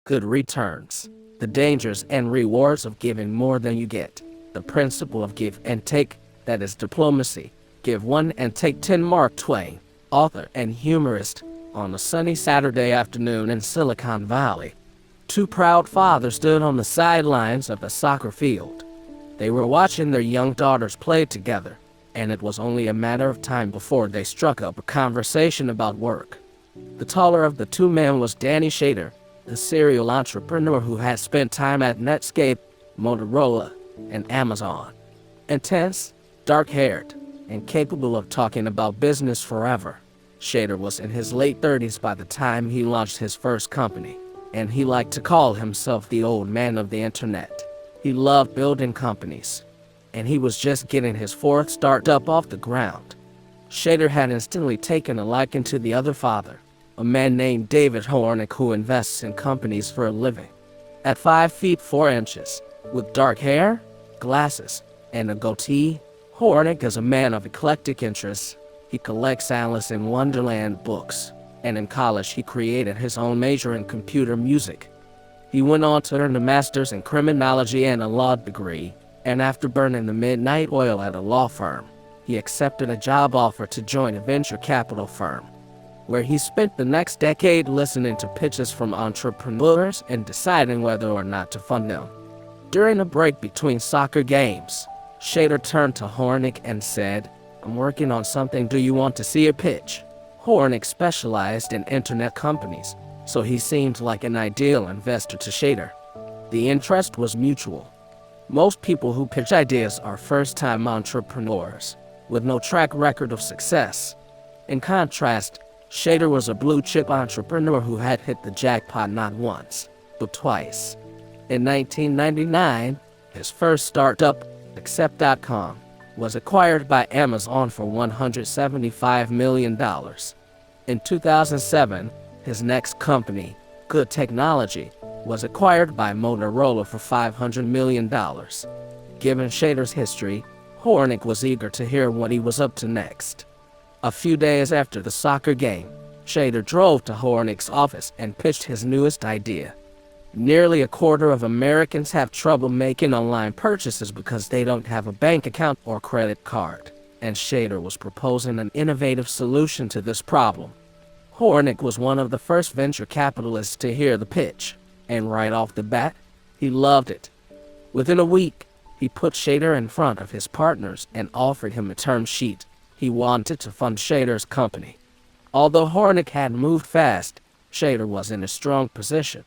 good returns, the dangers and rewards of giving more than you get, the principle of give and take, that is diplomacy, give 1 and take 10. Mark Twain, author and humorist, on a sunny Saturday afternoon in Silicon Valley. Two proud fathers stood on the sidelines of a soccer field. They were watching their young daughters play together, and it was only a matter of time before they struck up a conversation about work. The taller of the two men was Danny Shader, the serial entrepreneur who had spent time at Netscape, Motorola, and Amazon. Intense, dark-haired, and capable of talking about business forever. Shader was in his late 30s by the time he launched his first company, and he liked to call himself the old man of the internet. He loved building companies, and he was just getting his fourth startup off the ground. Shader had instantly taken a liking to the other father, a man named David Hornick who invests in companies for a living. At 5 feet 4 inches, with dark hair, glasses, and a goatee, Hornick is a man of eclectic interests. He collects Alice in Wonderland books, and in college he created his own major in computer music. He went on to earn a master's in criminology and a law degree, and after burning the midnight oil at a law firm, he accepted a job offer to join a venture capital firm, where he spent the next decade listening to pitches from entrepreneurs and deciding whether or not to fund them. During a break between soccer games, Shader turned to Hornick and said, "I'm working on something. Do you want to see a pitch?" Hornick specialized in internet companies, so he seemed like an ideal investor to Shader. The interest was mutual. Most people who pitch ideas are first-time entrepreneurs, with no track record of success. In contrast, Shader was a blue-chip entrepreneur who had hit the jackpot not once, but twice. In 1999, his first startup, Accept.com, was acquired by Amazon for $175 million. In 2007, his next company, Good Technology, was acquired by Motorola for $500 million. Given Shader's history, Hornick was eager to hear what he was up to next. A few days after the soccer game, Shader drove to Hornick's office and pitched his newest idea. Nearly a quarter of Americans have trouble making online purchases because they don't have a bank account or credit card, and Shader was proposing an innovative solution to this problem. Hornick was one of the first venture capitalists to hear the pitch, and right off the bat, he loved it. Within a week, he put Shader in front of his partners and offered him a term sheet. He wanted to fund Shader's company. Although Hornick had moved fast, Shader was in a strong position.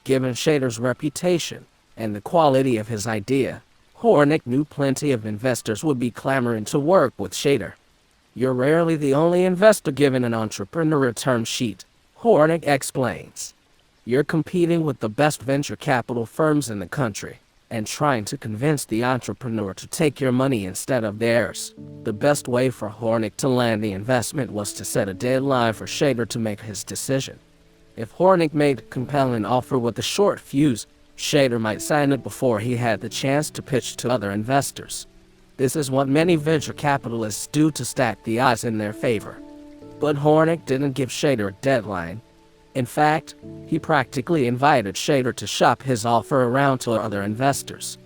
Given Shader's reputation and the quality of his idea, Hornick knew plenty of investors would be clamoring to work with Shader. "You're rarely the only investor given an entrepreneur a term sheet," Hornick explains. "You're competing with the best venture capital firms in the country and trying to convince the entrepreneur to take your money instead of theirs." The best way for Hornick to land the investment was to set a deadline for Shader to make his decision. If Hornick made a compelling offer with a short fuse, Shader might sign it before he had the chance to pitch to other investors. This is what many venture capitalists do to stack the odds in their favor. But Hornick didn't give Shader a deadline. In fact, he practically invited Shader to shop his offer around to other investors.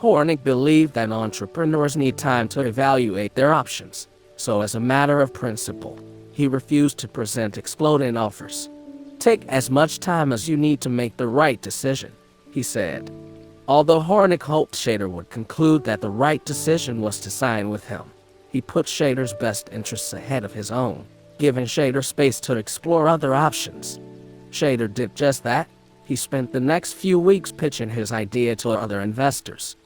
Hornick believed that entrepreneurs need time to evaluate their options, so as a matter of principle, he refused to present exploding offers. "Take as much time as you need to make the right decision," he said. Although Hornick hoped Shader would conclude that the right decision was to sign with him, he put Shader's best interests ahead of his own, giving Shader space to explore other options. Shader did just that. He spent the next few weeks pitching his idea to other investors.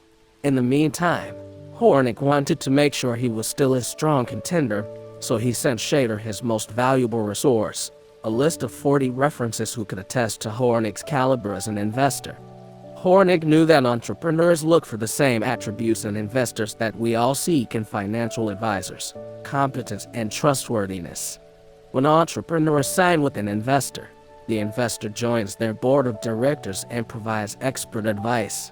In the meantime, Hornick wanted to make sure he was still a strong contender, so he sent Shader his most valuable resource, a list of 40 references who could attest to Hornick's caliber as an investor. Hornick knew that entrepreneurs look for the same attributes in investors that we all seek in financial advisors: competence and trustworthiness. When entrepreneurs sign with an investor, the investor joins their board of directors and provides expert advice.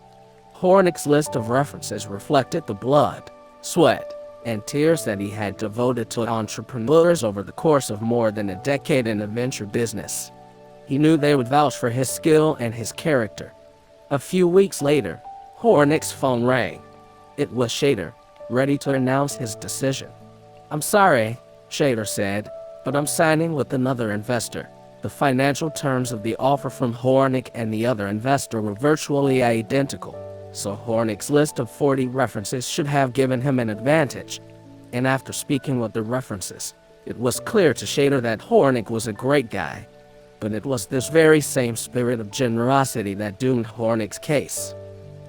Hornick's list of references reflected the blood, sweat, and tears that he had devoted to entrepreneurs over the course of more than a decade in the venture business. He knew they would vouch for his skill and his character. A few weeks later, Hornick's phone rang. It was Shader, ready to announce his decision. "I'm sorry," Shader said, "but I'm signing with another investor." The financial terms of the offer from Hornick and the other investor were virtually identical, so Hornick's list of 40 references should have given him an advantage. And after speaking with the references, it was clear to Shader that Hornick was a great guy. But it was this very same spirit of generosity that doomed Hornick's case.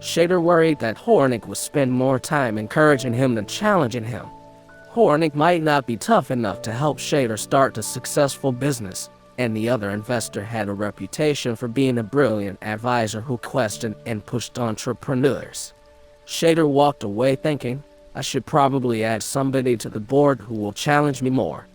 Shader worried that Hornick would spend more time encouraging him than challenging him. Hornick might not be tough enough to help Shader start a successful business, and the other investor had a reputation for being a brilliant advisor who questioned and pushed entrepreneurs. Shader walked away thinking, "I should probably add somebody to the board who will challenge me more.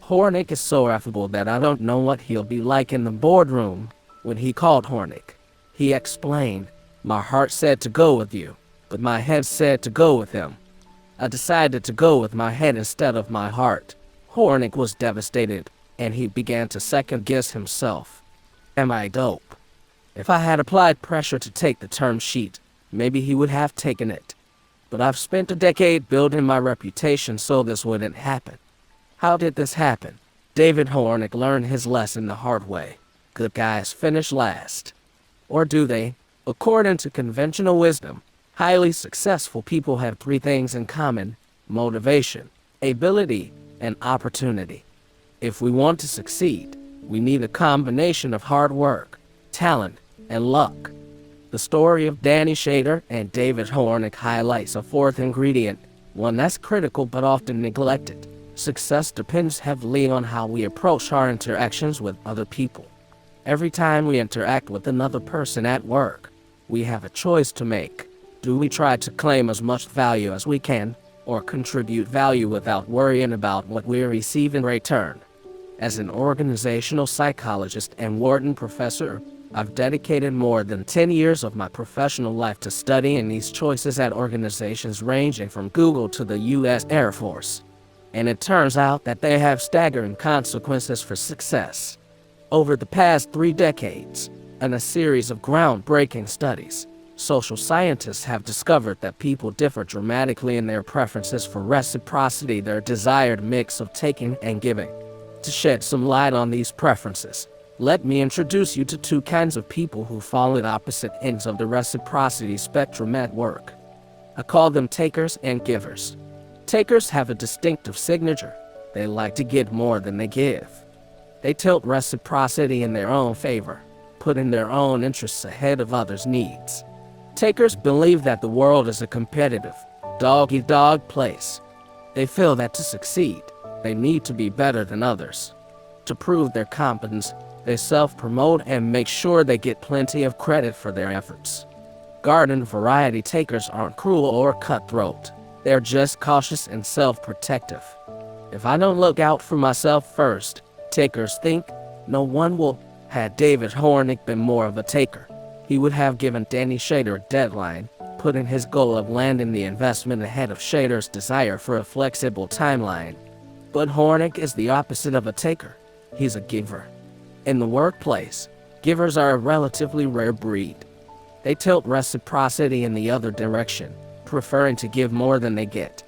Hornick is so affable that I don't know what he'll be like in the boardroom." When he called Hornick, he explained, "My heart said to go with you, but my head said to go with him. I decided to go with my head instead of my heart." Hornick was devastated, and he began to second-guess himself. Am I dope? If I had applied pressure to take the term sheet, maybe he would have taken it. But I've spent a decade building my reputation so this wouldn't happen. How did this happen? David Hornick learned his lesson the hard way. Good guys finish last. Or do they? According to conventional wisdom, highly successful people have 3 things in common: motivation, ability, and opportunity. If we want to succeed, we need a combination of hard work, talent, and luck. The story of Danny Shader and David Hornick highlights a 4th ingredient, one that's critical but often neglected. Success depends heavily on how we approach our interactions with other people. Every time we interact with another person at work, we have a choice to make. Do we try to claim as much value as we can, or contribute value without worrying about what we receive in return? As an organizational psychologist and Wharton professor, I've dedicated more than 10 years of my professional life to studying these choices at organizations ranging from Google to the U.S. Air Force. And it turns out that they have staggering consequences for success. Over the past 3 decades, in a series of groundbreaking studies, social scientists have discovered that people differ dramatically in their preferences for reciprocity, their desired mix of taking and giving. To shed some light on these preferences, let me introduce you to 2 kinds of people who fall at opposite ends of the reciprocity spectrum at work. I call them takers and givers. Takers have a distinctive signature. They like to get more than they give. They tilt reciprocity in their own favor, putting their own interests ahead of others' needs. Takers believe that the world is a competitive, dog-eat-dog place. They feel that to succeed, they need to be better than others. To prove their competence, they self-promote and make sure they get plenty of credit for their efforts. Garden variety takers aren't cruel or cutthroat. They're just cautious and self-protective. If I don't look out for myself first, takers think, no one will. Had David Hornick been more of a taker, he would have given Danny Shader a deadline, putting his goal of landing the investment ahead of Shader's desire for a flexible timeline. But Hornick is the opposite of a taker. He's a giver. In the workplace, givers are a relatively rare breed. They tilt reciprocity in the other direction, preferring to give more than they get.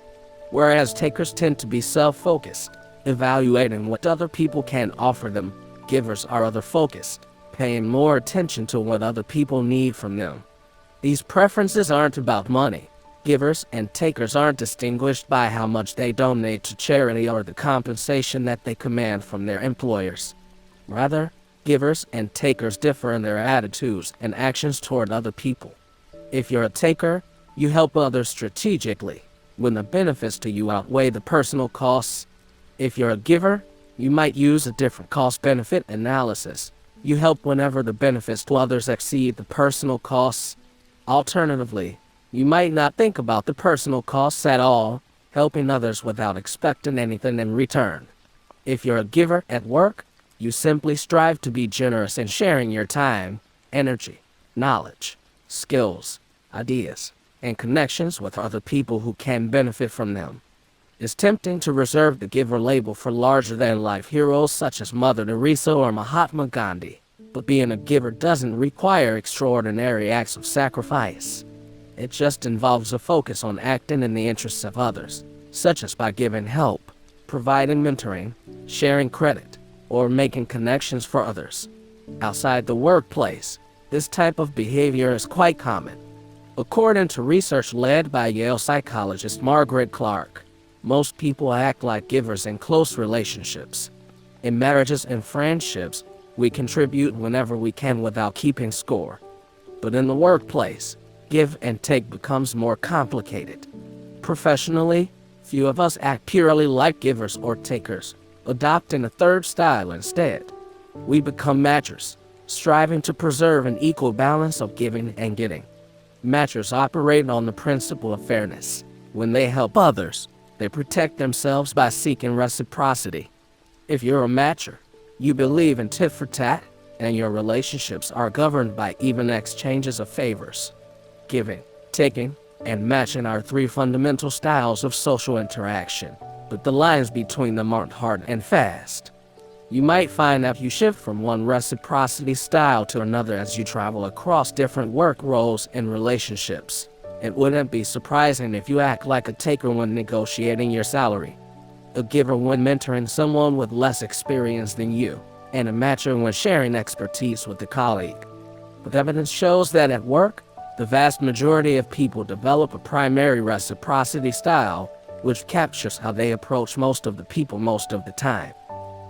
Whereas takers tend to be self-focused, evaluating what other people can offer them, givers are other-focused, paying more attention to what other people need from them. These preferences aren't about money. Givers and takers aren't distinguished by how much they donate to charity or the compensation that they command from their employers. Rather, givers and takers differ in their attitudes and actions toward other people. If you're a taker, you help others strategically, when the benefits to you outweigh the personal costs. If you're a giver, you might use a different cost-benefit analysis. You help whenever the benefits to others exceed the personal costs. Alternatively, you might not think about the personal costs at all, helping others without expecting anything in return. If you're a giver at work, you simply strive to be generous in sharing your time, energy, knowledge, skills, ideas, and connections with other people who can benefit from them. It's tempting to reserve the giver label for larger-than-life heroes such as Mother Teresa or Mahatma Gandhi. But being a giver doesn't require extraordinary acts of sacrifice. It just involves a focus on acting in the interests of others, such as by giving help, providing mentoring, sharing credit, or making connections for others. Outside the workplace, this type of behavior is quite common. According to research led by Yale psychologist Margaret Clark, most people act like givers in close relationships. In marriages and friendships, we contribute whenever we can without keeping score. But in the workplace, give and take becomes more complicated. Professionally, few of us act purely like givers or takers, adopting a third style instead. We become matchers, striving to preserve an equal balance of giving and getting. Matchers operate on the principle of fairness. When they help others, they protect themselves by seeking reciprocity. If you're a matcher, you believe in tit for tat, and your relationships are governed by even exchanges of favors. Giving, taking, and matching are three fundamental styles of social interaction, but the lines between them aren't hard and fast. You might find that you shift from one reciprocity style to another as you travel across different work roles and relationships. It wouldn't be surprising if you act like a taker when negotiating your salary, a giver when mentoring someone with less experience than you, and a matcher when sharing expertise with a colleague. But evidence shows that at work, the vast majority of people develop a primary reciprocity style, which captures how they approach most of the people most of the time.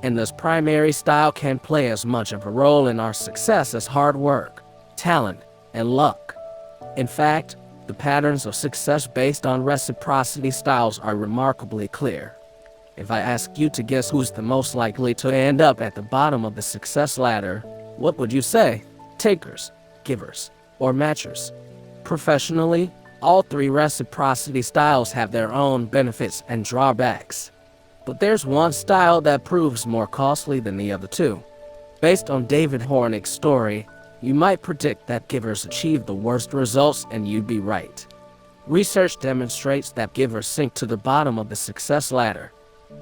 And this primary style can play as much of a role in our success as hard work, talent, and luck. In fact, the patterns of success based on reciprocity styles are remarkably clear. If I ask you to guess who's the most likely to end up at the bottom of the success ladder, what would you say? Takers, givers, or matchers? Professionally, all three reciprocity styles have their own benefits and drawbacks. But there's one style that proves more costly than the other two. Based on David Hornick's story, you might predict that givers achieve the worst results, and you'd be right. Research demonstrates that givers sink to the bottom of the success ladder.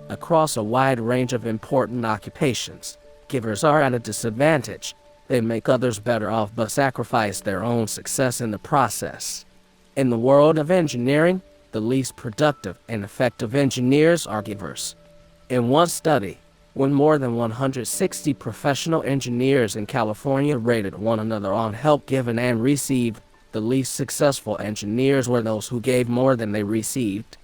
Across a wide range of important occupations, givers are at a disadvantage. They make others better off but sacrifice their own success in the process. In the world of engineering, the least productive and effective engineers are givers. In one study, when more than 160 professional engineers in California rated one another on help given and received, the least successful engineers were those who gave more than they received.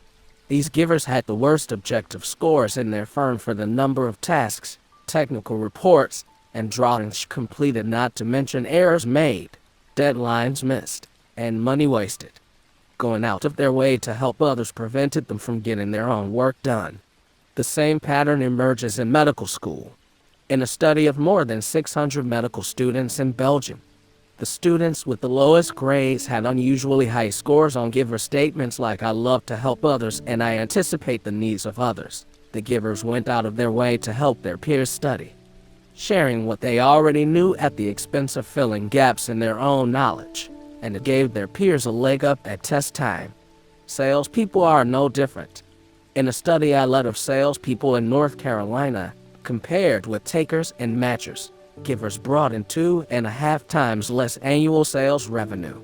These givers had the worst objective scores in their firm for the number of tasks, technical reports, and drawings completed, not to mention errors made, deadlines missed, and money wasted. Going out of their way to help others prevented them from getting their own work done. The same pattern emerges in medical school. In a study of more than 600 medical students in Belgium, the students with the lowest grades had unusually high scores on giver statements like "I love to help others and I anticipate the needs of others." The givers went out of their way to help their peers study, sharing what they already knew at the expense of filling gaps in their own knowledge, and it gave their peers a leg up at test time. Salespeople are no different. In a study I led of salespeople in North Carolina, compared with takers and matchers, givers brought in 2.5 times less annual sales revenue.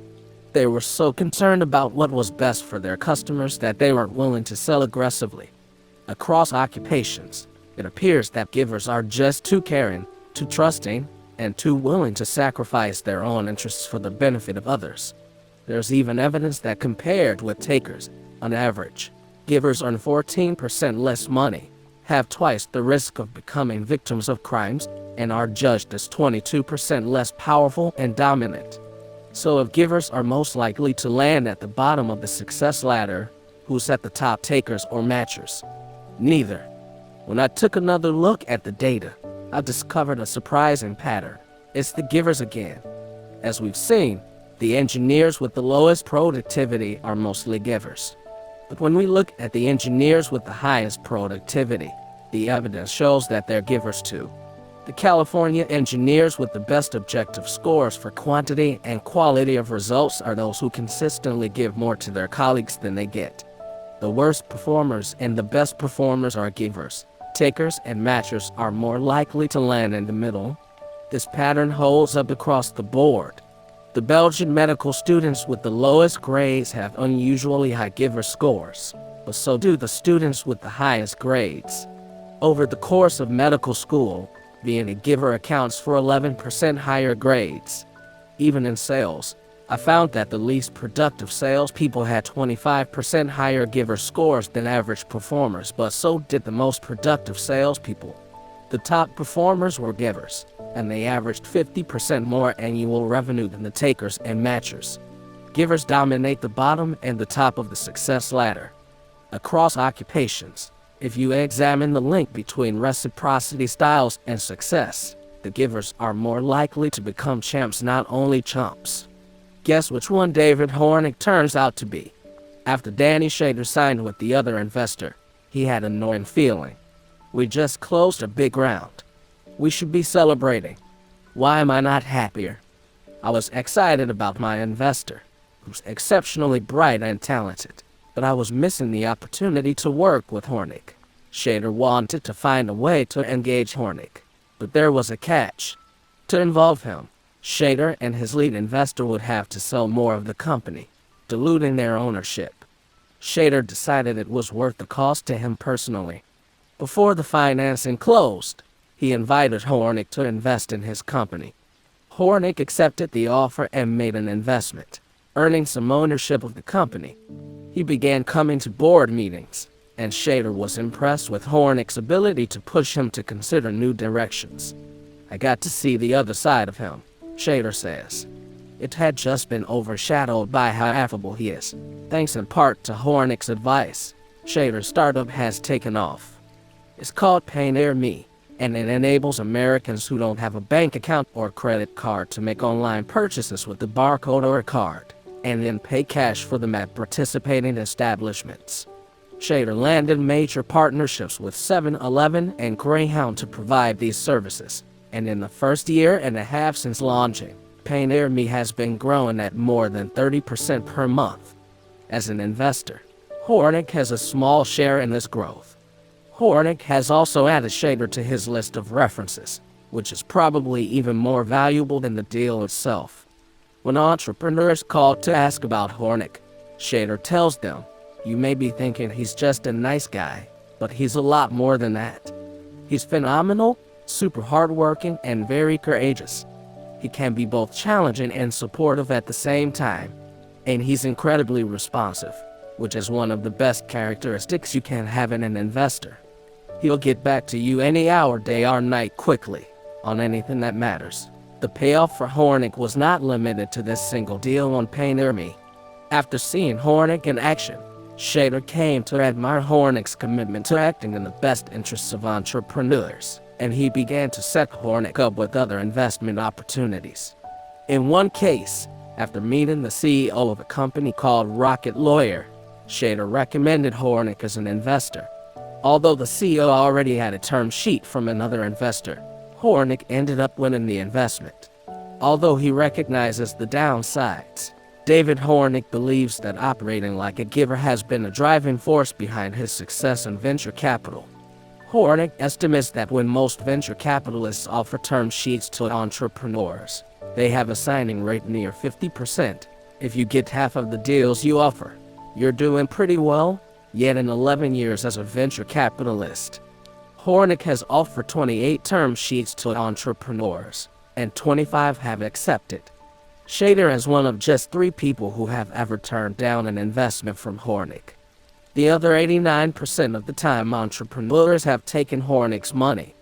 They were so concerned about what was best for their customers that they weren't willing to sell aggressively. Across occupations, it appears that givers are just too caring, too trusting, and too willing to sacrifice their own interests for the benefit of others. There's even evidence that compared with takers, on average, givers earn 14% less money, have twice the risk of becoming victims of crimes, and are judged as 22% less powerful and dominant. So if givers are most likely to land at the bottom of the success ladder, who's at the top, takers or matchers? Neither. When I took another look at the data, I discovered a surprising pattern. It's the givers again. As we've seen, the engineers with the lowest productivity are mostly givers. But when we look at the engineers with the highest productivity, the evidence shows that they're givers too. The California engineers with the best objective scores for quantity and quality of results are those who consistently give more to their colleagues than they get. The worst performers and the best performers are givers. Takers and matchers are more likely to land in the middle. This pattern holds up across the board. The Belgian medical students with the lowest grades have unusually high giver scores, but so do the students with the highest grades. Over the course of medical school, being a giver accounts for 11% higher grades. Even in sales, I found that the least productive salespeople had 25% higher giver scores than average performers, but so did the most productive salespeople. The top performers were givers, and they averaged 50% more annual revenue than the takers and matchers. Givers dominate the bottom and the top of the success ladder. Across occupations, if you examine the link between reciprocity styles and success, the givers are more likely to become champs, not only chumps. Guess which one David Hornick turns out to be? After Danny Shader signed with the other investor, he had an annoying feeling. We just closed a big round. We should be celebrating. Why am I not happier? I was excited about my investor, who's exceptionally bright and talented, but I was missing the opportunity to work with Hornick. Shader wanted to find a way to engage Hornick, but there was a catch. To involve him, Shader and his lead investor would have to sell more of the company, diluting their ownership. Shader decided it was worth the cost to him personally. Before the financing closed, he invited Hornick to invest in his company. Hornick accepted the offer and made an investment, earning some ownership of the company. He began coming to board meetings, and Shader was impressed with Hornick's ability to push him to consider new directions. I got to see the other side of him, Shader says. It had just been overshadowed by how affable he is. Thanks in part to Hornick's advice, Shader's startup has taken off. It's called PayNearMe, and it enables Americans who don't have a bank account or credit card to make online purchases with the barcode or a card, and then pay cash for them at participating establishments. Shader landed major partnerships with 7-Eleven and Greyhound to provide these services, and in the first year and a half since launching, PayNearMe has been growing at more than 30% per month. As an investor, Hornick has a small share in this growth. Hornick has also added Shader to his list of references, which is probably even more valuable than the deal itself. When entrepreneurs call to ask about Hornick, Shader tells them, "You may be thinking he's just a nice guy, but he's a lot more than that. He's phenomenal, super hardworking, and very courageous. He can be both challenging and supportive at the same time. And he's incredibly responsive, which is one of the best characteristics you can have in an investor. He'll get back to you any hour, day or night quickly, on anything that matters." The payoff for Hornick was not limited to this single deal on PayNearMe. After seeing Hornick in action, Shader came to admire Hornick's commitment to acting in the best interests of entrepreneurs, and he began to set Hornick up with other investment opportunities. In one case, after meeting the CEO of a company called Rocket Lawyer, Shader recommended Hornick as an investor. Although the CEO already had a term sheet from another investor, Hornick ended up winning the investment. Although he recognizes the downsides, David Hornick believes that operating like a giver has been a driving force behind his success in venture capital. Hornick estimates that when most venture capitalists offer term sheets to entrepreneurs, they have a signing rate near 50%. If you get half of the deals you offer, you're doing pretty well. Yet in 11 years as a venture capitalist, Hornick has offered 28 term sheets to entrepreneurs, and 25 have accepted. Shader is one of just 3 people who have ever turned down an investment from Hornick. The other 89% of the time, entrepreneurs have taken Hornick's money.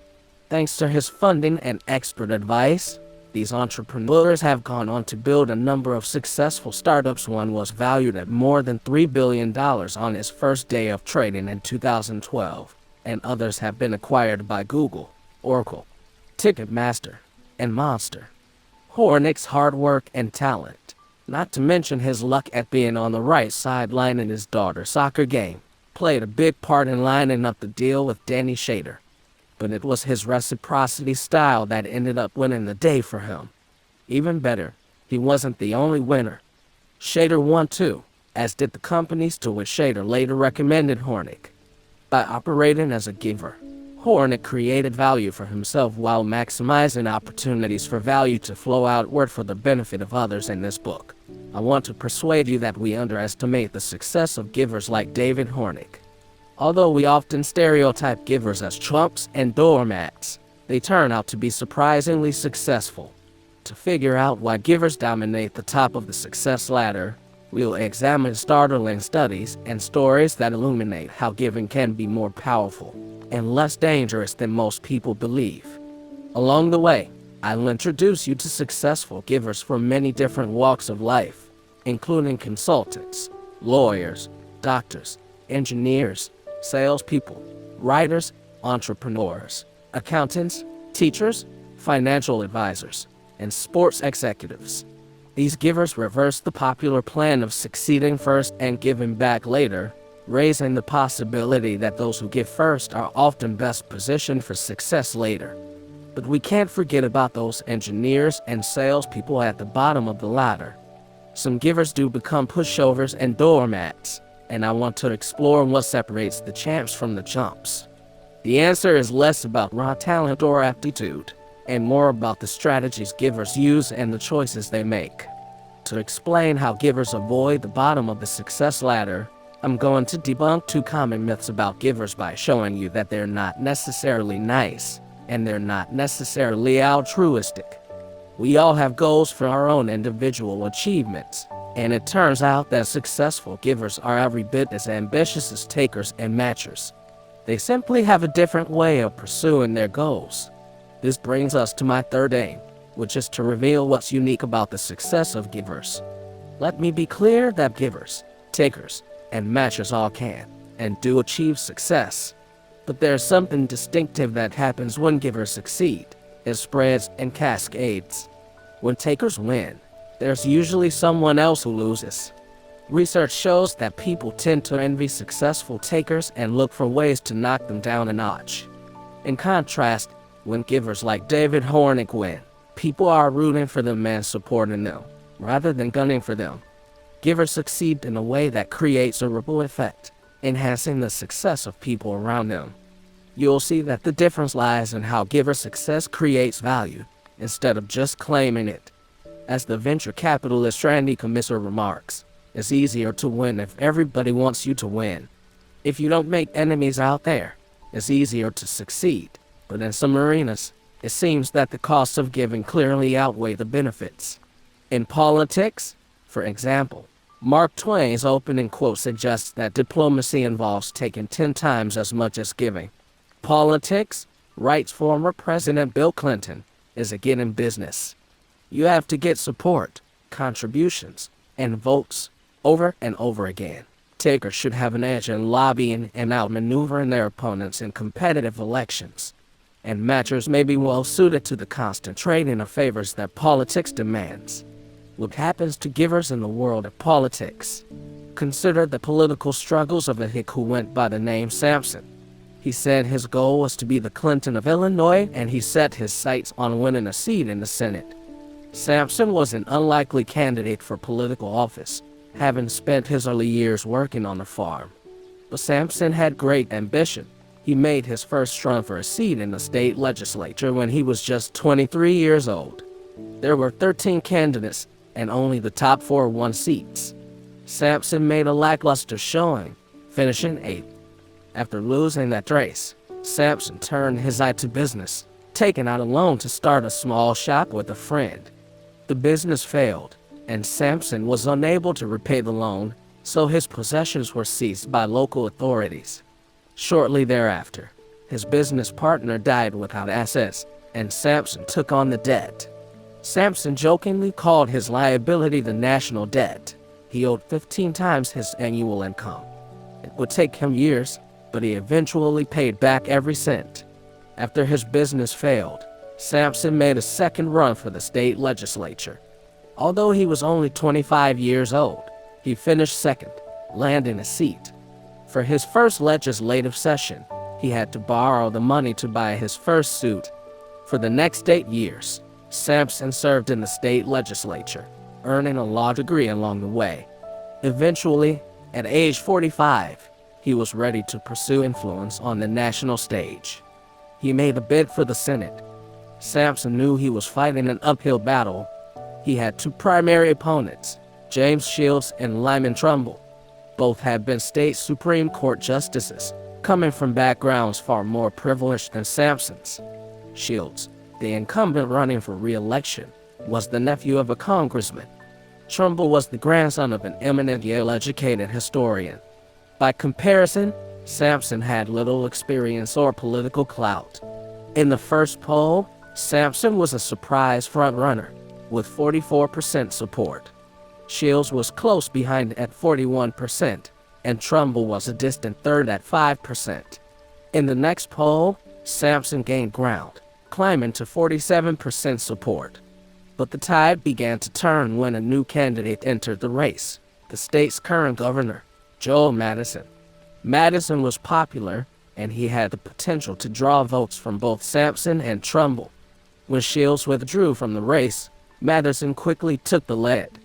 Thanks to his funding and expert advice, these entrepreneurs have gone on to build a number of successful startups. One was valued at more than $3 billion on its first day of trading in 2012, and others have been acquired by Google, Oracle, Ticketmaster, and Monster. Hornick's hard work and talent, not to mention his luck at being on the right sideline in his daughter's soccer game, played a big part in lining up the deal with Danny Shader. But it was his reciprocity style that ended up winning the day for him. Even better, he wasn't the only winner. Shader won too, as did the companies to which Shader later recommended Hornick. By operating as a giver, Hornick created value for himself while maximizing opportunities for value to flow outward for the benefit of others. In this book, I want to persuade you that we underestimate the success of givers like David Hornick. Although we often stereotype givers as chumps and doormats, they turn out to be surprisingly successful. To figure out why givers dominate the top of the success ladder, we'll examine startling studies and stories that illuminate how giving can be more powerful and less dangerous than most people believe. Along the way, I'll introduce you to successful givers from many different walks of life, including consultants, lawyers, doctors, engineers, salespeople, writers, entrepreneurs, accountants, teachers, financial advisors, and sports executives. These givers reverse the popular plan of succeeding first and giving back later, raising the possibility that those who give first are often best positioned for success later. But we can't forget about those engineers and salespeople at the bottom of the ladder. Some givers do become pushovers and doormats, and I want to explore what separates the champs from the chumps. The answer is less about raw talent or aptitude, and more about the strategies givers use and the choices they make. To explain how givers avoid the bottom of the success ladder, I'm going to debunk 2 common myths about givers by showing you that they're not necessarily nice, and they're not necessarily altruistic. We all have goals for our own individual achievements, and it turns out that successful givers are every bit as ambitious as takers and matchers. They simply have a different way of pursuing their goals. This brings us to my third aim, which is to reveal what's unique about the success of givers. Let me be clear that givers, takers, and matchers all can and do achieve success. But there's something distinctive that happens when givers succeed. It spreads and cascades. When takers win, there's usually someone else who loses. Research shows that people tend to envy successful takers and look for ways to knock them down a notch. In contrast, when givers like David Hornick win, people are rooting for them and supporting them, rather than gunning for them. Givers succeed in a way that creates a ripple effect, enhancing the success of people around them. You'll see that the difference lies in how giver success creates value, instead of just claiming it. As the venture capitalist Randy Commissar remarks, it's easier to win if everybody wants you to win. If you don't make enemies out there, it's easier to succeed. But in some arenas, it seems that the costs of giving clearly outweigh the benefits. In politics, for example, Mark Twain's opening quote suggests that diplomacy involves taking 10 times as much as giving. Politics, writes former President Bill Clinton, is a getting business. You have to get support, contributions, and votes over and over again. Takers should have an edge in lobbying and outmaneuvering their opponents in competitive elections. And matchers may be well suited to the constant trading of favors that politics demands. What happens to givers in the world of politics? Consider the political struggles of a hick who went by the name Sampson. He said his goal was to be the Clinton of Illinois, and he set his sights on winning a seat in the Senate. Sampson was an unlikely candidate for political office, having spent his early years working on a farm. But Sampson had great ambition. He made his first run for a seat in the state legislature when he was just 23 years old. There were 13 candidates, and only the top 4 won seats. Sampson made a lackluster showing, finishing 8th. After losing that race, Sampson turned his eye to business, taking out a loan to start a small shop with a friend. The business failed, and Sampson was unable to repay the loan, so his possessions were seized by local authorities. Shortly thereafter, his business partner died without assets, and Sampson took on the debt. Sampson jokingly called his liability the national debt. He owed 15 times his annual income. It would take him years, but he eventually paid back every cent. After his business failed, Sampson made a second run for the state legislature. Although he was only 25 years old, he finished second, landing a seat. For his first legislative session, he had to borrow the money to buy his first suit. For the next 8 years, Sampson served in the state legislature, earning a law degree along the way. Eventually, at age 45, he was ready to pursue influence on the national stage. He made a bid for the Senate. Samson knew he was fighting an uphill battle. He had two primary opponents, James Shields and Lyman Trumbull. Both had been state Supreme Court justices, coming from backgrounds far more privileged than Samson's. Shields, the incumbent running for re-election, was the nephew of a congressman. Trumbull was the grandson of an eminent Yale-educated historian. By comparison, Samson had little experience or political clout. In the first poll, Samson was a surprise front-runner, with 44% support. Shields was close behind at 41%, and Trumbull was a distant third at 5%. In the next poll, Samson gained ground, climbing to 47% support. But the tide began to turn when a new candidate entered the race, the state's current governor, Joel Madison. Madison was popular, and he had the potential to draw votes from both Samson and Trumbull. When Shields withdrew from the race, Madison quickly took the lead.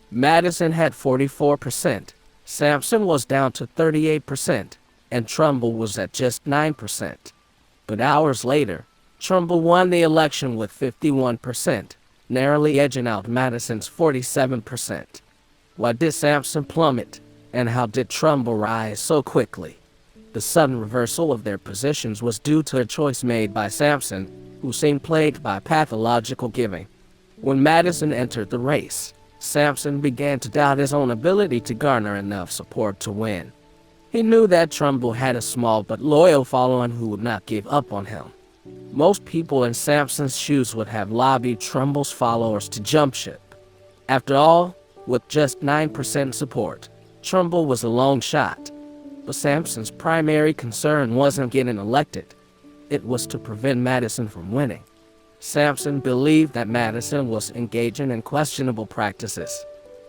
Madison had 44%, Samson was down to 38%, and Trumbull was at just 9%. But hours later, Trumbull won the election with 51%, narrowly edging out Madison's 47%. Why did Samson plummet, and how did Trumbull rise so quickly? The sudden reversal of their positions was due to a choice made by Samson, who seemed plagued by pathological giving. When Madison entered the race, Samson began to doubt his own ability to garner enough support to win. He knew that Trumbull had a small but loyal following who would not give up on him. Most people in Samson's shoes would have lobbied Trumbull's followers to jump ship. After all, with just 9% support, Trumbull was a long shot. But Samson's primary concern wasn't getting elected. It was to prevent Madison from winning. Samson believed that Madison was engaging in questionable practices.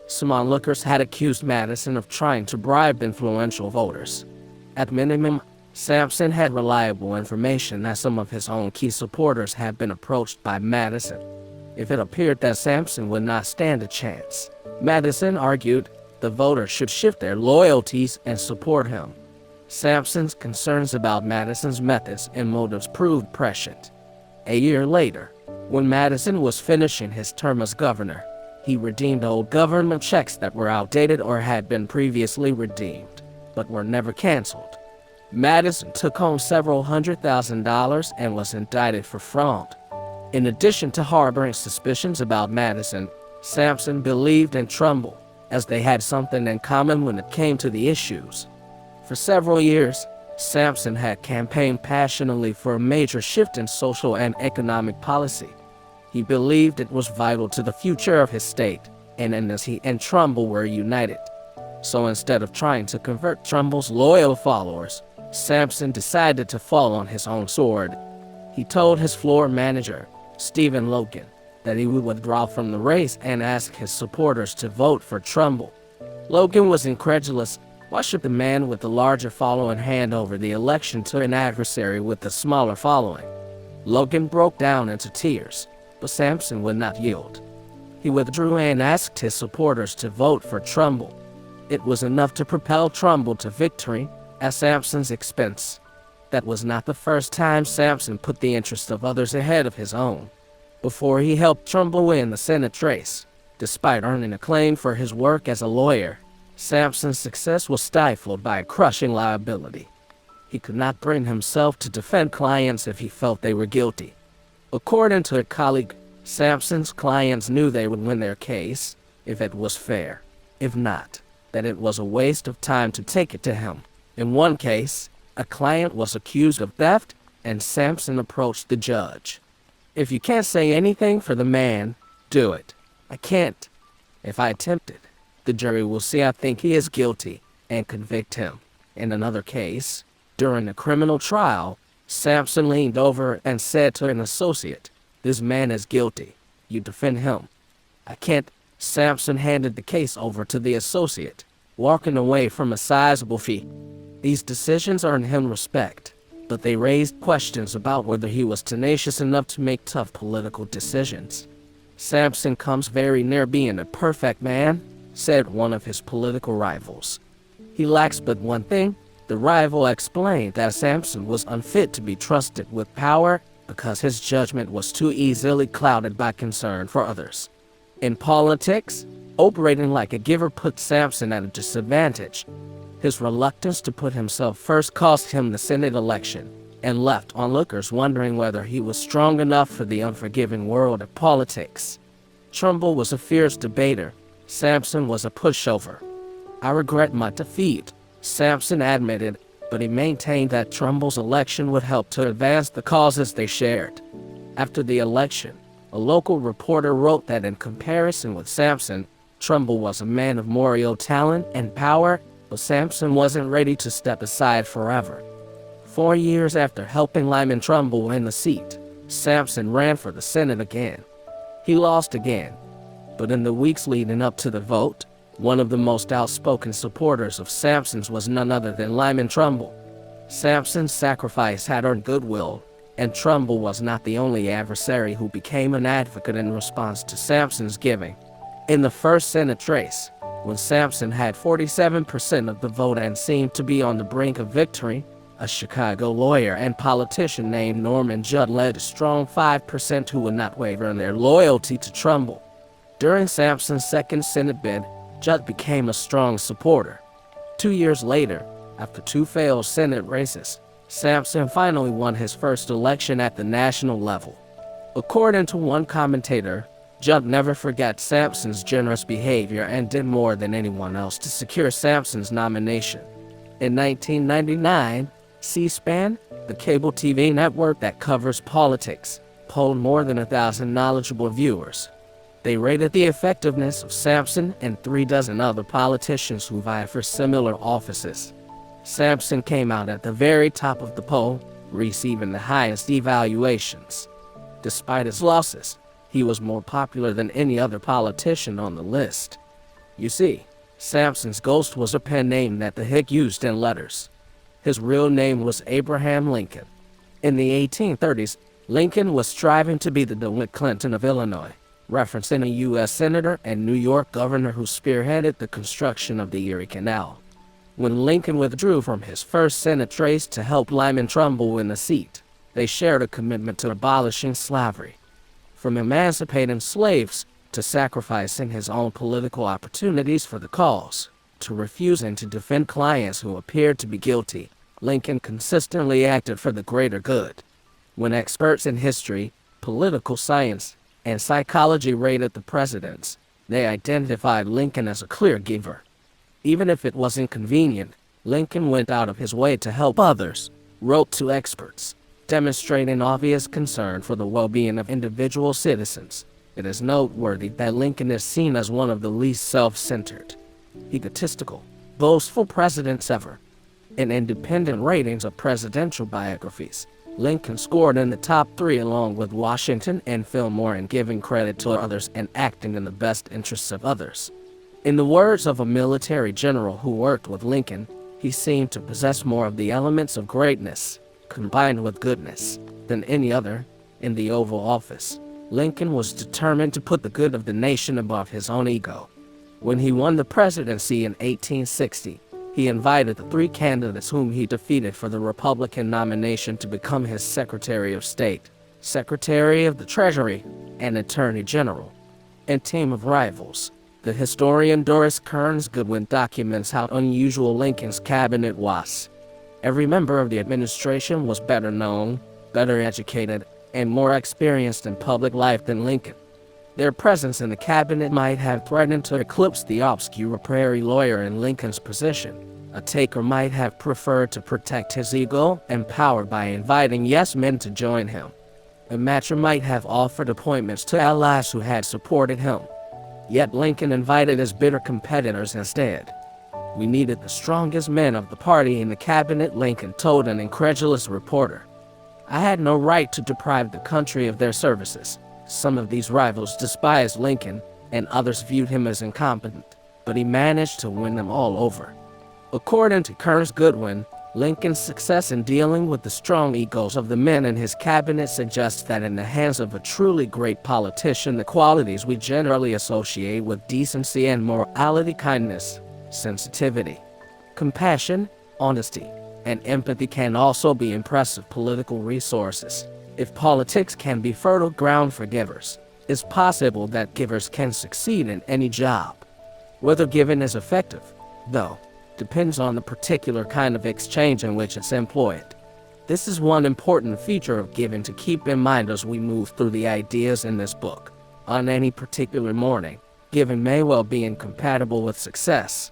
Some onlookers had accused Madison of trying to bribe influential voters. At minimum, Samson had reliable information that some of his own key supporters had been approached by Madison. If it appeared that Samson would not stand a chance, Madison argued, the voters should shift their loyalties and support him. Samson's concerns about Madison's methods and motives proved prescient. A year later, when Madison was finishing his term as governor, he redeemed old government checks that were outdated or had been previously redeemed, but were never canceled. Madison took home several $100,000 and was indicted for fraud. In addition to harboring suspicions about Madison, Samson believed in Trumbull, as they had something in common when it came to the issues. For several years, Samson had campaigned passionately for a major shift in social and economic policy. He believed it was vital to the future of his state, and in this he and Trumbull were united. So instead of trying to convert Trumbull's loyal followers, Samson decided to fall on his own sword. He told his floor manager, Stephen Logan, that he would withdraw from the race and ask his supporters to vote for Trumbull. Logan was incredulous. Why should the man with the larger following hand over the election to an adversary with a smaller following? Logan broke down into tears, but Samson would not yield. He withdrew and asked his supporters to vote for Trumbull. It was enough to propel Trumbull to victory at Samson's expense. That was not the first time Samson put the interests of others ahead of his own. Before he helped Trumbull win the Senate race, despite earning acclaim for his work as a lawyer, Samson's success was stifled by a crushing liability. He could not bring himself to defend clients if he felt they were guilty. According to a colleague, Samson's clients knew they would win their case if it was fair. If not, that it was a waste of time to take it to him. In one case, a client was accused of theft, and Samson approached the judge. If you can't say anything for the man, do it. I can't. If I attempt it, the jury will see I think he is guilty and convict him. In another case, during a criminal trial, Samson leaned over and said to an associate, "This man is guilty. You defend him." "I can't." Samson handed the case over to the associate, walking away from a sizable fee. These decisions earned him respect, but they raised questions about whether he was tenacious enough to make tough political decisions. "Samson comes very near being a perfect man," said one of his political rivals. "He lacks but one thing, the The rival explained that Sampson was unfit to be trusted with power because his judgment was too easily clouded by concern for others. In politics, operating like a giver put Sampson at a disadvantage. His reluctance to put himself first cost him the Senate election and left onlookers wondering whether he was strong enough for the unforgiving world of politics. Trumbull was a fierce debater. Sampson was a pushover. "I regret my defeat," Sampson admitted, but he maintained that Trumbull's election would help to advance the causes they shared. After the election, a local reporter wrote that in comparison with Sampson, Trumbull was a man of more real talent and power, but Sampson wasn't ready to step aside forever. 4 years after helping Lyman Trumbull win the seat, Sampson ran for the Senate again. He lost again, but in the weeks leading up to the vote, one of the most outspoken supporters of Sampson's was none other than Lyman Trumbull. Sampson's sacrifice had earned goodwill, and Trumbull was not the only adversary who became an advocate in response to Sampson's giving. In the first Senate race, when Sampson had 47% of the vote and seemed to be on the brink of victory, a Chicago lawyer and politician named Norman Judd led a strong 5% who would not waver in their loyalty to Trumbull. During Sampson's second Senate bid, Judd became a strong supporter. 2 years later, after 2 failed Senate races, Sampson finally won his first election at the national level. According to one commentator, Judd never forgot Sampson's generous behavior and did more than anyone else to secure Sampson's nomination. In 1999, C-SPAN, the cable TV network that covers politics, polled more than 1,000 knowledgeable viewers. They rated the effectiveness of Sampson and 3 dozen other politicians who vied for similar offices. Sampson came out at the very top of the poll, receiving the highest evaluations. Despite his losses, he was more popular than any other politician on the list. You see, Sampson's ghost was a pen name that the hick used in letters. His real name was Abraham Lincoln. In the 1830s, Lincoln was striving to be the DeWitt Clinton of Illinois, referencing a U.S. senator and New York governor who spearheaded the construction of the Erie Canal. When Lincoln withdrew from his first Senate race to help Lyman Trumbull win the seat, they shared a commitment to abolishing slavery. From emancipating slaves, to sacrificing his own political opportunities for the cause, to refusing to defend clients who appeared to be guilty, Lincoln consistently acted for the greater good. When experts in history, political science, and psychology rated the presidents, they identified Lincoln as a clear giver. Even if it was inconvenient, Lincoln went out of his way to help others, wrote to experts, demonstrating obvious concern for the well-being of individual citizens. It is noteworthy that Lincoln is seen as one of the least self-centered, egotistical, boastful presidents ever. In independent ratings of presidential biographies, Lincoln scored in the top 3 along with Washington and Fillmore in giving credit to others and acting in the best interests of others. In the words of a military general who worked with Lincoln, he seemed to possess more of the elements of greatness, combined with goodness, than any other. In the Oval Office, Lincoln was determined to put the good of the nation above his own ego. When he won the presidency in 1860, he invited the 3 candidates whom he defeated for the Republican nomination to become his Secretary of State, Secretary of the Treasury, and Attorney General. A team of rivals. The historian Doris Kearns Goodwin documents how unusual Lincoln's cabinet was. Every member of the administration was better known, better educated, and more experienced in public life than Lincoln. Their presence in the cabinet might have threatened to eclipse the obscure prairie lawyer in Lincoln's position. A taker might have preferred to protect his ego and power by inviting yes-men to join him. A matcher might have offered appointments to allies who had supported him. Yet Lincoln invited his bitter competitors instead. "We needed the strongest men of the party in the cabinet," Lincoln told an incredulous reporter. "I had no right to deprive the country of their services." Some of these rivals despised Lincoln, and others viewed him as incompetent, but he managed to win them all over. According to Kearns Goodwin, Lincoln's success in dealing with the strong egos of the men in his cabinet suggests that in the hands of a truly great politician, the qualities we generally associate with decency and morality, kindness, sensitivity, compassion, honesty, and empathy can also be impressive political resources. If politics can be fertile ground for givers, it's possible that givers can succeed in any job. Whether giving is effective, though, depends on the particular kind of exchange in which it's employed. This is one important feature of giving to keep in mind as we move through the ideas in this book. On any particular morning, giving may well be incompatible with success.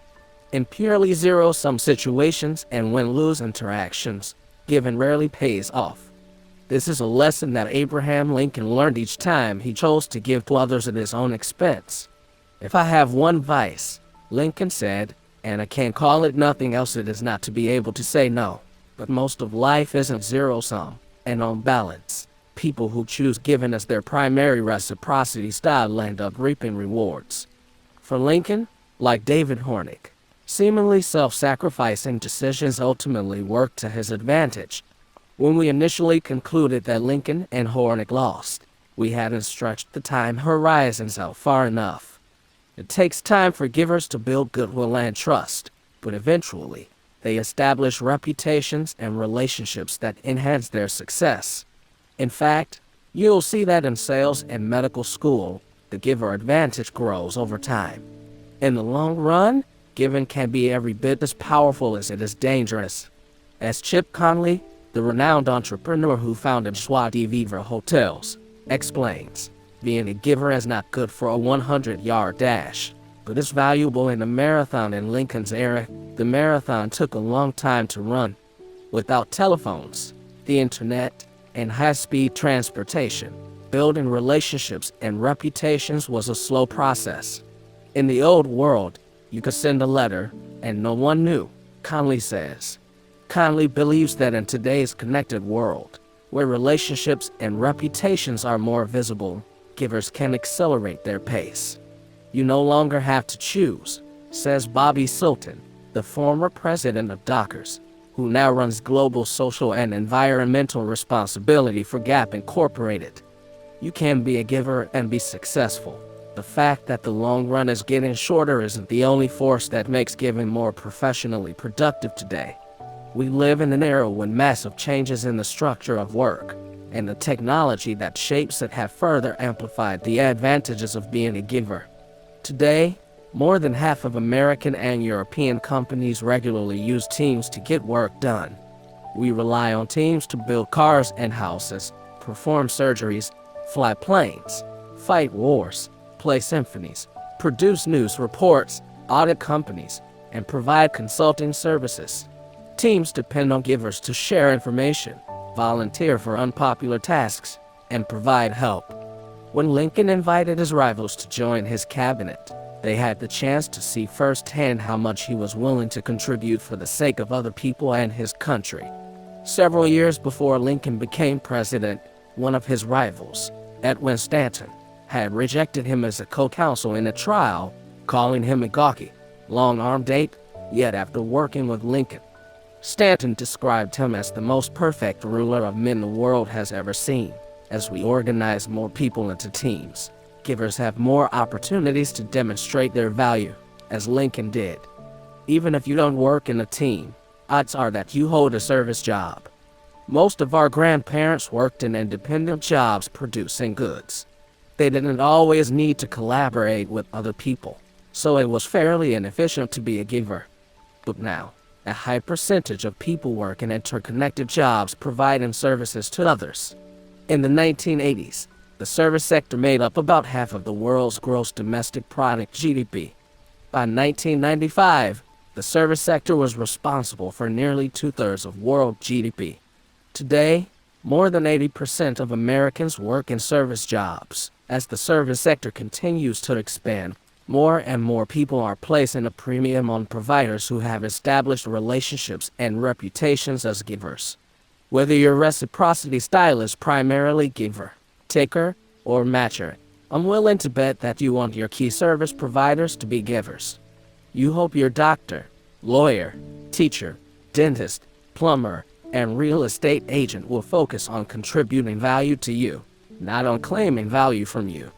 In purely zero-sum situations and win-lose interactions, giving rarely pays off. This is a lesson that Abraham Lincoln learned each time he chose to give to others at his own expense. "If I have one vice," Lincoln said, "and I can't call it nothing else, it is not to be able to say no." But most of life isn't zero-sum, and on balance, people who choose giving as their primary reciprocity style end up reaping rewards. For Lincoln, like David Hornick, seemingly self-sacrificing decisions ultimately worked to his advantage. When we initially concluded that Lincoln and Hornick lost, we hadn't stretched the time horizons out far enough. It takes time for givers to build goodwill and trust, but eventually, they establish reputations and relationships that enhance their success. In fact, you'll see that in sales and medical school, the giver advantage grows over time. In the long run, giving can be every bit as powerful as it is dangerous. As Chip Conley, the renowned entrepreneur who founded Joie de Vivre Hotels, explains, being a giver is not good for a 100-yard dash, but is valuable in a marathon. In Lincoln's era, the marathon took a long time to run. Without telephones, the internet, and high-speed transportation, building relationships and reputations was a slow process. In the old world, you could send a letter, and no one knew, Conley says. Conley believes that in today's connected world, where relationships and reputations are more visible, givers can accelerate their pace. You no longer have to choose, says Bobby Sultan, the former president of Dockers, who now runs global social and environmental responsibility for Gap Incorporated. You can be a giver and be successful. The fact that the long run is getting shorter isn't the only force that makes giving more professionally productive today. We live in an era when massive changes in the structure of work and the technology that shapes it have further amplified the advantages of being a giver. Today, more than half of American and European companies regularly use teams to get work done. We rely on teams to build cars and houses, perform surgeries, fly planes, fight wars, play symphonies, produce news reports, audit companies, and provide consulting services. Teams depend on givers to share information, volunteer for unpopular tasks, and provide help. When Lincoln invited his rivals to join his cabinet, they had the chance to see firsthand how much he was willing to contribute for the sake of other people and his country. Several years before Lincoln became president, one of his rivals, Edwin Stanton, had rejected him as a co-counsel in a trial, calling him a gawky, long-armed ape. Yet after working with Lincoln, Stanton described him as the most perfect ruler of men the world has ever seen. As we organize more people into teams, givers have more opportunities to demonstrate their value, as Lincoln did. Even if you don't work in a team, odds are that you hold a service job. Most of our grandparents worked in independent jobs producing goods. They didn't always need to collaborate with other people, so it was fairly inefficient to be a giver. But now, a high percentage of people work in interconnected jobs providing services to others. In the 1980s, the service sector made up about half of the world's gross domestic product (GDP). By 1995, the service sector was responsible for nearly 2/3 of world GDP. Today, more than 80% of Americans work in service jobs. As the service sector continues to expand, more and more people are placing a premium on providers who have established relationships and reputations as givers. Whether your reciprocity style is primarily giver, taker, or matcher, I'm willing to bet that you want your key service providers to be givers. You hope your doctor, lawyer, teacher, dentist, plumber, and real estate agent will focus on contributing value to you, not on claiming value from you.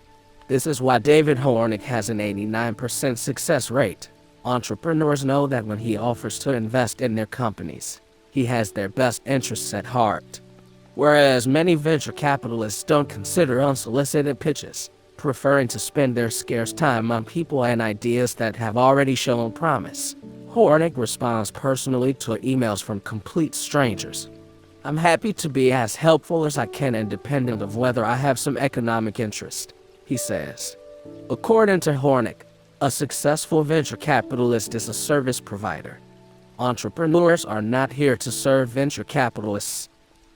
This is why David Hornick has an 89% success rate. Entrepreneurs know that when he offers to invest in their companies, He has their best interests at heart. Whereas many venture capitalists don't consider unsolicited pitches, preferring to spend their scarce time on people and ideas that have already shown promise, Hornick responds personally to emails from complete strangers. I'm happy to be as helpful as I can independent of whether I have some economic interest, he says. According to Hornick, a successful venture capitalist is a service provider. Entrepreneurs are not here to serve venture capitalists.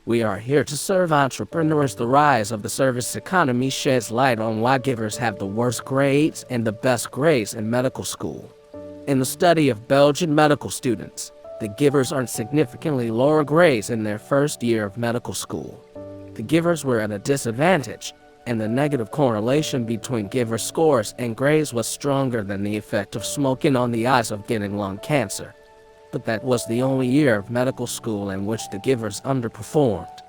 We are here to serve entrepreneurs. The rise of the service economy sheds light on why givers have the worst grades and the best grades in medical school. In the study of Belgian medical students, the givers earned significantly lower grades in their first year of medical school. The givers were at a disadvantage, and the negative correlation between giver scores and grades was stronger than the effect of smoking on the odds of getting lung cancer. But that was the only year of medical school in which the givers underperformed.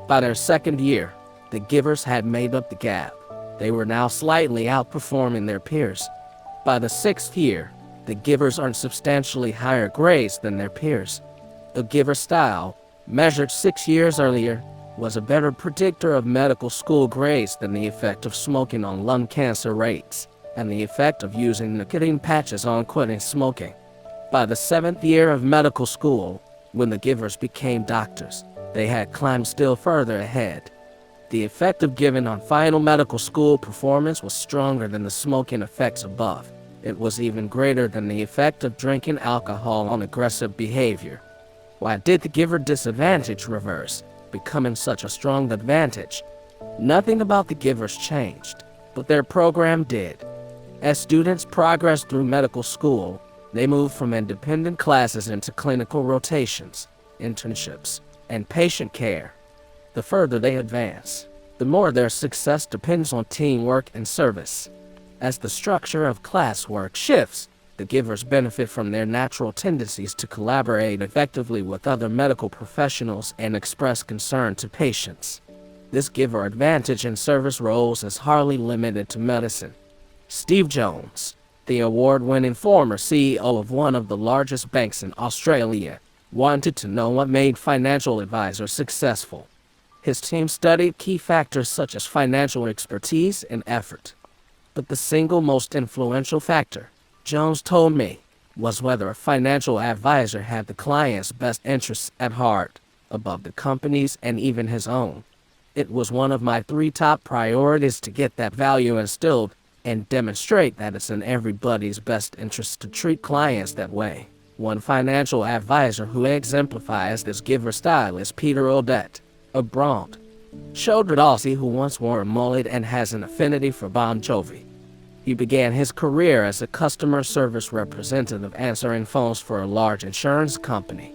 By their second year, the givers had made up the gap. They were now slightly outperforming their peers. By the sixth year, the givers earned substantially higher grades than their peers. The giver style, measured 6 years earlier, was a better predictor of medical school grades than the effect of smoking on lung cancer rates, and the effect of using nicotine patches on quitting smoking. By the 7th year of medical school, when the givers became doctors, they had climbed still further ahead. The effect of giving on final medical school performance was stronger than the smoking effects above. It was even greater than the effect of drinking alcohol on aggressive behavior. Why did the giver disadvantage reverse, becoming such a strong advantage? Nothing about the givers changed, but their program did. As students progressed through medical school, they moved from independent classes into clinical rotations, internships, and patient care. The further they advance, the more their success depends on teamwork and service. As the structure of classwork shifts, the givers benefit from their natural tendencies to collaborate effectively with other medical professionals and express concern to patients. This giver advantage in service roles is hardly limited to medicine. Steve Jones, the award-winning former CEO of one of the largest banks in Australia, wanted to know what made financial advisors successful. His team studied key factors such as financial expertise and effort. But the single most influential factor, Jones told me, was whether a financial advisor had the client's best interests at heart, above the company's and even his own. It was one of my 3 top priorities to get that value instilled and demonstrate that it's in everybody's best interest to treat clients that way. One financial advisor who exemplifies this giver style is Peter Odette, a broad, shouldered Aussie who once wore a mullet and has an affinity for Bon Jovi. He began his career as a customer service representative answering phones for a large insurance company.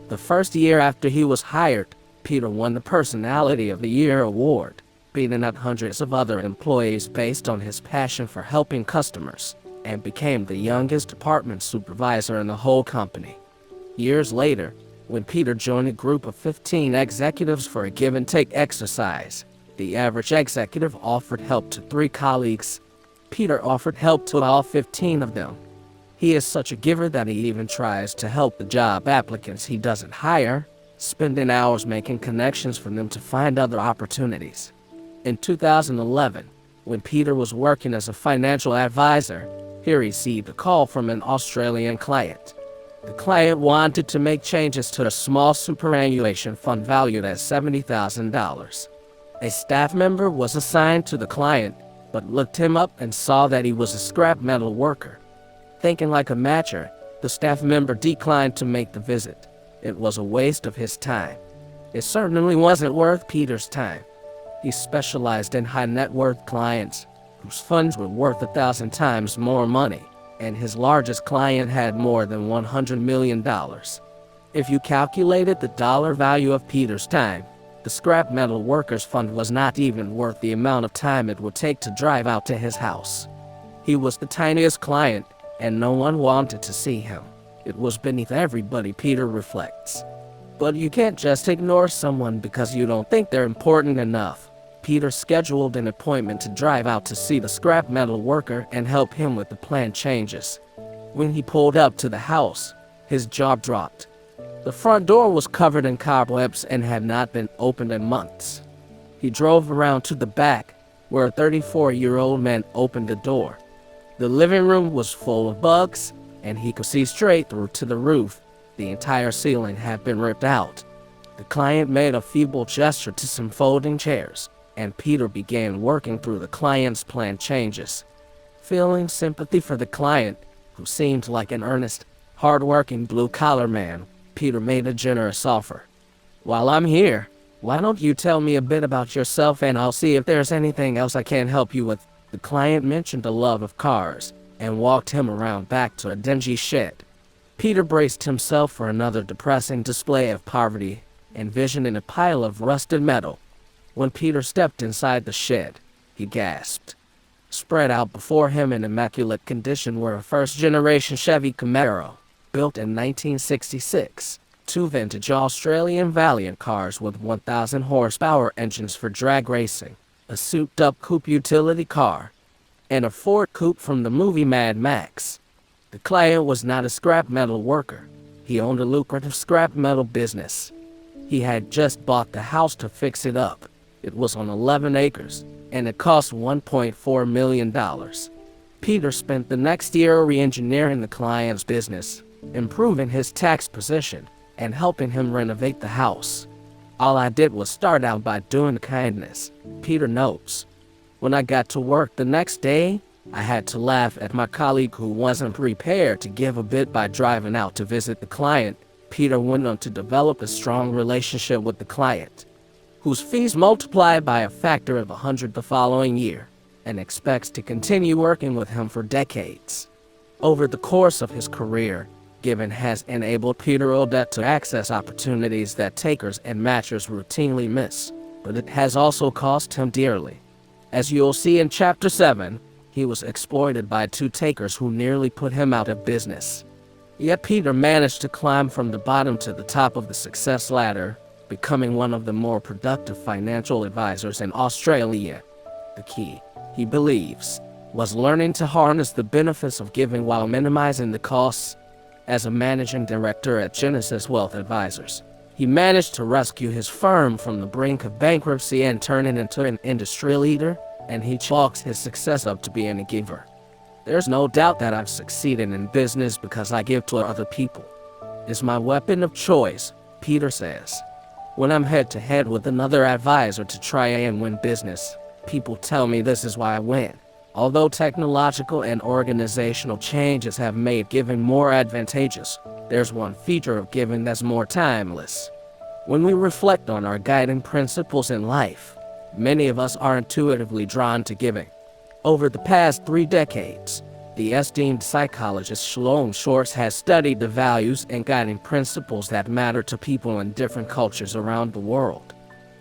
The first year after he was hired, Peter won the Personality of the Year award, beating out hundreds of other employees based on his passion for helping customers, and became the youngest department supervisor in the whole company. Years later, when Peter joined a group of 15 executives for a give-and-take exercise, the average executive offered help to 3 colleagues. Peter offered help to all 15 of them. He is such a giver that he even tries to help the job applicants he doesn't hire, spending hours making connections for them to find other opportunities. In 2011, when Peter was working as a financial advisor, he received a call from an Australian client. The client wanted to make changes to a small superannuation fund valued at $70,000. A staff member was assigned to the client, but looked him up and saw that he was a scrap metal worker. Thinking like a matcher, the staff member declined to make the visit. It was a waste of his time. It certainly wasn't worth Peter's time. He specialized in high net worth clients, whose funds were worth 1,000 times more money, and his largest client had more than $100 million. If you calculated the dollar value of Peter's time, the scrap metal workers fund was not even worth the amount of time it would take to drive out to his house. He was the tiniest client, and no one wanted to see him. It was beneath everybody, Peter reflects. But you can't just ignore someone because you don't think they're important enough. Peter scheduled an appointment to drive out to see the scrap metal worker and help him with the planned changes. When he pulled up to the house, his jaw dropped. The front door was covered in cobwebs and had not been opened in months. He drove around to the back, where a 34-year-old man opened the door. The living room was full of bugs, and he could see straight through to the roof. The entire ceiling had been ripped out. The client made a feeble gesture to some folding chairs, and Peter began working through the client's planned changes. Feeling sympathy for the client, who seemed like an earnest, hard-working blue-collar man, Peter made a generous offer. "While I'm here, why don't you tell me a bit about yourself and I'll see if there's anything else I can help you with." The client mentioned a love of cars and walked him around back to a dingy shed. Peter braced himself for another depressing display of poverty, envisioning a pile of rusted metal. When Peter stepped inside the shed, he gasped. Spread out before him in immaculate condition were a first-generation Chevy Camaro, built in 1966, two vintage Australian Valiant cars with 1,000 horsepower engines for drag racing, a souped-up coupe utility car, and a Ford coupe from the movie Mad Max. The client was not a scrap metal worker. He owned a lucrative scrap metal business. He had just bought the house to fix it up. It was on 11 acres, and it cost $1.4 million. Peter spent the next year re-engineering the client's business, improving his tax position, and helping him renovate the house. "All I did was start out by doing kindness," Peter notes. "When I got to work the next day, I had to laugh at my colleague who wasn't prepared to give a bit by driving out to visit the client." Peter went on to develop a strong relationship with the client, whose fees multiplied by a factor of 100 the following year, and expects to continue working with him for decades. Over the course of his career, giving has enabled Peter Odette to access opportunities that takers and matchers routinely miss, but it has also cost him dearly. As you'll see in Chapter 7, he was exploited by two takers who nearly put him out of business. Yet Peter managed to climb from the bottom to the top of the success ladder, becoming one of the more productive financial advisors in Australia. The key, he believes, was learning to harness the benefits of giving while minimizing the costs. As a managing director at Genesis Wealth Advisors, he managed to rescue his firm from the brink of bankruptcy and turn it into an industry leader, and he chalks his success up to being a giver. "There's no doubt that I've succeeded in business because I give to other people. It's my weapon of choice," Peter says. "When I'm head-to-head with another advisor to try and win business, people tell me this is why I win. Although technological and organizational changes have made giving more advantageous, there's one feature of giving that's more timeless. When we reflect on our guiding principles in life, many of us are intuitively drawn to giving. Over the past 3 decades, the esteemed psychologist Sloan Shorts has studied the values and guiding principles that matter to people in different cultures around the world.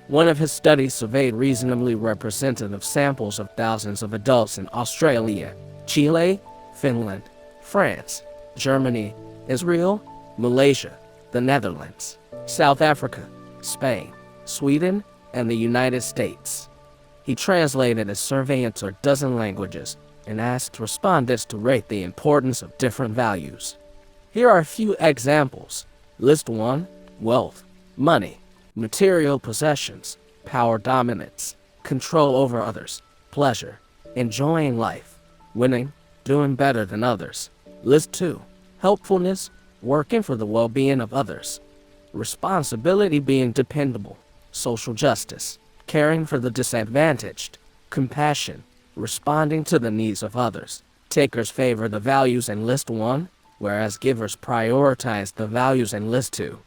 One of his studies surveyed reasonably representative samples of thousands of adults in Australia, Chile, Finland, France, Germany, Israel, Malaysia, the Netherlands, South Africa, Spain, Sweden, and the United States. He translated a survey into a dozen languages and asked respondents to rate the importance of different values. Here are a few examples. List 1, wealth, money, material possessions, power dominance, control over others, pleasure, enjoying life, winning, doing better than others. List 2, helpfulness, working for the well-being of others, responsibility, being dependable, social justice, caring for the disadvantaged, compassion, responding to the needs of others. Takers favor the values in List 1, whereas givers prioritize the values in List 2.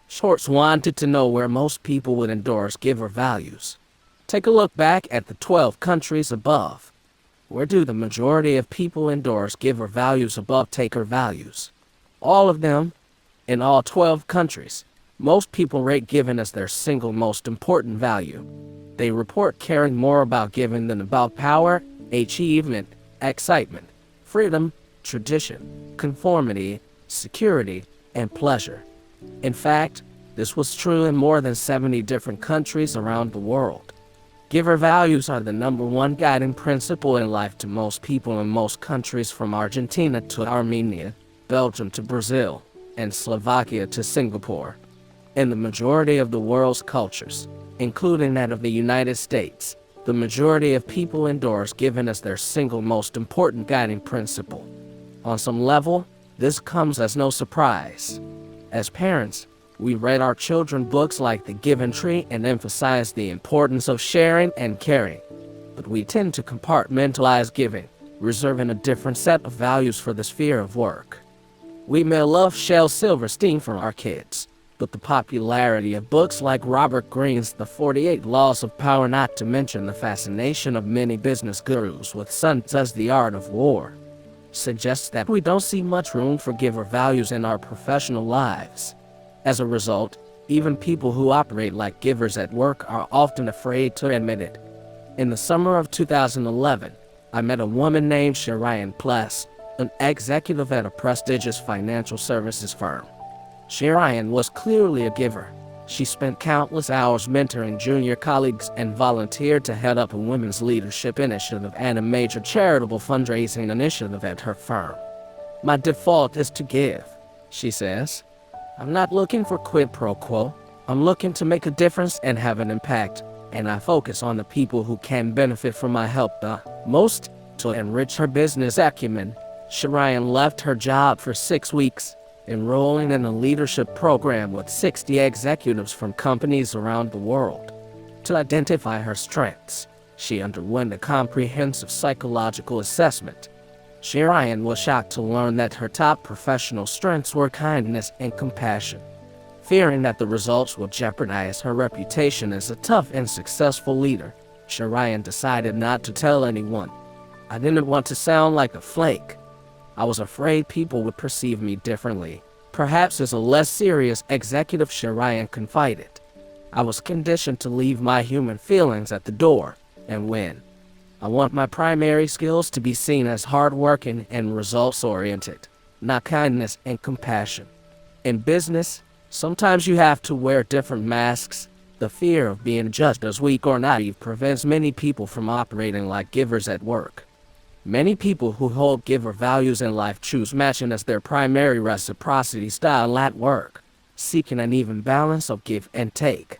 Shorts wanted to know where most people would endorse giver values. Take a look back at the 12 countries above. Where do the majority of people endorse giver values above taker values? All of them. In all 12 countries, most people rate giving as their single most important value. They report caring more about giving than about power, achievement, excitement, freedom, tradition, conformity, security, and pleasure. In fact, this was true in more than 70 different countries around the world. Giver values are the number one guiding principle in life to most people in most countries, from Argentina to Armenia, Belgium to Brazil. and Slovakia to Singapore. In the majority of the world's cultures, including that of the United States, the majority of people endorse giving as their single most important guiding principle. On some level, this comes as no surprise. As parents, we read our children books like The Giving Tree and emphasize the importance of sharing and caring. But we tend to compartmentalize giving, reserving a different set of values for the sphere of work. We may love Shel Silverstein for our kids, but the popularity of books like Robert Greene's The 48 Laws of Power, not to mention the fascination of many business gurus with Sun Tzu's The Art of War, suggests that we don't see much room for giver values in our professional lives. As a result, even people who operate like givers at work are often afraid to admit it. In the summer of 2011, I met a woman named Shireen Pless, an executive at a prestigious financial services firm. Shireen was clearly a giver. She spent countless hours mentoring junior colleagues and volunteered to head up a women's leadership initiative and a major charitable fundraising initiative at her firm. "My default is to give," she says. "I'm not looking for quid pro quo. I'm looking to make a difference and have an impact, and I focus on the people who can benefit from my help the most." To enrich her business acumen, Shireen left her job for 6 weeks, enrolling in a leadership program with 60 executives from companies around the world. To identify her strengths, she underwent a comprehensive psychological assessment. Shireen was shocked to learn that her top professional strengths were kindness and compassion. Fearing that the results would jeopardize her reputation as a tough and successful leader, Shireen decided not to tell anyone. "I didn't want to sound like a flake. I was afraid people would perceive me differently." Perhaps as a less serious executive, Shireen confided, "I was conditioned to leave my human feelings at the door and win. I want my primary skills to be seen as hardworking and results-oriented, not kindness and compassion." In business, sometimes you have to wear different masks. The fear of being judged as weak or naive prevents many people from operating like givers at work. Many people who hold giver values in life choose matching as their primary reciprocity style at work, seeking an even balance of give and take.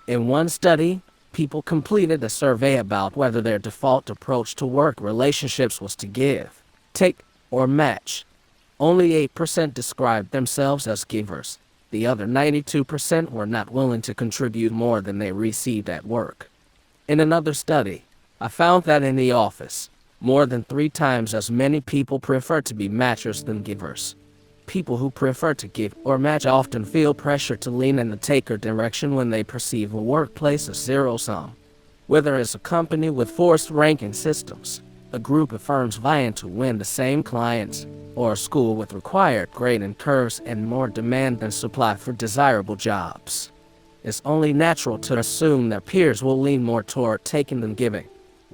In one study, people completed a survey about whether their default approach to work relationships was to give, take, or match. Only 8% described themselves as givers. The other 92% were not willing to contribute more than they received at work. In another study, I found that in the office, more than 3 times as many people prefer to be matchers than givers. People who prefer to give or match often feel pressure to lean in the taker direction when they perceive a workplace as zero-sum. Whether it's a company with forced ranking systems, a group of firms vying to win the same clients, or a school with required grading curves and more demand than supply for desirable jobs, it's only natural to assume that peers will lean more toward taking than giving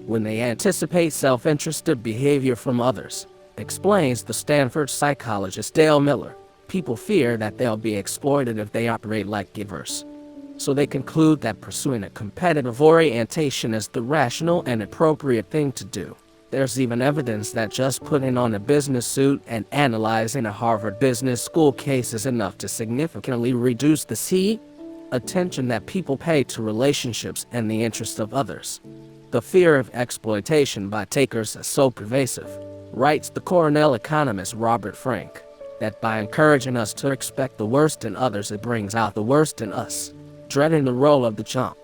when they anticipate self-interested behavior from others, explains the Stanford psychologist Dale Miller. People fear that they'll be exploited if they operate like givers, so they conclude that pursuing a competitive orientation is the rational and appropriate thing to do. There's even evidence that just putting on a business suit and analyzing a Harvard Business School case is enough to significantly reduce the attention that people pay to relationships and the interests of others. The fear of exploitation by takers is so pervasive, writes the Cornell economist Robert Frank, that by encouraging us to expect the worst in others, it brings out the worst in us. Dreading the role of the chump,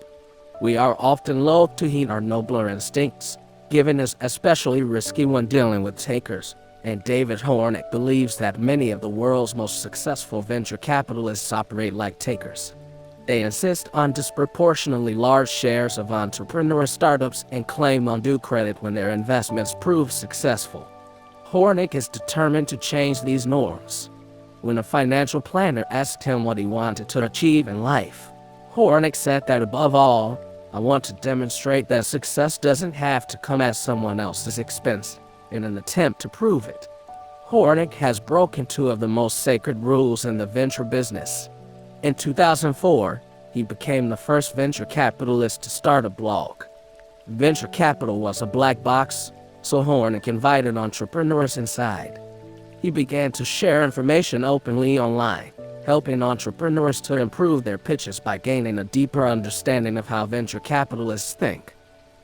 we are often loath to heed our nobler instincts. Giving is especially risky when dealing with takers, and David Hornick believes that many of the world's most successful venture capitalists operate like takers. They insist on disproportionately large shares of entrepreneur startups and claim undue credit when their investments prove successful. Hornick is determined to change these norms. When a financial planner asked him what he wanted to achieve in life, Hornick said that above all, "I want to demonstrate that success doesn't have to come at someone else's expense," in an attempt to prove it. Hornick has broken 2 of the most sacred rules in the venture business. In 2004, he became the first venture capitalist to start a blog. Venture capital was a black box, so Hornick invited entrepreneurs inside. He began to share information openly online, helping entrepreneurs to improve their pitches by gaining a deeper understanding of how venture capitalists think.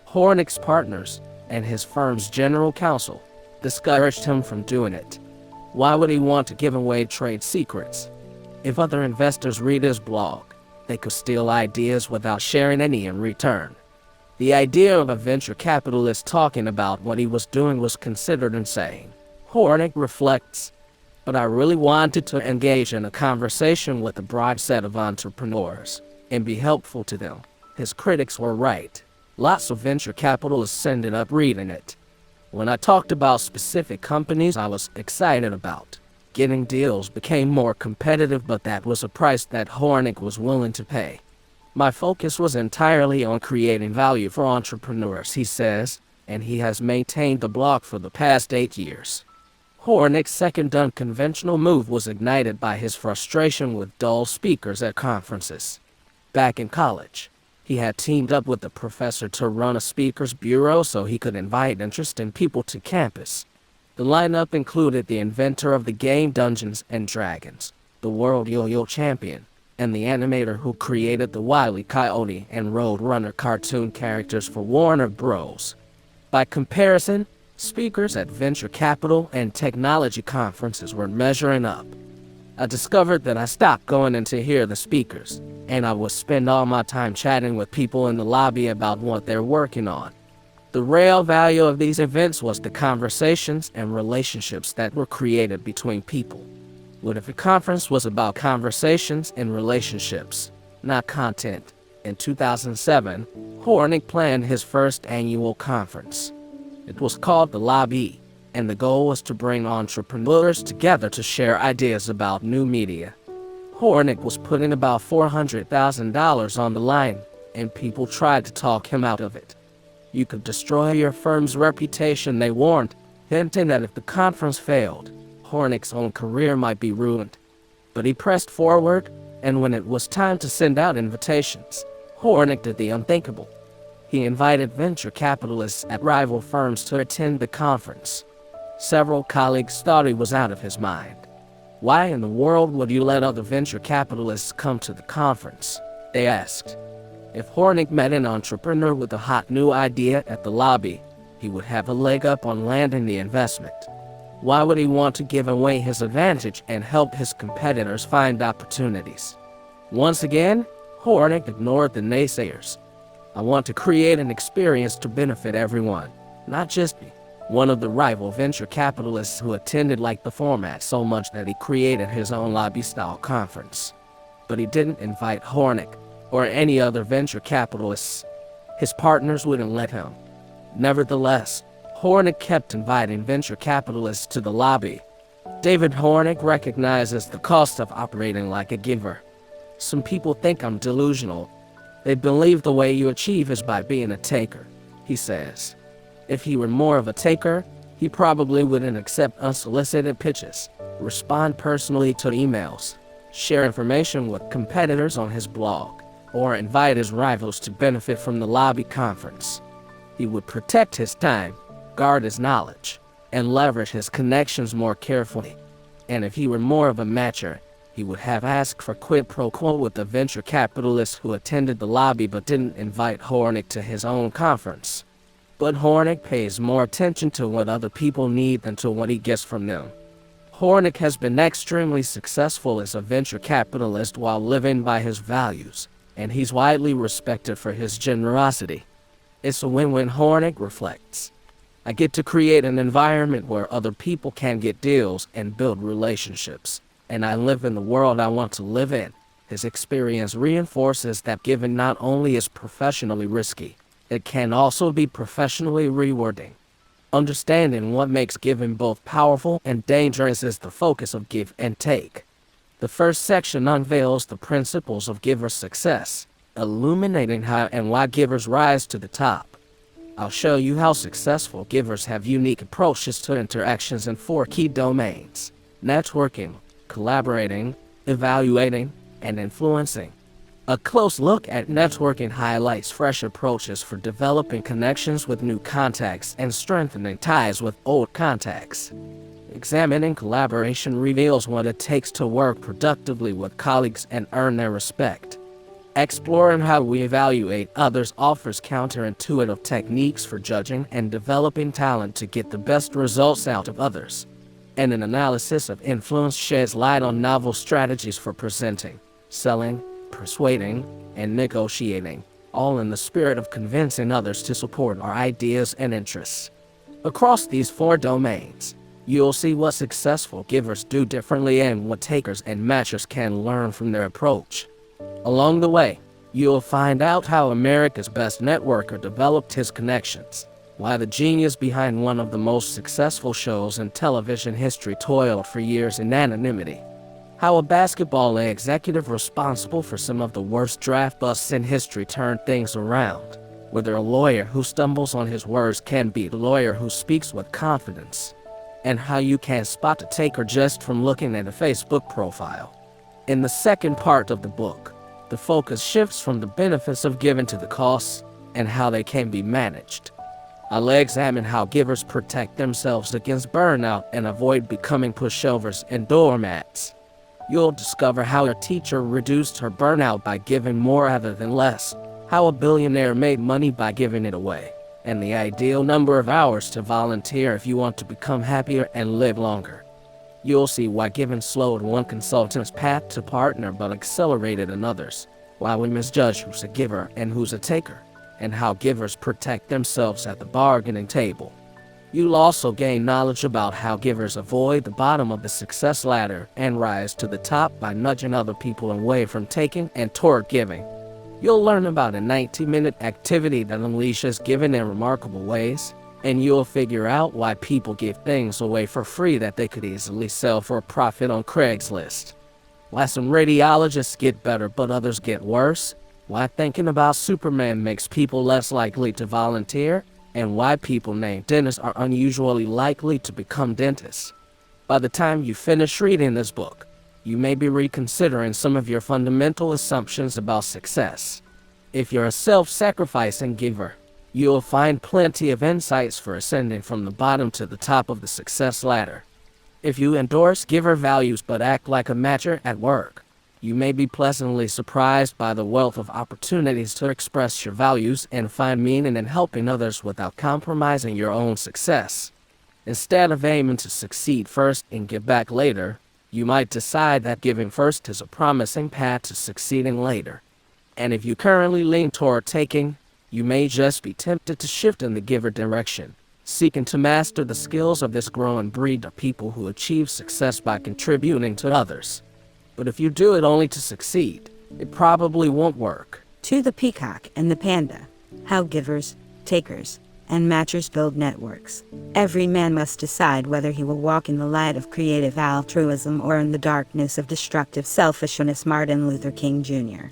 Hornick's partners and his firm's general counsel discouraged him from doing it. Why would he want to give away trade secrets? If other investors read his blog, they could steal ideas without sharing any in return. The idea of a venture capitalist talking about what he was doing was considered insane. Hornick reflects, but I really wanted to engage in a conversation with a broad set of entrepreneurs and be helpful to them. His critics were right. Lots of venture capitalists ended up reading it. When I talked about specific companies I was excited about, getting deals became more competitive, but that was a price that Hornick was willing to pay. My focus was entirely on creating value for entrepreneurs, he says, and he has maintained the blog for the past 8 years. Hornick's second unconventional move was ignited by his frustration with dull speakers at conferences. Back in college, he had teamed up with a professor to run a speakers bureau so he could invite interesting people to campus. The lineup included the inventor of the game Dungeons & Dragons, the world yo-yo champion, and the animator who created the Wile E. Coyote and Roadrunner cartoon characters for Warner Bros. By comparison, speakers at venture capital and technology conferences were measuring up. I discovered that I stopped going in to hear the speakers, and I would spend all my time chatting with people in the lobby about what they're working on. The real value of these events was the conversations and relationships that were created between people. What if a conference was about conversations and relationships, not content? In 2007, Hornick planned his first annual conference. It was called The Lobby, and the goal was to bring entrepreneurs together to share ideas about new media. Hornick was putting about $400,000 on the line, and people tried to talk him out of it. You could destroy your firm's reputation, they warned, hinting that if the conference failed, Hornick's own career might be ruined. But he pressed forward, and when it was time to send out invitations, Hornick did the unthinkable. He invited venture capitalists at rival firms to attend the conference. Several colleagues thought he was out of his mind. Why in the world would you let other venture capitalists come to the conference? They asked. If Hornick met an entrepreneur with a hot new idea at the lobby, he would have a leg up on landing the investment. Why would he want to give away his advantage and help his competitors find opportunities? Once again, Hornick ignored the naysayers. I want to create an experience to benefit everyone, not just me. One of the rival venture capitalists who attended liked the format so much that he created his own lobby-style conference. But he didn't invite Hornick or any other venture capitalists. His partners wouldn't let him. Nevertheless, Hornick kept inviting venture capitalists to the lobby. David Hornick recognizes the cost of operating like a giver. Some people think I'm delusional. They believe the way you achieve is by being a taker, he says. If he were more of a taker, he probably wouldn't accept unsolicited pitches, respond personally to emails, share information with competitors on his blog, or invite his rivals to benefit from the lobby conference. He would protect his time, guard his knowledge, and leverage his connections more carefully. And if he were more of a matcher, he would have asked for quid pro quo with the venture capitalist who attended the lobby but didn't invite Hornick to his own conference. But Hornick pays more attention to what other people need than to what he gets from them. Hornick has been extremely successful as a venture capitalist while living by his values, and he's widely respected for his generosity. It's a win-win, Hornick reflects. I get to create an environment where other people can get deals and build relationships, and I live in the world I want to live in. His experience reinforces that giving not only is professionally risky, it can also be professionally rewarding. Understanding what makes giving both powerful and dangerous is the focus of Give and Take. The first section unveils the principles of giver success, illuminating how and why givers rise to the top. I'll show you how successful givers have unique approaches to interactions in 4 key domains: networking, collaborating, evaluating, and influencing. A close look at networking highlights fresh approaches for developing connections with new contacts and strengthening ties with old contacts. Examining collaboration reveals what it takes to work productively with colleagues and earn their respect. Exploring how we evaluate others offers counterintuitive techniques for judging and developing talent to get the best results out of others. And an analysis of influence sheds light on novel strategies for presenting, selling, persuading, and negotiating, all in the spirit of convincing others to support our ideas and interests. Across these 4 domains, you'll see what successful givers do differently and what takers and matchers can learn from their approach. Along the way, you'll find out how America's best networker developed his connections, why the genius behind one of the most successful shows in television history toiled for years in anonymity, how a basketball executive responsible for some of the worst draft busts in history turned things around, whether a lawyer who stumbles on his words can beat a lawyer who speaks with confidence, and how you can spot a taker just from looking at a Facebook profile. In the second part of the book, the focus shifts from the benefits of giving to the costs and how they can be managed. I'll examine how givers protect themselves against burnout and avoid becoming pushovers and doormats. You'll discover how a teacher reduced her burnout by giving more rather than less, how a billionaire made money by giving it away, and the ideal number of hours to volunteer if you want to become happier and live longer. You'll see why giving slowed one consultant's path to partner but accelerated another's, why we misjudge who's a giver and who's a taker, and how givers protect themselves at the bargaining table. You'll also gain knowledge about how givers avoid the bottom of the success ladder and rise to the top by nudging other people away from taking and toward giving. You'll learn about a 90-minute activity that unleashes giving in remarkable ways, and you'll figure out why people give things away for free that they could easily sell for a profit on Craigslist. Why some radiologists get better but others get worse, why thinking about Superman makes people less likely to volunteer, and why people named dentists are unusually likely to become dentists. By the time you finish reading this book, you may be reconsidering some of your fundamental assumptions about success. If you're a self-sacrificing giver, you'll find plenty of insights for ascending from the bottom to the top of the success ladder. If you endorse giver values but act like a matcher at work, you may be pleasantly surprised by the wealth of opportunities to express your values and find meaning in helping others without compromising your own success. Instead of aiming to succeed first and give back later, you might decide that giving first is a promising path to succeeding later. And if you currently lean toward taking, you may just be tempted to shift in the giver direction, seeking to master the skills of this growing breed of people who achieve success by contributing to others. But if you do it only to succeed, it probably won't work. To the Peacock and the Panda, how givers, takers, and matchers build networks. Every man must decide whether he will walk in the light of creative altruism or in the darkness of destructive selfishness. Martin Luther King Jr.,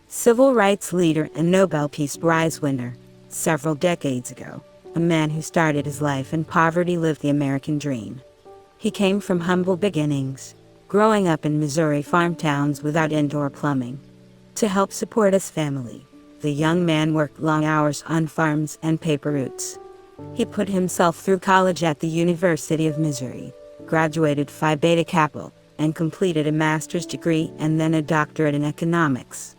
civil rights leader and Nobel Peace Prize winner. Several decades ago, a man who started his life in poverty lived the American dream. He came from humble beginnings, growing up in Missouri farm towns without indoor plumbing. To help support his family, the young man worked long hours on farms and paper routes. He put himself through college at the University of Missouri, graduated Phi Beta Kappa, and completed a master's degree and then a doctorate in economics.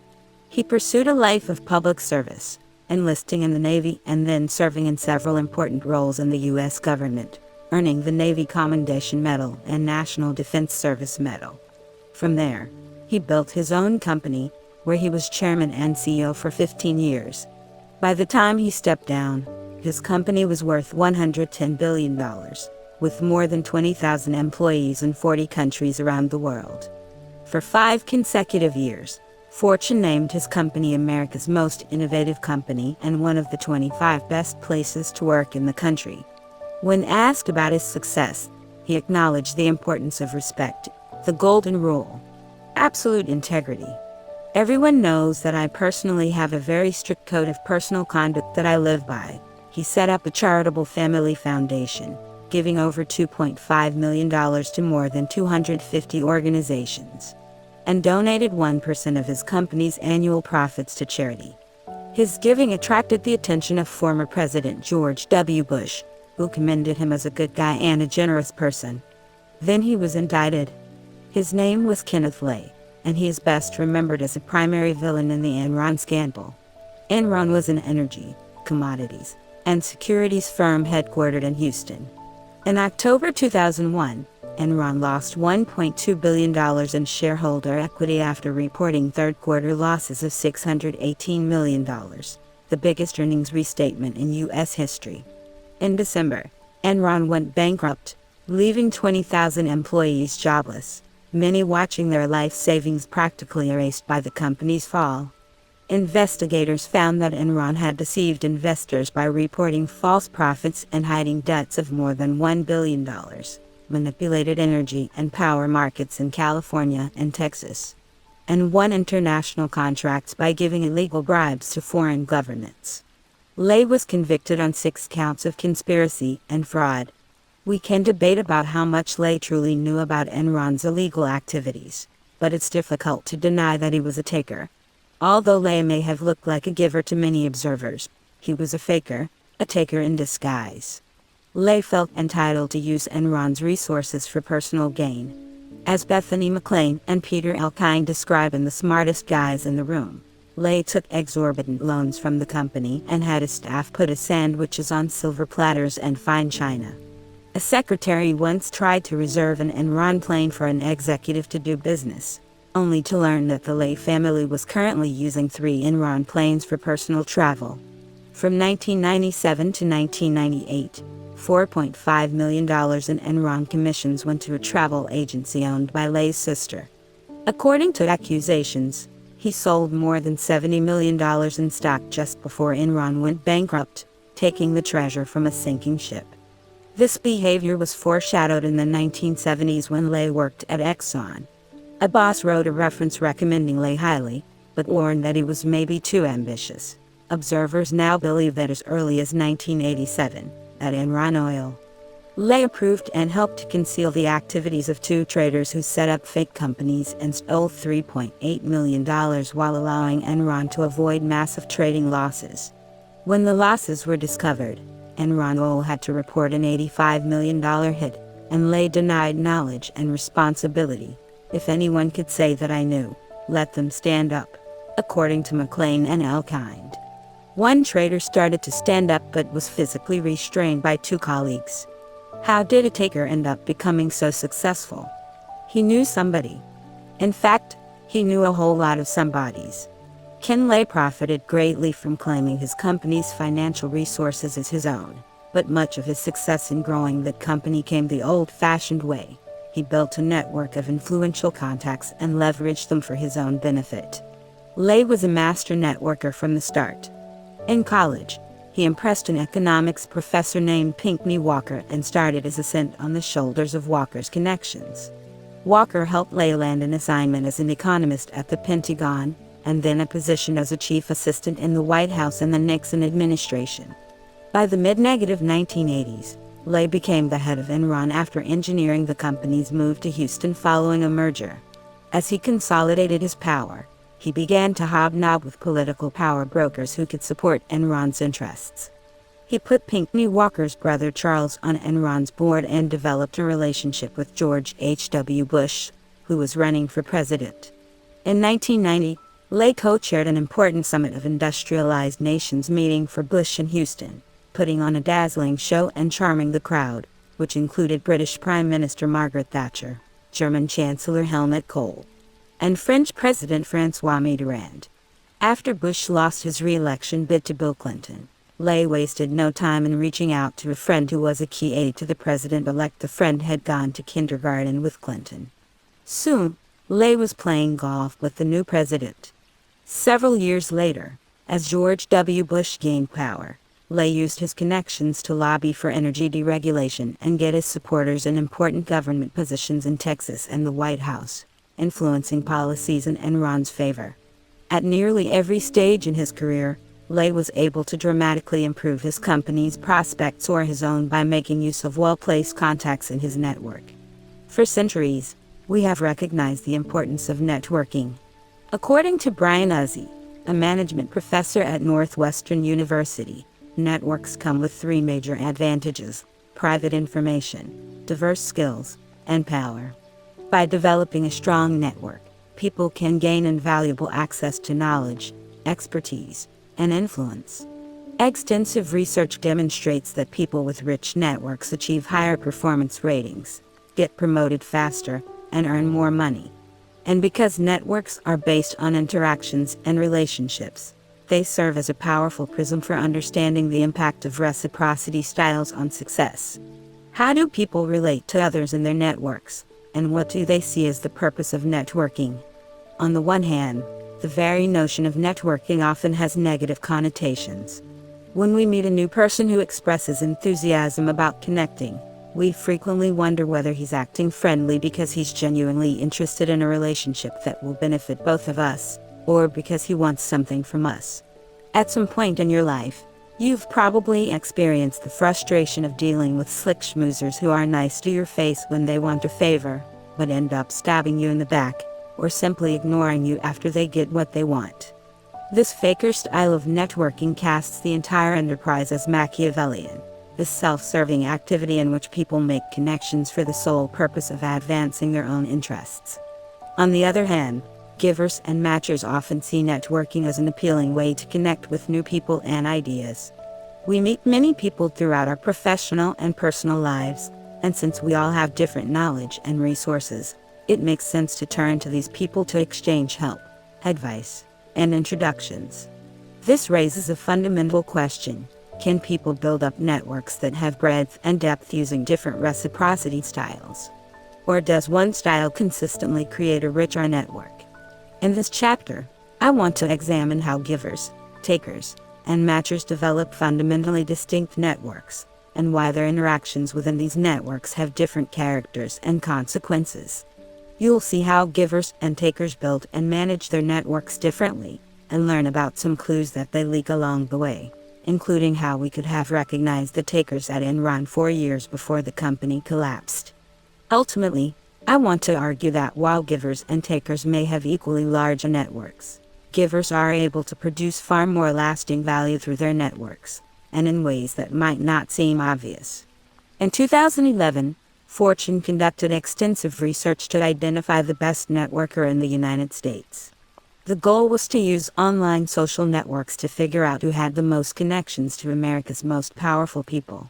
He pursued a life of public service, enlisting in the Navy and then serving in several important roles in the U.S. government, earning the Navy Commendation Medal and National Defense Service Medal. From there, he built his own company, where he was chairman and CEO for 15 years. By the time he stepped down, his company was worth $110 billion, with more than 20,000 employees in 40 countries around the world. For 5 consecutive years, Fortune named his company America's most innovative company and one of the 25 best places to work in the country. When asked about his success, he acknowledged the importance of respect, the golden rule, absolute integrity. Everyone knows that I personally have a very strict code of personal conduct that I live by. He set up a charitable family foundation, giving over $2.5 million to more than 250 organizations, and donated 1% of his company's annual profits to charity. His giving attracted the attention of former President George W. Bush, who commended him as a good guy and a generous person. Then he was indicted. His name was Kenneth Lay, and he is best remembered as a primary villain in the Enron scandal. Enron was an energy, commodities, and securities firm headquartered in Houston. In October 2001, Enron lost $1.2 billion in shareholder equity after reporting third-quarter losses of $618 million, the biggest earnings restatement in U.S. history. In December, Enron went bankrupt, leaving 20,000 employees jobless, many watching their life savings practically erased by the company's fall. Investigators found that Enron had deceived investors by reporting false profits and hiding debts of more than $1 billion, manipulated energy and power markets in California and Texas, and won international contracts by giving illegal bribes to foreign governments. Lay was convicted on 6 counts of conspiracy and fraud. We can debate about how much Lay truly knew about Enron's illegal activities, but it's difficult to deny that he was a taker. Although Lay may have looked like a giver to many observers, he was a faker, a taker in disguise. Lay felt entitled to use Enron's resources for personal gain. As Bethany McLean and Peter Elkind describe in The Smartest Guys in the Room, Lay took exorbitant loans from the company and had his staff put his sandwiches on silver platters and fine china. A secretary once tried to reserve an Enron plane for an executive to do business, only to learn that the Lay family was currently using 3 Enron planes for personal travel. From 1997 to 1998, $4.5 million in Enron commissions went to a travel agency owned by Lay's sister. According to accusations, he sold more than $70 million in stock just before Enron went bankrupt, taking the treasure from a sinking ship. This behavior was foreshadowed in the 1970s when Lay worked at Exxon. A boss wrote a reference recommending Lay highly, but warned that he was maybe too ambitious. Observers now believe that as early as 1987, at Enron Oil, Lay approved and helped to conceal the activities of 2 traders who set up fake companies and stole $3.8 million while allowing Enron to avoid massive trading losses. When the losses were discovered, Enron Oil had to report an $85 million hit, and Lay denied knowledge and responsibility. If anyone could say that I knew, let them stand up, according to McLean and Elkind. One trader started to stand up but was physically restrained by 2 colleagues. How did a taker end up becoming so successful? He knew somebody. In fact, he knew a whole lot of somebodies. Ken Lay profited greatly from claiming his company's financial resources as his own, but much of his success in growing that company came the old-fashioned way. He built a network of influential contacts and leveraged them for his own benefit. Lay was a master networker from the start. In college, he impressed an economics professor named Pinckney Walker and started his ascent on the shoulders of Walker's connections. Walker helped Lay land an assignment as an economist at the Pentagon, and then a position as a chief assistant in the White House in the Nixon administration. By the mid-1980s, Lay became the head of Enron after engineering the company's move to Houston following a merger. As he consolidated his power, he began to hobnob with political power brokers who could support Enron's interests. He put Pinckney Walker's brother Charles on Enron's board and developed a relationship with George H.W. Bush, who was running for president. In 1990, Lay co-chaired an important summit of industrialized nations meeting for Bush in Houston, putting on a dazzling show and charming the crowd, which included British Prime Minister Margaret Thatcher, German Chancellor Helmut Kohl, and French President François Mitterrand. After Bush lost his re-election bid to Bill Clinton, Lay wasted no time in reaching out to a friend who was a key aide to the president-elect. The friend had gone to kindergarten with Clinton. Soon, Lay was playing golf with the new president. Several years later, as George W. Bush gained power, Lay used his connections to lobby for energy deregulation and get his supporters in important government positions in Texas and the White House, influencing policies in Enron's favor. At nearly every stage in his career, Lay was able to dramatically improve his company's prospects or his own by making use of well-placed contacts in his network. For centuries, we have recognized the importance of networking. According to Brian Uzzi, a management professor at Northwestern University, networks come with 3 major advantages: private information, diverse skills, and power. By developing a strong network, people can gain invaluable access to knowledge, expertise, and influence. Extensive research demonstrates that people with rich networks achieve higher performance ratings, get promoted faster, and earn more money. And because networks are based on interactions and relationships, they serve as a powerful prism for understanding the impact of reciprocity styles on success. How do people relate to others in their networks, and what do they see as the purpose of networking? On the one hand, the very notion of networking often has negative connotations. When we meet a new person who expresses enthusiasm about connecting, we frequently wonder whether he's acting friendly because he's genuinely interested in a relationship that will benefit both of us, or because he wants something from us. At some point in your life, you've probably experienced the frustration of dealing with slick schmoozers who are nice to your face when they want a favor, but end up stabbing you in the back, or simply ignoring you after they get what they want. This faker style of networking casts the entire enterprise as Machiavellian, this self-serving activity in which people make connections for the sole purpose of advancing their own interests. On the other hand, givers and matchers often see networking as an appealing way to connect with new people and ideas. We meet many people throughout our professional and personal lives, and since we all have different knowledge and resources, it makes sense to turn to these people to exchange help, advice, and introductions. This raises a fundamental question: can people build up networks that have breadth and depth using different reciprocity styles? Or does one style consistently create a richer network? In this chapter, I want to examine how givers, takers, and matchers develop fundamentally distinct networks, and why their interactions within these networks have different characters and consequences. You'll see how givers and takers build and manage their networks differently, and learn about some clues that they leak along the way, including how we could have recognized the takers at Enron 4 years before the company collapsed. Ultimately, I want to argue that while givers and takers may have equally large networks, givers are able to produce far more lasting value through their networks, and in ways that might not seem obvious. In 2011, Fortune conducted extensive research to identify the best networker in the United States. The goal was to use online social networks to figure out who had the most connections to America's most powerful people.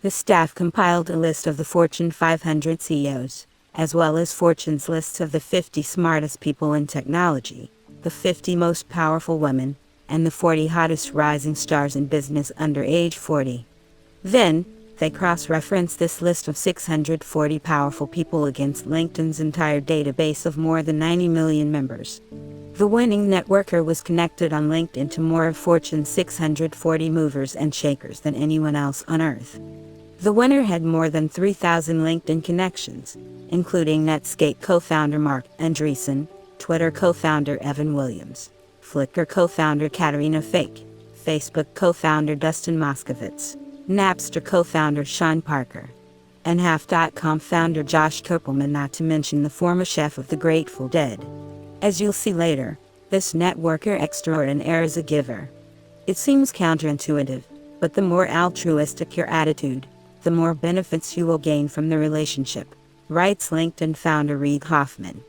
The staff compiled a list of the Fortune 500 CEOs, as well as Fortune's lists of the 50 smartest people in technology, the 50 most powerful women, and the 40 hottest rising stars in business under age 40. Then, they cross-referenced this list of 640 powerful people against LinkedIn's entire database of more than 90 million members. The winning networker was connected on LinkedIn to more of Fortune's 640 movers and shakers than anyone else on Earth. The winner had more than 3,000 LinkedIn connections, including Netscape co-founder Mark Andreessen, Twitter co-founder Evan Williams, Flickr co-founder Katerina Fake, Facebook co-founder Dustin Moskovitz, Napster co-founder Sean Parker, and Half.com founder Josh Kopelman, not to mention the former chef of the Grateful Dead. As you'll see later, this networker extraordinaire is a giver. It seems counterintuitive, but the more altruistic your attitude, the more benefits you will gain from the relationship, writes LinkedIn founder Reid Hoffman.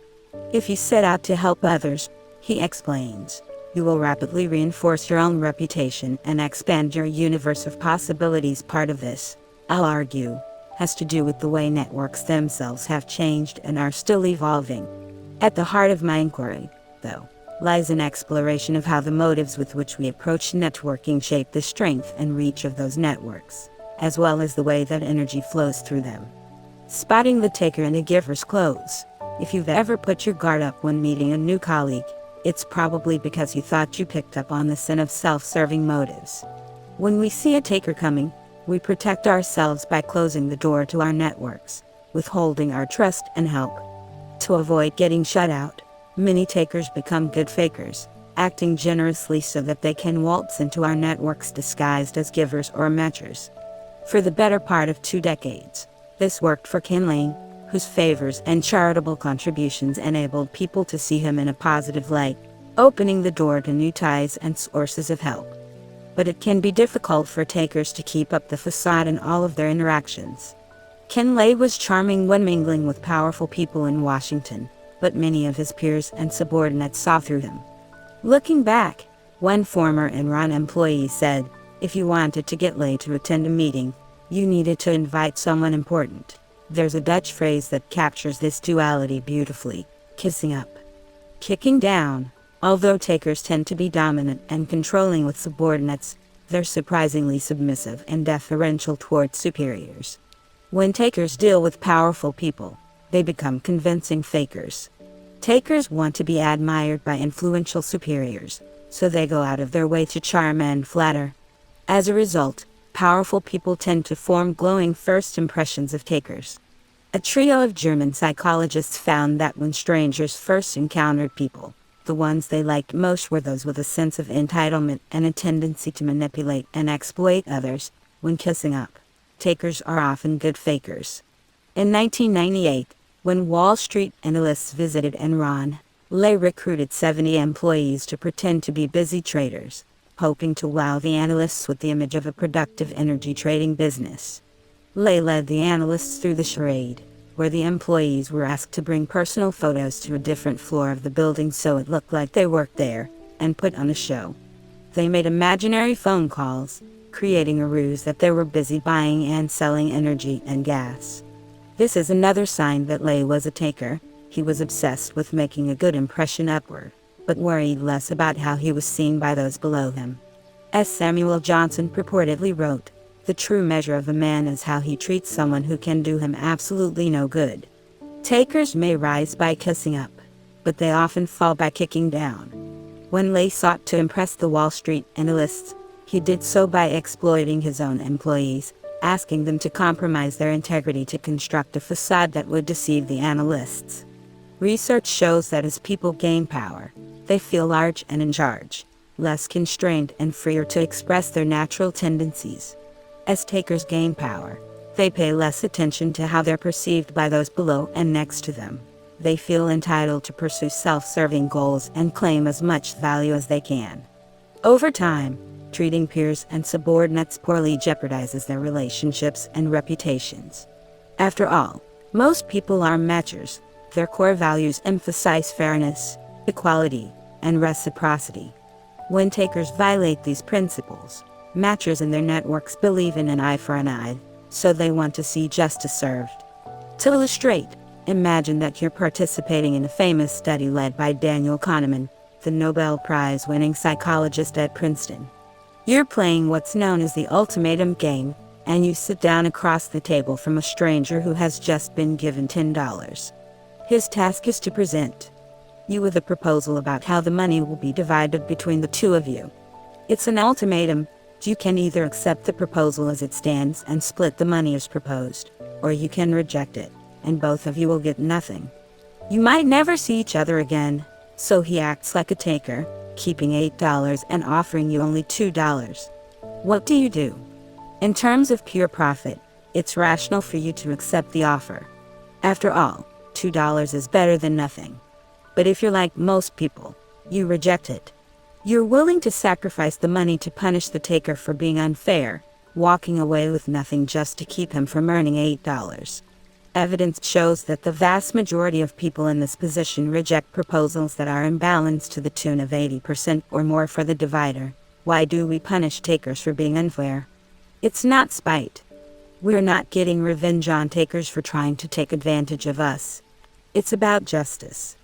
If you set out to help others, he explains, you will rapidly reinforce your own reputation and expand your universe of possibilities. Part of this, I'll argue, has to do with the way networks themselves have changed and are still evolving. At the heart of my inquiry, though, lies an exploration of how the motives with which we approach networking shape the strength and reach of those networks, as well as the way that energy flows through them. Spotting the taker in a giver's clothes. If you've ever put your guard up when meeting a new colleague, it's probably because you thought you picked up on the sin of self-serving motives. When we see a taker coming, we protect ourselves by closing the door to our networks, withholding our trust and help. To avoid getting shut out, many takers become good fakers, acting generously so that they can waltz into our networks disguised as givers or matchers. For the better part of 2 decades, this worked for Ken Lane, whose favors and charitable contributions enabled people to see him in a positive light, opening the door to new ties and sources of help. But it can be difficult for takers to keep up the facade in all of their interactions. Ken Lay was charming when mingling with powerful people in Washington, but many of his peers and subordinates saw through him. Looking back, one former Enron employee said, if you wanted to get Lay to attend a meeting, you needed to invite someone important. There's a Dutch phrase that captures this duality beautifully: kissing up. Kicking down. Although takers tend to be dominant and controlling with subordinates, they're surprisingly submissive and deferential toward superiors. When takers deal with powerful people, they become convincing fakers. Takers want to be admired by influential superiors, so they go out of their way to charm and flatter. As a result, powerful people tend to form glowing first impressions of takers. A trio of German psychologists found that when strangers first encountered people, the ones they liked most were those with a sense of entitlement and a tendency to manipulate and exploit others. When kissing up, takers are often good fakers. In 1998, when Wall Street analysts visited Enron, Lay recruited 70 employees to pretend to be busy traders, hoping to wow the analysts with the image of a productive energy trading business. Lay led the analysts through the charade, where the employees were asked to bring personal photos to a different floor of the building so it looked like they worked there, and put on a show. They made imaginary phone calls, creating a ruse that they were busy buying and selling energy and gas. This is another sign that Lay was a taker. He was obsessed with making a good impression upward, but worried less about how he was seen by those below him. As Samuel Johnson purportedly wrote, the true measure of a man is how he treats someone who can do him absolutely no good. Takers may rise by kissing up, but they often fall by kicking down. When Lay sought to impress the Wall Street analysts, he did so by exploiting his own employees, asking them to compromise their integrity to construct a facade that would deceive the analysts. Research shows that as people gain power, they feel large and in charge, less constrained and freer to express their natural tendencies. As takers gain power, they pay less attention to how they're perceived by those below and next to them. They feel entitled to pursue self-serving goals and claim as much value as they can. Over time, treating peers and subordinates poorly jeopardizes their relationships and reputations. After all, most people are matchers. Their core values emphasize fairness, equality, and reciprocity. When takers violate these principles, matchers in their networks believe in an eye for an eye, so they want to see justice served. To illustrate, imagine that you're participating in a famous study led by Daniel Kahneman, the Nobel Prize-winning psychologist at Princeton. You're playing what's known as the ultimatum game, and you sit down across the table from a stranger who has just been given $10. His task is to present you with a proposal about how the money will be divided between the two of you. It's an ultimatum. You can either accept the proposal as it stands and split the money as proposed, or you can reject it, and both of you will get nothing. You might never see each other again, so he acts like a taker, keeping $8 and offering you only $2. What do you do? In terms of pure profit, it's rational for you to accept the offer. After all, $2 is better than nothing. But if you're like most people, you reject it. You're willing to sacrifice the money to punish the taker for being unfair, walking away with nothing just to keep him from earning $8. Evidence shows that the vast majority of people in this position reject proposals that are imbalanced to the tune of 80% or more for the divider. Why do we punish takers for being unfair? It's not spite. We're not getting revenge on takers for trying to take advantage of us. It's about justice.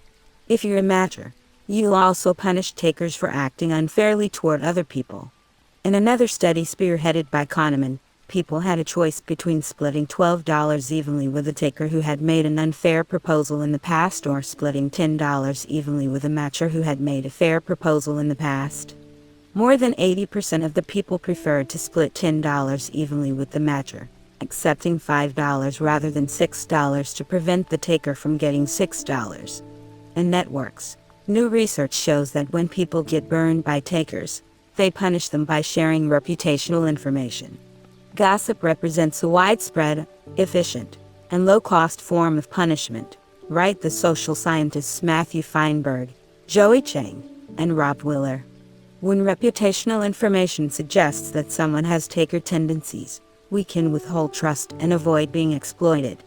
If you're a matcher, you'll also punish takers for acting unfairly toward other people. In another study spearheaded by Kahneman, people had a choice between splitting $12 evenly with a taker who had made an unfair proposal in the past or splitting $10 evenly with a matcher who had made a fair proposal in the past. More than 80% of the people preferred to split $10 evenly with the matcher, accepting $5 rather than $6 to prevent the taker from getting $6. In networks, new research shows that when people get burned by takers, they punish them by sharing reputational information. Gossip represents a widespread, efficient, and low-cost form of punishment, write the social scientists Matthew Feinberg, Joey Chang, and Rob Willer. When reputational information suggests that someone has taker tendencies, we can withhold trust and avoid being exploited.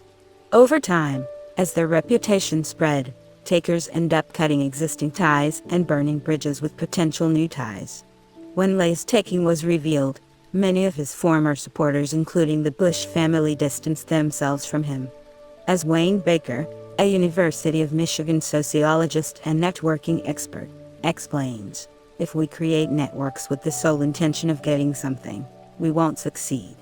Over time, as their reputation spread, takers end up cutting existing ties and burning bridges with potential new ties. When Lay's taking was revealed, many of his former supporters, including the Bush family, distanced themselves from him. As Wayne Baker, a University of Michigan sociologist and networking expert, explains, if we create networks with the sole intention of getting something, we won't succeed.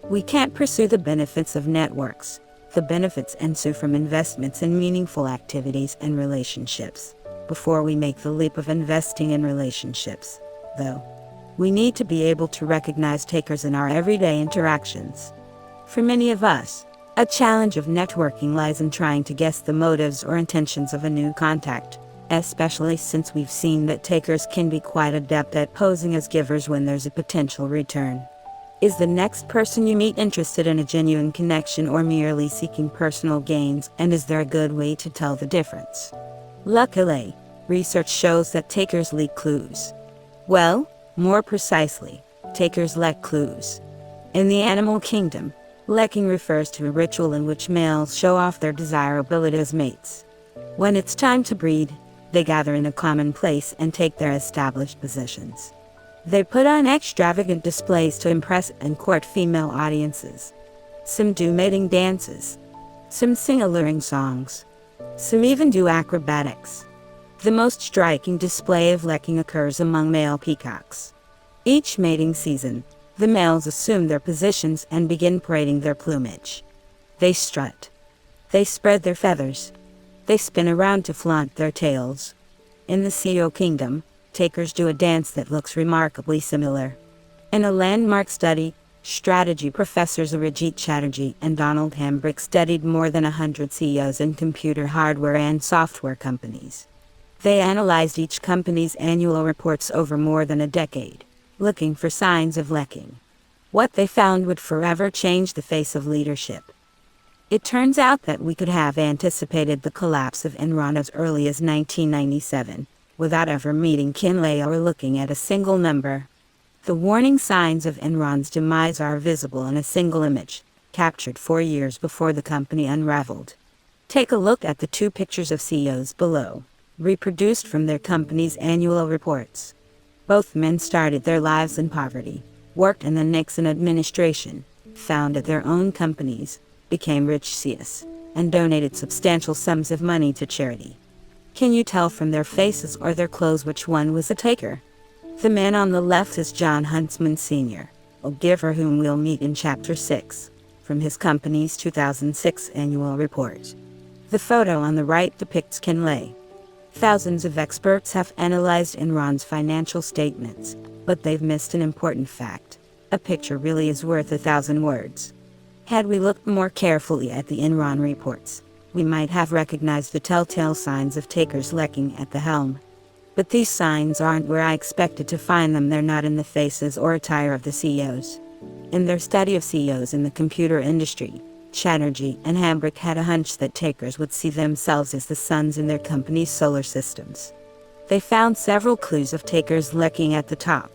We can't pursue the benefits of networks. The benefits ensue from investments in meaningful activities and relationships. Before we make the leap of investing in relationships, though, we need to be able to recognize takers in our everyday interactions. For many of us, a challenge of networking lies in trying to guess the motives or intentions of a new contact, especially since we've seen that takers can be quite adept at posing as givers when there's a potential return. Is the next person you meet interested in a genuine connection or merely seeking personal gains, and is there a good way to tell the difference? Luckily, research shows that takers leak clues. Well, more precisely, takers lack clues. In the animal kingdom, lecking refers to a ritual in which males show off their desirability as mates. When it's time to breed, they gather in a common place and take their established positions. They put on extravagant displays to impress and court female audiences. Some do mating dances. Some sing alluring songs. Some even do acrobatics. The most striking display of lecking occurs among male peacocks. Each mating season, the males assume their positions and begin parading their plumage. They strut. They spread their feathers. They spin around to flaunt their tails. In the CEO kingdom, takers do a dance that looks remarkably similar. In a landmark study, strategy professors Arijit Chatterjee and Donald Hambrick studied more than 100 CEOs in computer hardware and software companies. They analyzed each company's annual reports over more than a decade, looking for signs of lecking. What they found would forever change the face of leadership. It turns out that we could have anticipated the collapse of Enron as early as 1997, without ever meeting Kinley or looking at a single number. The warning signs of Enron's demise are visible in a single image, captured 4 years before the company unraveled. Take a look at the 2 pictures of CEOs below, reproduced from their company's annual reports. Both men started their lives in poverty, worked in the Nixon administration, founded their own companies, became rich CEOs, and donated substantial sums of money to charity. Can you tell from their faces or their clothes which one was a taker? The man on the left is John Huntsman Sr., a giver whom we'll meet in Chapter 6, from his company's 2006 annual report. The photo on the right depicts Kinley. Thousands of experts have analyzed Enron's financial statements, but they've missed an important fact. A picture really is worth 1,000 words. Had we looked more carefully at the Enron reports, we might have recognized the telltale signs of takers lecking at the helm. But these signs aren't where I expected to find them. They're not in the faces or attire of the CEOs. In their study of CEOs in the computer industry, Chatterjee and Hambrick had a hunch that takers would see themselves as the suns in their company's solar systems. They found several clues of takers lecking at the top.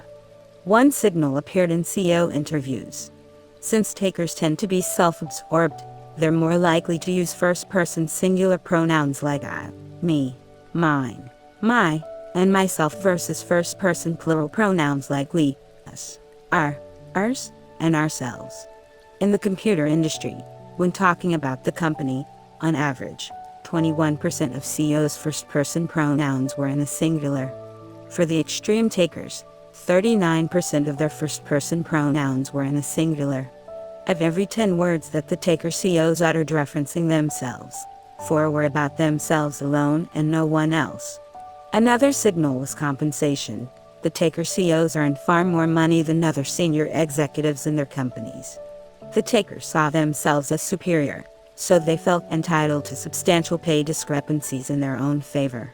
One signal appeared in CEO interviews. Since takers tend to be self-absorbed, they're more likely to use first-person singular pronouns like I, me, mine, my, and myself versus first-person plural pronouns like we, us, our, ours, and ourselves. In the computer industry, when talking about the company, on average, 21% of CEOs' first-person pronouns were in the singular. For the extreme takers, 39% of their first-person pronouns were in the singular. Of every 10 words that the taker CEOs uttered referencing themselves, 4 were about themselves alone and no one else. Another signal was compensation. The taker CEOs earned far more money than other senior executives in their companies. The takers saw themselves as superior, so they felt entitled to substantial pay discrepancies in their own favor.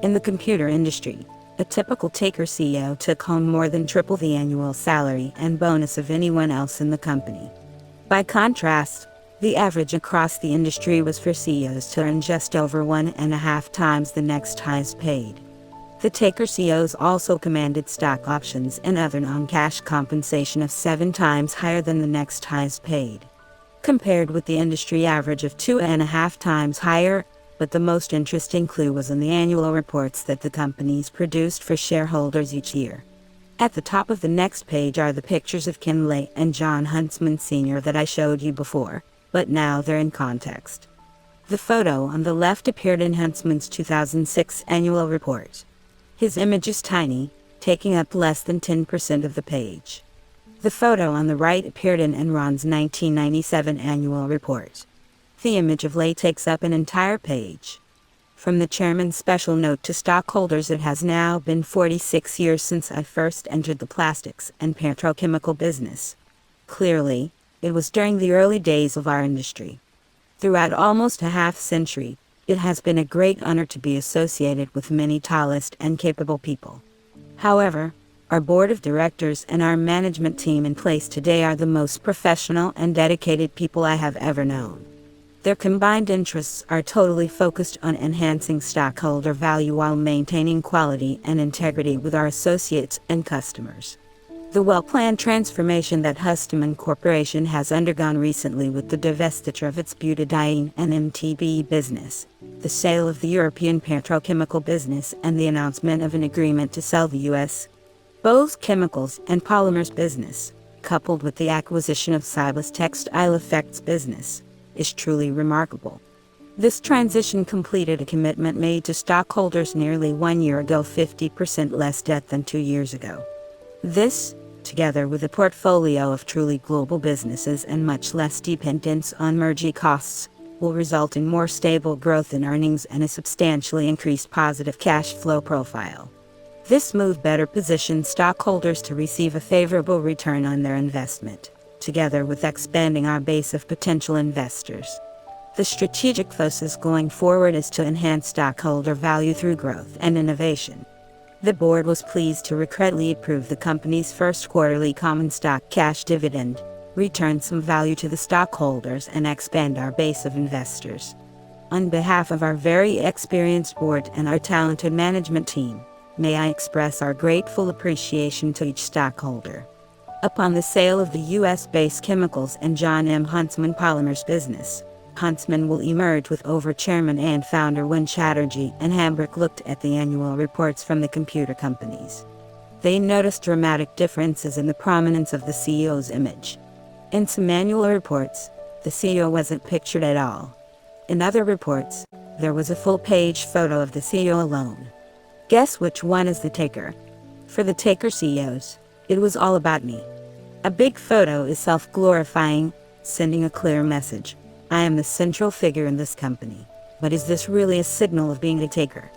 In the computer industry, a typical taker CEO took home more than triple the annual salary and bonus of anyone else in the company. By contrast, the average across the industry was for CEOs to earn just over 1.5 times the next highest paid. The taker CEOs also commanded stock options and other non-cash compensation of 7 times higher than the next highest paid, compared with the industry average of 2.5 times higher. But the most interesting clue was in the annual reports that the companies produced for shareholders each year. At the top of the next page are the pictures of Ken Lay and John Huntsman Sr. that I showed you before, but now they're in context. The photo on the left appeared in Huntsman's 2006 annual report. His image is tiny, taking up less than 10% of the page. The photo on the right appeared in Enron's 1997 annual report. The image of Lay takes up an entire page. From the chairman's special note to stockholders, it has now been 46 years since I first entered the plastics and petrochemical business. Clearly, it was during the early days of our industry. Throughout almost a half-century, it has been a great honor to be associated with many tallest and capable people. However, our board of directors and our management team in place today are the most professional and dedicated people I have ever known. Their combined interests are totally focused on enhancing stockholder value while maintaining quality and integrity with our associates and customers. The well-planned transformation that Huntsman Corporation has undergone recently with the divestiture of its butadiene and MTBE business, the sale of the European petrochemical business, and the announcement of an agreement to sell the U.S. both chemicals and polymers business, coupled with the acquisition of Cybus Textile Effects business, is truly remarkable. This transition completed a commitment made to stockholders nearly 1 year ago, 50% less debt than 2 years ago. This, together with a portfolio of truly global businesses and much less dependence on merger costs, will result in more stable growth in earnings and a substantially increased positive cash flow profile. This move better positions stockholders to receive a favorable return on their investment, together with expanding our base of potential investors. The strategic focus going forward is to enhance stockholder value through growth and innovation. The board was pleased to regretfully approve the company's first quarterly common stock cash dividend, return some value to the stockholders, and expand our base of investors. On behalf of our very experienced board and our talented management team, may I express our grateful appreciation to each stockholder. Upon the sale of the U.S.-based chemicals and John M. Huntsman Polymers business, Huntsman will emerge with over chairman and founder Win Chatterjee and Hambrick looked at the annual reports from the computer companies. They noticed dramatic differences in the prominence of the CEO's image. In some annual reports, the CEO wasn't pictured at all. In other reports, there was a full-page photo of the CEO alone. Guess which one is the taker? For the taker CEOs, it was all about me. A big photo is self-glorifying, sending a clear message. I am the central figure in this company. But is this really a signal of being a taker?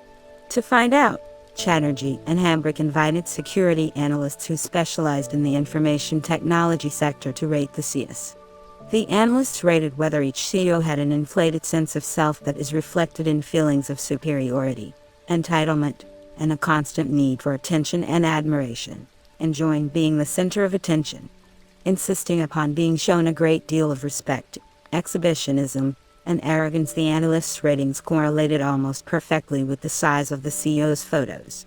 To find out, Chatterjee and Hambrick invited security analysts who specialized in the information technology sector to rate the CEOs. The analysts rated whether each CEO had an inflated sense of self that is reflected in feelings of superiority, entitlement, and a constant need for attention and admiration, enjoying being the center of attention, insisting upon being shown a great deal of respect, exhibitionism, and arrogance. The analysts' ratings correlated almost perfectly with the size of the CEO's photos.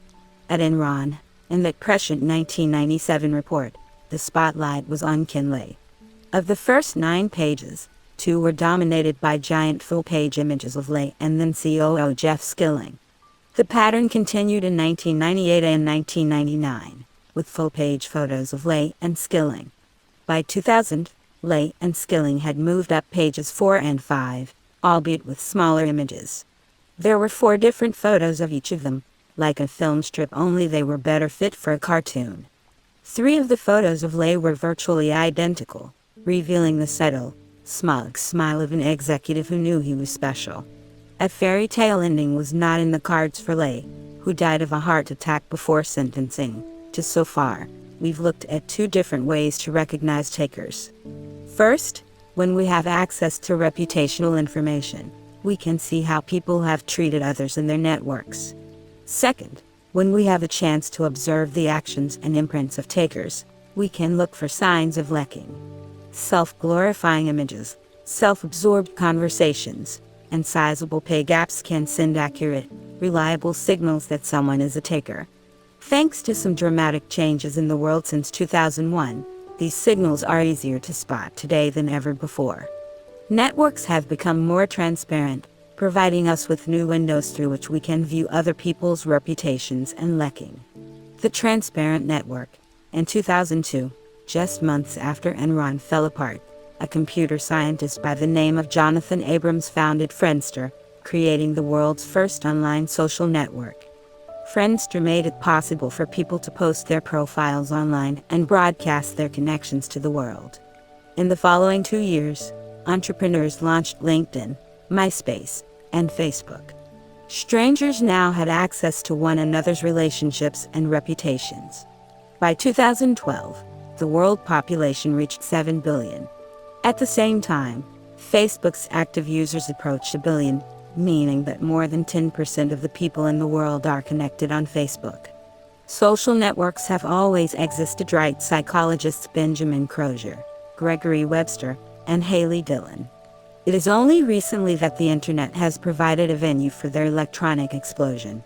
At Enron, in the prescient 1997 report, the spotlight was on Ken Lay. Of the first 9 pages, 2 were dominated by giant full-page images of Lay and then COO Jeff Skilling. The pattern continued in 1998 and 1999, with full-page photos of Lay and Skilling. By 2000, Lay and Skilling had moved up pages 4 and 5, albeit with smaller images. There were 4 different photos of each of them, like a film strip, only they were better fit for a cartoon. 3 of the photos of Lay were virtually identical, revealing the subtle, smug smile of an executive who knew he was special. A fairy tale ending was not in the cards for Lay, who died of a heart attack before sentencing. Just so far, we've looked at 2 different ways to recognize takers. First, when we have access to reputational information, we can see how people have treated others in their networks. Second, when we have a chance to observe the actions and imprints of takers, we can look for signs of lacking. Self-glorifying images, self-absorbed conversations, and sizable pay gaps can send accurate, reliable signals that someone is a taker. Thanks to some dramatic changes in the world since 2001, these signals are easier to spot today than ever before. Networks have become more transparent, providing us with new windows through which we can view other people's reputations and lekking. The Transparent Network. In 2002, just months after Enron fell apart, a computer scientist by the name of Jonathan Abrams founded Friendster, creating the world's first online social network. Friendster made it possible for people to post their profiles online and broadcast their connections to the world. In the following 2 years, entrepreneurs launched LinkedIn, MySpace, and Facebook. Strangers now had access to one another's relationships and reputations. By 2012, the world population reached 7 billion. At the same time, Facebook's active users approached 1 billion, meaning that more than 10% of the people in the world are connected on Facebook. Social networks have always existed, write psychologists Benjamin Crozier, Gregory Webster, and Haley Dillon. It is only recently that the internet has provided a venue for their electronic explosion.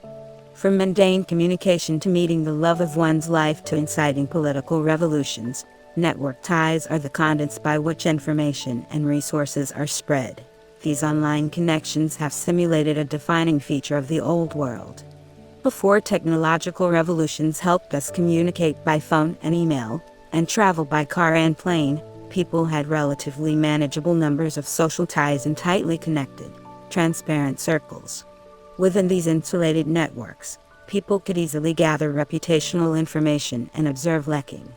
From mundane communication to meeting the love of one's life to inciting political revolutions, network ties are the conduits by which information and resources are spread. These online connections have simulated a defining feature of the old world. Before technological revolutions helped us communicate by phone and email, and travel by car and plane, people had relatively manageable numbers of social ties in tightly connected, transparent circles. Within these insulated networks, people could easily gather reputational information and observe lekking.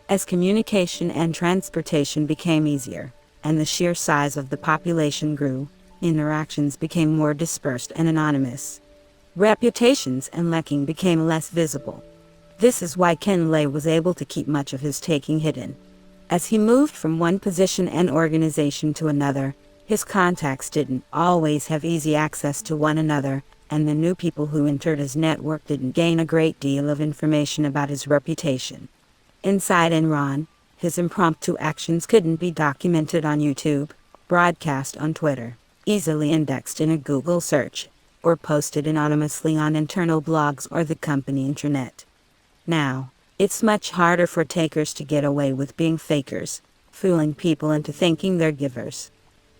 As communication and transportation became easier, and the sheer size of the population grew, interactions became more dispersed and anonymous. Reputations and lekking became less visible. This is why Ken Lay was able to keep much of his taking hidden. As he moved from one position and organization to another, his contacts didn't always have easy access to one another, and the new people who entered his network didn't gain a great deal of information about his reputation. Inside Enron, his impromptu actions couldn't be documented on YouTube, broadcast on Twitter, easily indexed in a Google search, or posted anonymously on internal blogs or the company intranet. Now, it's much harder for takers to get away with being fakers, fooling people into thinking they're givers.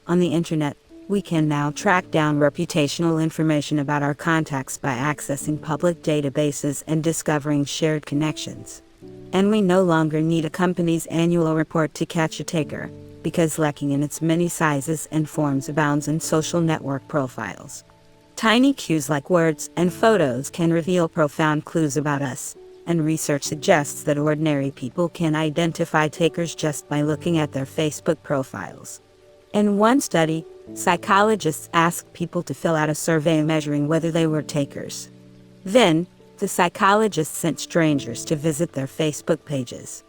On the internet, we can now track down reputational information about our contacts by accessing public databases and discovering shared connections. And we no longer need a company's annual report to catch a taker, because lekking in its many sizes and forms abounds in social network profiles. Tiny cues like words and photos can reveal profound clues about us, and research suggests that ordinary people can identify takers just by looking at their Facebook profiles. In one study, psychologists asked people to fill out a survey measuring whether they were takers. Then, the psychologists sent strangers to visit their Facebook pages.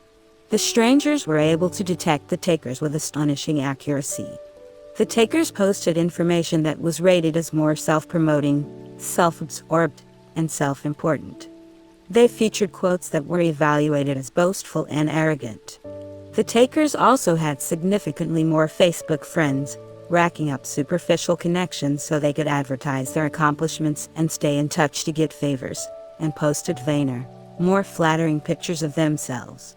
The strangers were able to detect the takers with astonishing accuracy. The takers posted information that was rated as more self-promoting, self-absorbed, and self-important. They featured quotes that were evaluated as boastful and arrogant. The takers also had significantly more Facebook friends, racking up superficial connections so they could advertise their accomplishments and stay in touch to get favors, and posted vainer, more flattering pictures of themselves.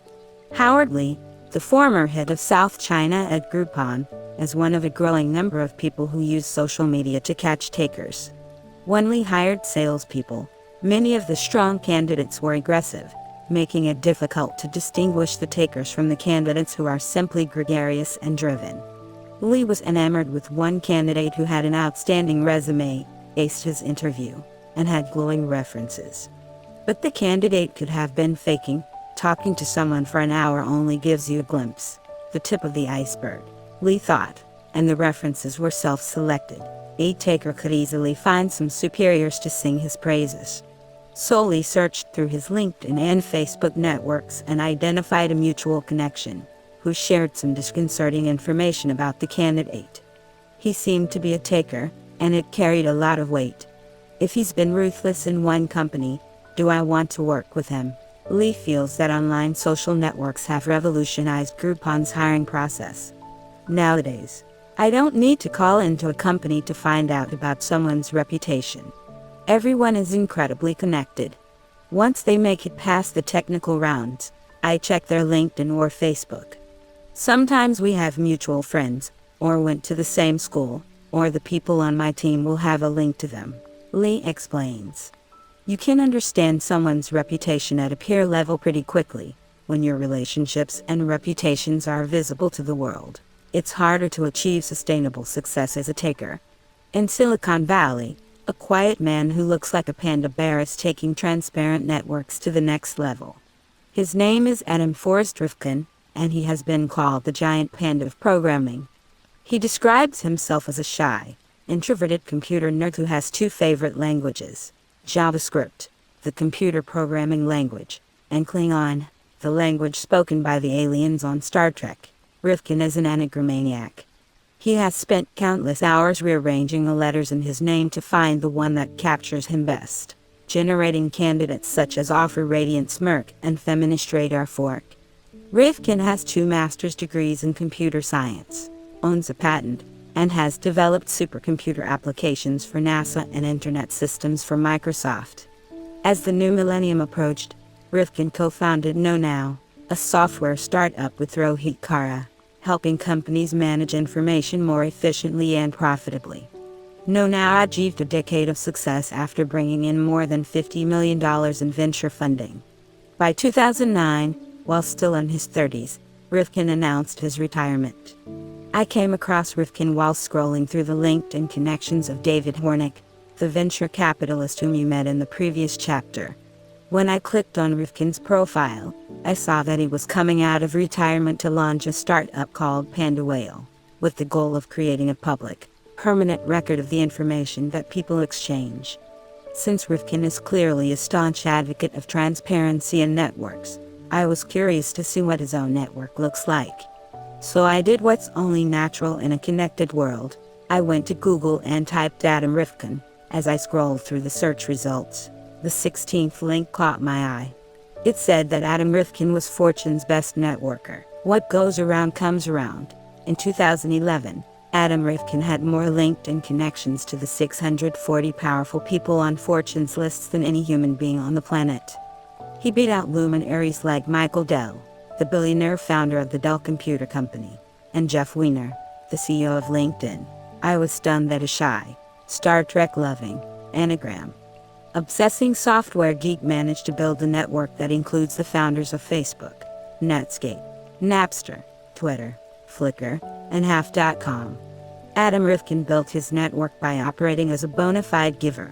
Howard Lee, the former head of South China at Groupon, is one of a growing number of people who use social media to catch takers. When Lee hired salespeople, many of the strong candidates were aggressive, making it difficult to distinguish the takers from the candidates who are simply gregarious and driven. Lee was enamored with one candidate who had an outstanding resume, aced his interview, and had glowing references. But the candidate could have been faking. Talking to someone for an hour only gives you a glimpse, the tip of the iceberg, Lee thought, and the references were self-selected. A taker could easily find some superiors to sing his praises. So Lee searched through his LinkedIn and Facebook networks and identified a mutual connection, who shared some disconcerting information about the candidate. He seemed to be a taker, and it carried a lot of weight. If he's been ruthless in one company, do I want to work with him? Lee feels that online social networks have revolutionized Groupon's hiring process. Nowadays, I don't need to call into a company to find out about someone's reputation. Everyone is incredibly connected. Once they make it past the technical rounds, I check their LinkedIn or Facebook. Sometimes we have mutual friends, or went to the same school, or the people on my team will have a link to them. Lee explains. You can understand someone's reputation at a peer level pretty quickly, when your relationships and reputations are visible to the world. It's harder to achieve sustainable success as a taker. In Silicon Valley, a quiet man who looks like a panda bear is taking transparent networks to the next level. His name is Adam Forrest Rifkin, and he has been called the giant panda of programming. He describes himself as a shy, introverted computer nerd who has two favorite languages: JavaScript, the computer programming language, and Klingon, the language spoken by the aliens on Star Trek. Rifkin is an anagrammaniac. He has spent countless hours rearranging the letters in his name to find the one that captures him best, generating candidates such as Offer Radiant Smirk and Feminist Radar Fork. Rifkin has 2 master's degrees in computer science, owns a patent, and has developed supercomputer applications for NASA and Internet systems for Microsoft. As the new millennium approached, Rifkin co-founded KnowNow, a software startup with Rohit Kara, helping companies manage information more efficiently and profitably. KnowNow achieved a decade of success after bringing in more than $50 million in venture funding. By 2009, while still in his 30s, Rifkin announced his retirement. I came across Rifkin while scrolling through the LinkedIn connections of David Hornick, the venture capitalist whom you met in the previous chapter. When I clicked on Rifkin's profile, I saw that he was coming out of retirement to launch a startup called Panda Whale, with the goal of creating a public, permanent record of the information that people exchange. Since Rifkin is clearly a staunch advocate of transparency and networks, I was curious to see what his own network looks like. So I did what's only natural in a connected world. I went to Google and typed Adam Rifkin. As I scrolled through the search results, the 16th link caught my eye. It said that Adam Rifkin was Fortune's best networker. What goes around comes around. In 2011, Adam Rifkin had more LinkedIn connections to the 640 powerful people on Fortune's lists than any human being on the planet. He beat out luminaries like Michael Dell, the billionaire founder of the Dell Computer Company, and Jeff Weiner, the CEO of LinkedIn. I was stunned that a shy, Star Trek-loving, anagram obsessing software geek managed to build a network that includes the founders of Facebook, Netscape, Napster, Twitter, Flickr, and Half.com. Adam Rifkin built his network by operating as a bona fide giver.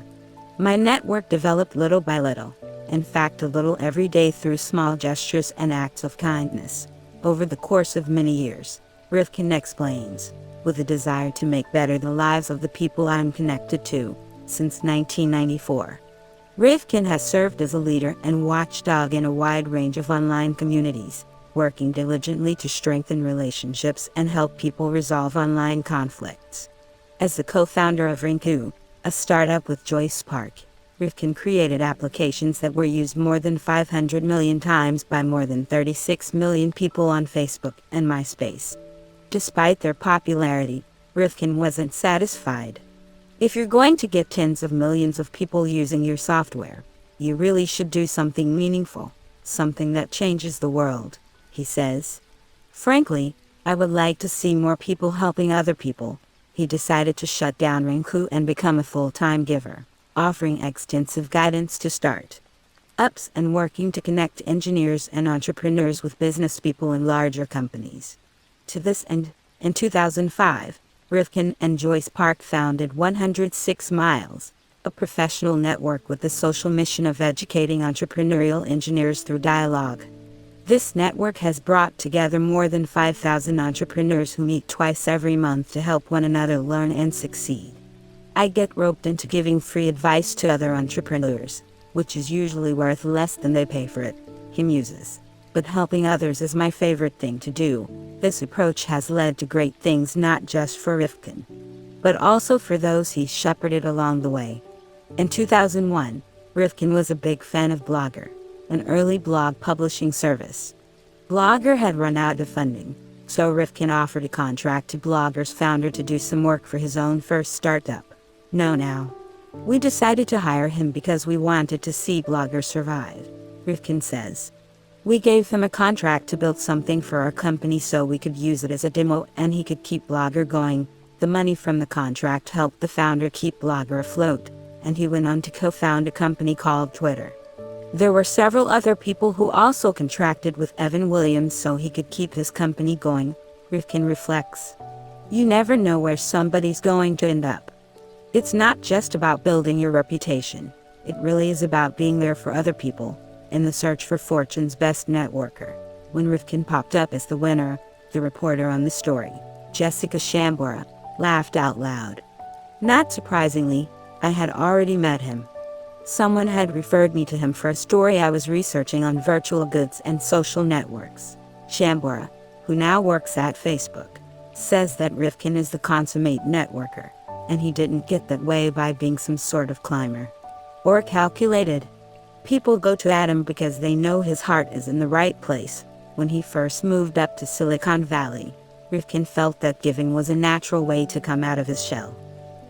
My network developed little by little, in fact a little every day through small gestures and acts of kindness. Over the course of many years, Rifkin explains, with a desire to make better the lives of the people I'm connected to, since 1994. Rifkin has served as a leader and watchdog in a wide range of online communities, working diligently to strengthen relationships and help people resolve online conflicts. As the co-founder of Rinku, a startup with Joyce Park, Rifkin created applications that were used more than 500 million times by more than 36 million people on Facebook and MySpace. Despite their popularity, Rifkin wasn't satisfied. If you're going to get tens of millions of people using your software, you really should do something meaningful, something that changes the world, he says. Frankly, I would like to see more people helping other people. He decided to shut down Rinku and become a full-time giver, offering extensive guidance to start-ups and working to connect engineers and entrepreneurs with business people in larger companies. To this end, in 2005, Rifkin and Joyce Park founded 106 Miles, a professional network with the social mission of educating entrepreneurial engineers through dialogue. This network has brought together more than 5,000 entrepreneurs who meet twice every month to help one another learn and succeed. I get roped into giving free advice to other entrepreneurs, which is usually worth less than they pay for it, he muses. But helping others is my favorite thing to do. This approach has led to great things not just for Rifkin, but also for those he shepherded along the way. In 2001, Rifkin was a big fan of Blogger, an early blog publishing service. Blogger had run out of funding, so Rifkin offered a contract to Blogger's founder to do some work for his own first startup, KnowNow. We decided to hire him because we wanted to see bloggers survive, Rifkin says. We gave him a contract to build something for our company so we could use it as a demo and he could keep Blogger going. The money from the contract helped the founder keep Blogger afloat, and he went on to co-found a company called Twitter. There were several other people who also contracted with Evan Williams so he could keep his company going, Rifkin reflects. You never know where somebody's going to end up. It's not just about building your reputation. It really is about being there for other people, in the search for Fortune's best networker. When Rifkin popped up as the winner, the reporter on the story, Jessica Shambora, laughed out loud. Not surprisingly, I had already met him. Someone had referred me to him for a story I was researching on virtual goods and social networks. Shambora, who now works at Facebook, says that Rifkin is the consummate networker, and he didn't get that way by being some sort of climber. Or calculated. People go to Adam because they know his heart is in the right place. When he first moved up to Silicon Valley, Rifkin felt that giving was a natural way to come out of his shell.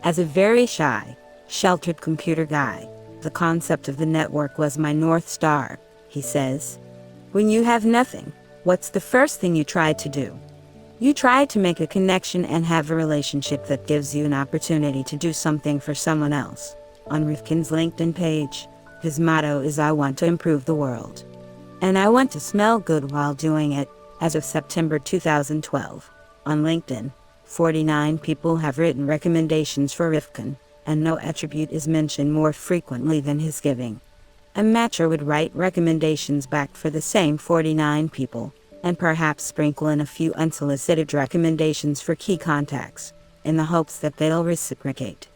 As a very shy, sheltered computer guy, the concept of the network was my North Star, he says. When you have nothing, what's the first thing you try to do? You try to make a connection and have a relationship that gives you an opportunity to do something for someone else. On Rifkin's LinkedIn page, his motto is I want to improve the world. And I want to smell good while doing it. As of September 2012, on LinkedIn, 49 people have written recommendations for Rifkin, and no attribute is mentioned more frequently than his giving. A matcher would write recommendations back for the same 49 people, and perhaps sprinkle in a few unsolicited recommendations for key contacts, in the hopes that they'll reciprocate.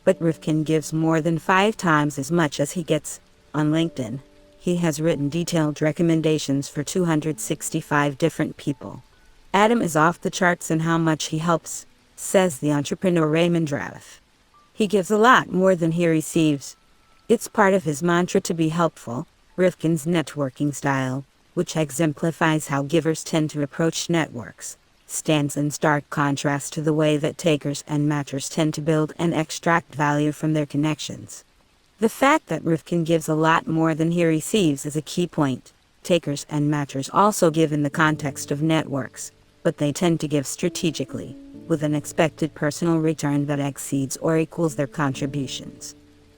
But Rifkin gives more than 5 times as much as he gets. On LinkedIn, he has written detailed recommendations for 265 different people. Adam is off the charts in how much he helps, says the entrepreneur Raymond Raff. He gives a lot more than he receives. It's part of his mantra to be helpful, Rifkin's networking style, which exemplifies how givers tend to approach networks, stands in stark contrast to the way that takers and matchers tend to build and extract value from their connections. The fact that Rifkin gives a lot more than he receives is a key point. Takers and matchers also give in the context of networks, but they tend to give strategically, with an expected personal return that exceeds or equals their contributions.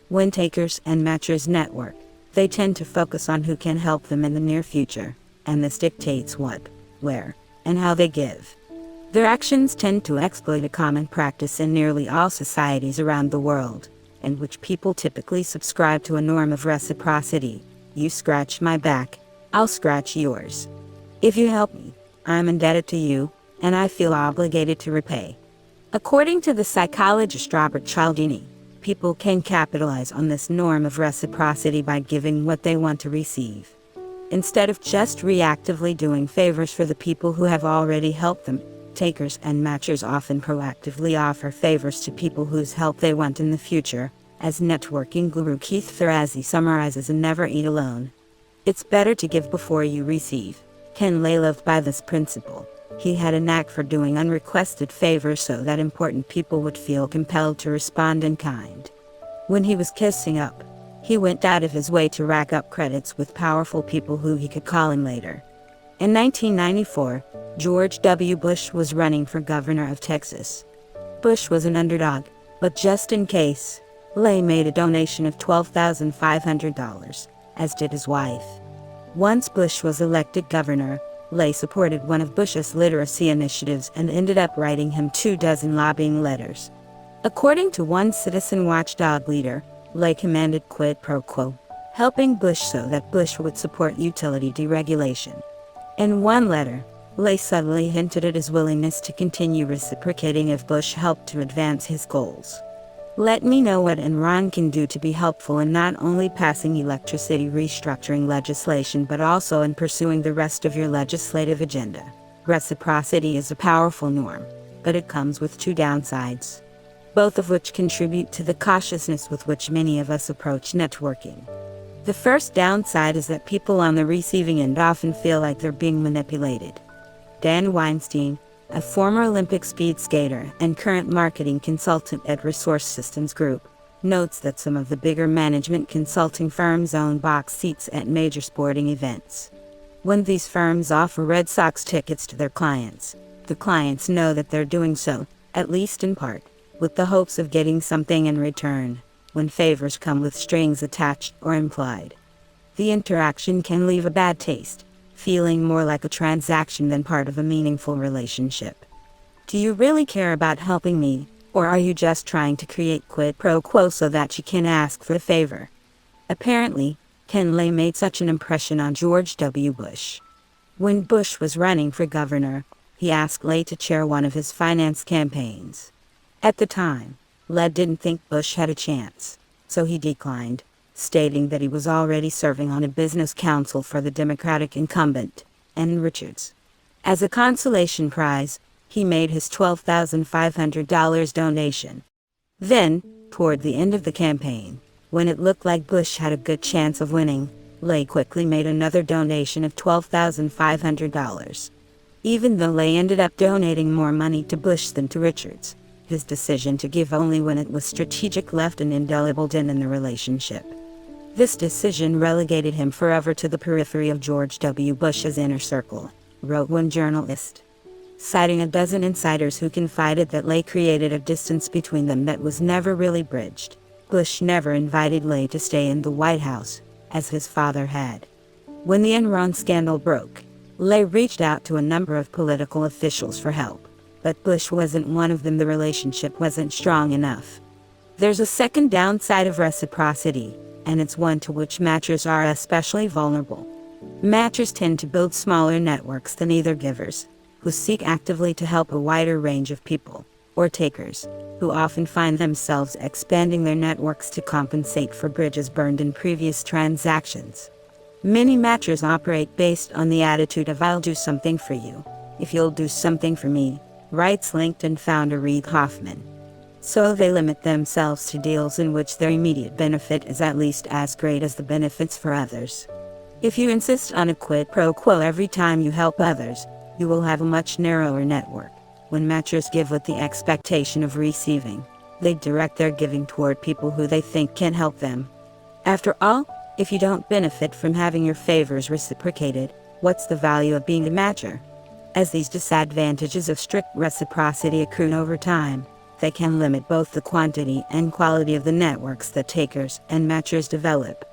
When takers and matchers network, they tend to focus on who can help them in the near future, and this dictates what, where, and how they give. Their actions tend to exploit a common practice in nearly all societies around the world, in which people typically subscribe to a norm of reciprocity. You scratch my back, I'll scratch yours. If you help me, I'm indebted to you, and I feel obligated to repay. According to the psychologist Robert Cialdini, people can capitalize on this norm of reciprocity by giving what they want to receive. Instead of just reactively doing favors for the people who have already helped them, takers and matchers often proactively offer favors to people whose help they want in the future, as networking guru Keith Ferrazzi summarizes in Never Eat Alone. It's better to give before you receive. Ken Lay lived by this principle. He had a knack for doing unrequested favors so that important people would feel compelled to respond in kind. When he was kissing up, he went out of his way to rack up credits with powerful people who he could call in later. In 1994, George W. Bush was running for governor of Texas. Bush was an underdog, but just in case, Lay made a donation of $12,500, as did his wife. Once Bush was elected governor, Lay supported one of Bush's literacy initiatives and ended up writing him 24 lobbying letters. According to one citizen watchdog leader, Lay commanded quid pro quo, helping Bush so that Bush would support utility deregulation. In one letter, Lay subtly hinted at his willingness to continue reciprocating if Bush helped to advance his goals. Let me know what Enron can do to be helpful in not only passing electricity restructuring legislation but also in pursuing the rest of your legislative agenda. Reciprocity is a powerful norm, but it comes with 2 downsides, both of which contribute to the cautiousness with which many of us approach networking. The first downside is that people on the receiving end often feel like they're being manipulated. Dan Weinstein, a former Olympic speed skater and current marketing consultant at Resource Systems Group, notes that some of the bigger management consulting firms own box seats at major sporting events. When these firms offer Red Sox tickets to their clients, the clients know that they're doing so, at least in part, with the hopes of getting something in return, when favors come with strings attached or implied. The interaction can leave a bad taste, feeling more like a transaction than part of a meaningful relationship. Do you really care about helping me, or are you just trying to create quid pro quo so that you can ask for a favor? Apparently, Ken Lay made such an impression on George W. Bush. When Bush was running for governor, he asked Lay to chair one of his finance campaigns. At the time, Lay didn't think Bush had a chance, so he declined, stating that he was already serving on a business council for the Democratic incumbent, N. Richards. As a consolation prize, he made his $12,500 donation. Then, toward the end of the campaign, when it looked like Bush had a good chance of winning, Lay quickly made another donation of $12,500. Even though Lay ended up donating more money to Bush than to Richards, his decision to give only when it was strategic left an indelible dent in the relationship. This decision relegated him forever to the periphery of George W. Bush's inner circle, wrote one journalist. Citing a dozen insiders who confided that Lay created a distance between them that was never really bridged, Bush never invited Lay to stay in the White House, as his father had. When the Enron scandal broke, Lay reached out to a number of political officials for help, but Bush wasn't one of them. The relationship wasn't strong enough. There's a second downside of reciprocity, and it's one to which matchers are especially vulnerable. Matchers tend to build smaller networks than either givers, who seek actively to help a wider range of people, or takers, who often find themselves expanding their networks to compensate for bridges burned in previous transactions. Many matchers operate based on the attitude of "I'll do something for you, if you'll do something for me," writes LinkedIn founder Reid Hoffman. So they limit themselves to deals in which their immediate benefit is at least as great as the benefits for others. If you insist on a quid pro quo every time you help others, you will have a much narrower network. When matchers give with the expectation of receiving, they direct their giving toward people who they think can help them. After all, if you don't benefit from having your favors reciprocated, what's the value of being a matcher? As these disadvantages of strict reciprocity accrue over time, they can limit both the quantity and quality of the networks that takers and matchers develop.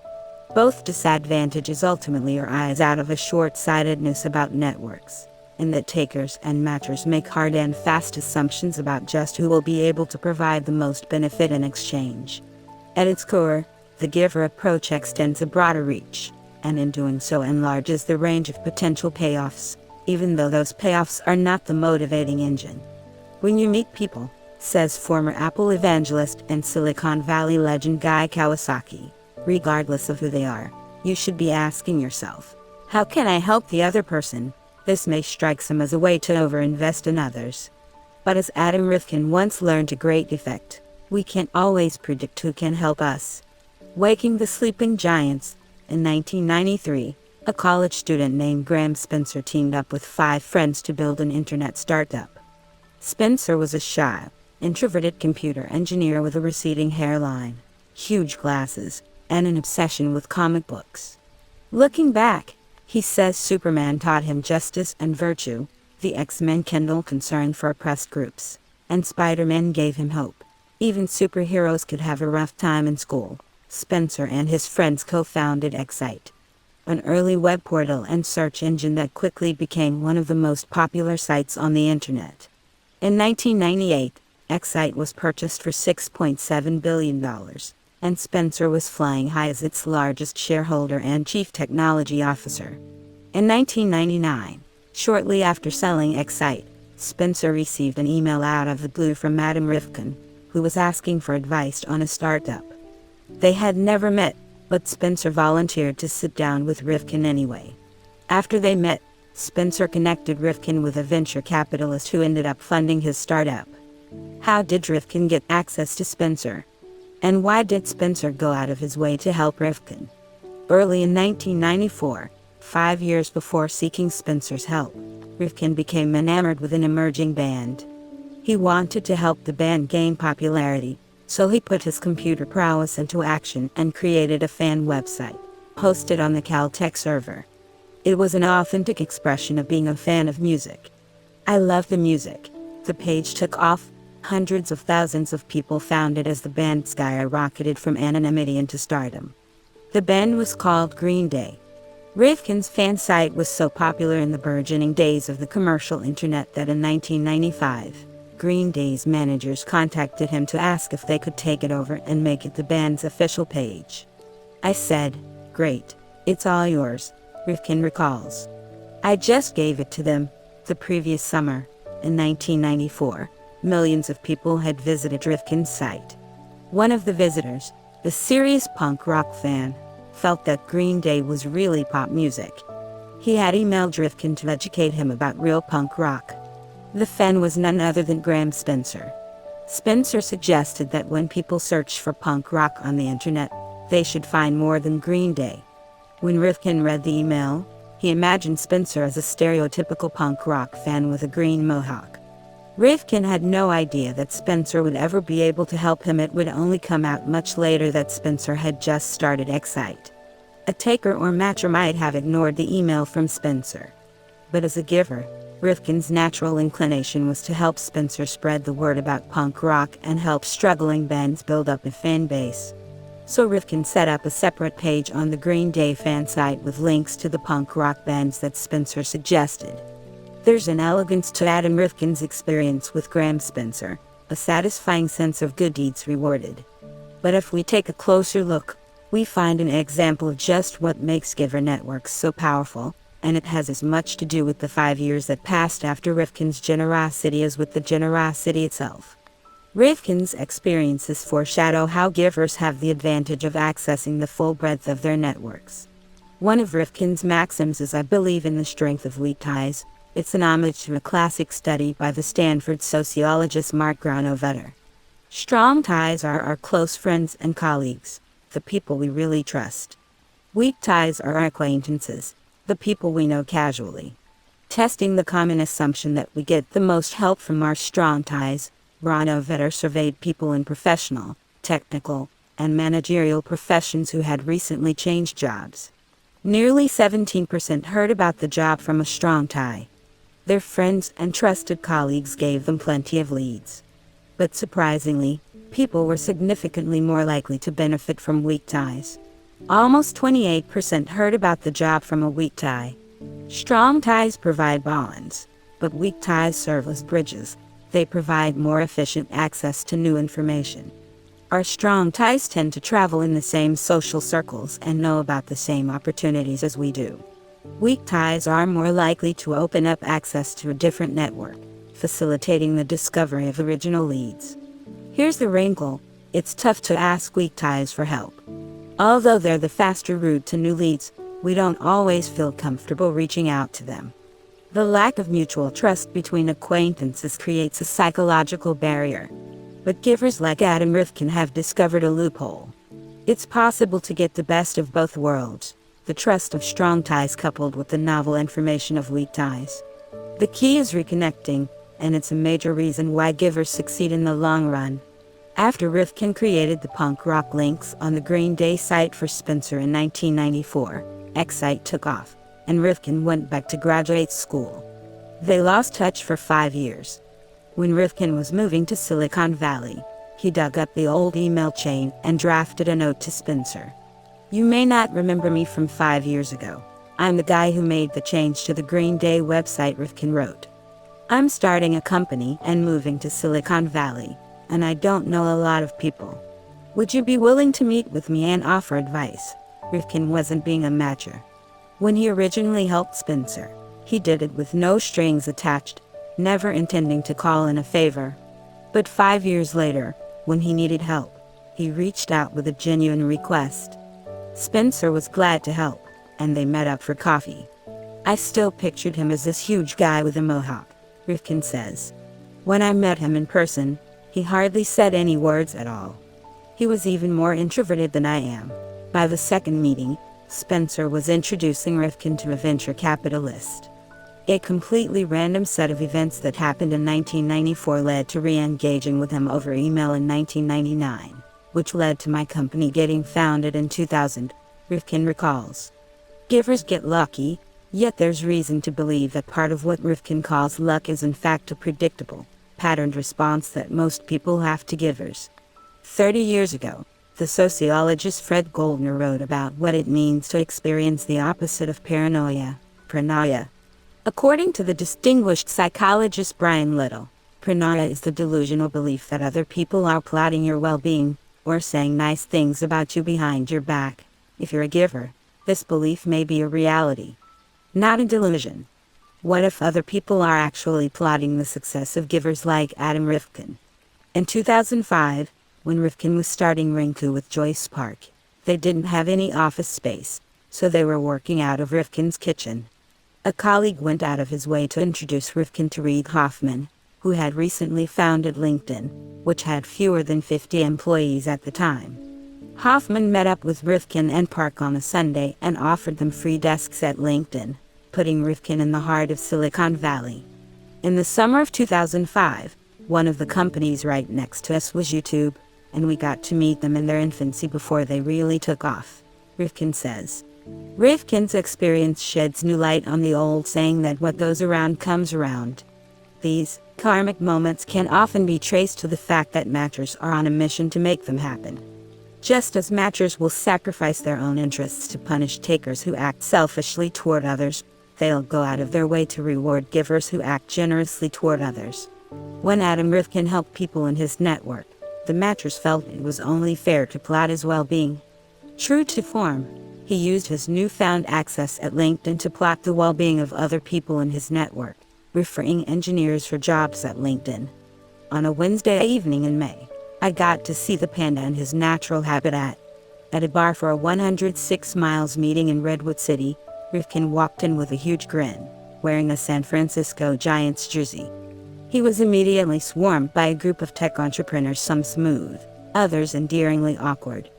Both disadvantages ultimately arise out of a short-sightedness about networks, in that takers and matchers make hard and fast assumptions about just who will be able to provide the most benefit in exchange. At its core, the giver approach extends a broader reach, and in doing so enlarges the range of potential payoffs, even though those payoffs are not the motivating engine. When you meet people, says former Apple evangelist and Silicon Valley legend Guy Kawasaki, regardless of who they are, you should be asking yourself, how can I help the other person? This may strike some as a way to overinvest in others. But as Adam Rifkin once learned to great effect, we can't always predict who can help us. Waking the Sleeping Giants, in 1993, a college student named Graham Spencer teamed up with 5 friends to build an internet startup. Spencer was a shy, introverted computer engineer with a receding hairline, huge glasses, and an obsession with comic books. Looking back, he says Superman taught him justice and virtue, the X-Men kindled concern for oppressed groups, and Spider-Man gave him hope. Even superheroes could have a rough time in school. Spencer and his friends co-founded Excite, an early web portal and search engine that quickly became one of the most popular sites on the internet. In 1998, Excite was purchased for $6.7 billion, and Spencer was flying high as its largest shareholder and chief technology officer. In 1999, shortly after selling Excite, Spencer received an email out of the blue from Adam Rifkin, who was asking for advice on a startup. They had never met, but Spencer volunteered to sit down with Rifkin anyway. After they met, Spencer connected Rifkin with a venture capitalist who ended up funding his startup. How did Rifkin get access to Spencer? And why did Spencer go out of his way to help Rifkin? Early in 1994, 5 years before seeking Spencer's help, Rifkin became enamored with an emerging band. He wanted to help the band gain popularity, So he put his computer prowess into action and created a fan website, hosted on the Caltech server. It was an authentic expression of being a fan of music. I love the music. The page took off. Hundreds of thousands of people found it as the band skyrocketed from anonymity into stardom. The band was called Green Day. Rifkin's fan site was so popular in the burgeoning days of the commercial internet that in 1995, Green Day's managers contacted him to ask if they could take it over and make it the band's official page. I said, "Great, it's all yours," Rifkin recalls. I just gave it to them. The previous summer, in 1994, millions of people had visited Rifkin's site. One of the visitors, a serious punk rock fan, felt that Green Day was really pop music. He had emailed Rifkin to educate him about real punk rock. The fan was none other than Graham Spencer. Spencer suggested that when people search for punk rock on the internet, they should find more than Green Day. When Rifkin read the email, he imagined Spencer as a stereotypical punk rock fan with a green mohawk. Rifkin had no idea that Spencer would ever be able to help him. It would only come out much later that Spencer had just started Excite. A taker or matcher might have ignored the email from Spencer. But as a giver, Rifkin's natural inclination was to help Spencer spread the word about punk rock and help struggling bands build up a fan base. So Rifkin set up a separate page on the Green Day fan site with links to the punk rock bands that Spencer suggested. There's an elegance to Adam Rifkin's experience with Graham Spencer, a satisfying sense of good deeds rewarded. But if we take a closer look, we find an example of just what makes giver networks so powerful, and it has as much to do with the 5 years that passed after Rifkin's generosity as with the generosity itself. Rifkin's experiences foreshadow how givers have the advantage of accessing the full breadth of their networks. One of Rifkin's maxims is, "I believe in the strength of weak ties." It's an homage to a classic study by the Stanford sociologist Mark Granovetter. Strong ties are our close friends and colleagues, the people we really trust. Weak ties are our acquaintances, the people we know casually. Testing the common assumption that we get the most help from our strong ties, Granovetter surveyed people in professional, technical, and managerial professions who had recently changed jobs. Nearly 17% heard about the job from a strong tie. Their friends and trusted colleagues gave them plenty of leads. But surprisingly, people were significantly more likely to benefit from weak ties. Almost 28% heard about the job from a weak tie. Strong ties provide bonds, but weak ties serve as bridges. They provide more efficient access to new information. Our strong ties tend to travel in the same social circles and know about the same opportunities as we do. Weak ties are more likely to open up access to a different network, facilitating the discovery of original leads. Here's the wrinkle: it's tough to ask weak ties for help. Although they're the faster route to new leads, we don't always feel comfortable reaching out to them. The lack of mutual trust between acquaintances creates a psychological barrier. But givers like Adam Rifkin have discovered a loophole. It's possible to get the best of both worlds, the trust of strong ties coupled with the novel information of weak ties. The key is reconnecting, and it's a major reason why givers succeed in the long run. After Rifkin created the punk rock links on the Green Day site for Spencer in 1994, Excite took off, and Rifkin went back to graduate school. They lost touch for 5 years. When Rifkin was moving to Silicon Valley, he dug up the old email chain and drafted a note to Spencer. "You may not remember me from 5 years ago. I'm the guy who made the change to the Green Day website," Rifkin wrote. "I'm starting a company and moving to Silicon Valley, and I don't know a lot of people. Would you be willing to meet with me and offer advice?" Rifkin wasn't being a matcher. When he originally helped Spencer, he did it with no strings attached, never intending to call in a favor. But 5 years later, when he needed help, he reached out with a genuine request. Spencer was glad to help, and they met up for coffee. "I still pictured him as this huge guy with a mohawk," Rifkin says. "When I met him in person, he hardly said any words at all. He was even more introverted than I am." By the second meeting, Spencer was introducing Rifkin to a venture capitalist. A completely random set of events that happened in 1994 led to re-engaging with him over email in 1999, which led to my company getting founded in 2000, Rifkin recalls. Givers get lucky, yet there's reason to believe that part of what Rifkin calls luck is in fact a predictable, patterned response that most people have to givers. 30 years ago, the sociologist Fred Goldner wrote about what it means to experience the opposite of paranoia, paranoia. According to the distinguished psychologist Brian Little, paranoia is the delusional belief that other people are plotting your well-being, or saying nice things about you behind your back. If you're a giver, this belief may be a reality, not a delusion. What if other people are actually plotting the success of givers like Adam Rifkin? In 2005, when Rifkin was starting Rinku with Joyce Park, they didn't have any office space, so they were working out of Rifkin's kitchen. A colleague went out of his way to introduce Rifkin to Reid Hoffman, who had recently founded LinkedIn, which had fewer than 50 employees at the time. Hoffman met up with Rifkin and Park on a Sunday and offered them free desks at LinkedIn, putting Rifkin in the heart of Silicon Valley. In the summer of 2005, one of the companies right next to us was YouTube, and we got to meet them in their infancy before they really took off, Rifkin says. Rifkin's experience sheds new light on the old saying that what goes around comes around. These karmic moments can often be traced to the fact that matchers are on a mission to make them happen. Just as matchers will sacrifice their own interests to punish takers who act selfishly toward others, they'll go out of their way to reward givers who act generously toward others. When Adam Rifkin helped people in his network, the matchers felt it was only fair to plot his well-being. True to form, he used his newfound access at LinkedIn to plot the well-being of other people in his network, referring engineers for jobs at LinkedIn. On a Wednesday evening in May, I got to see the panda in his natural habitat. At a bar for a 106 Miles meeting in Redwood City, Rifkin walked in with a huge grin, wearing a San Francisco Giants jersey. He was immediately swarmed by a group of tech entrepreneurs, some smooth, others endearingly awkward.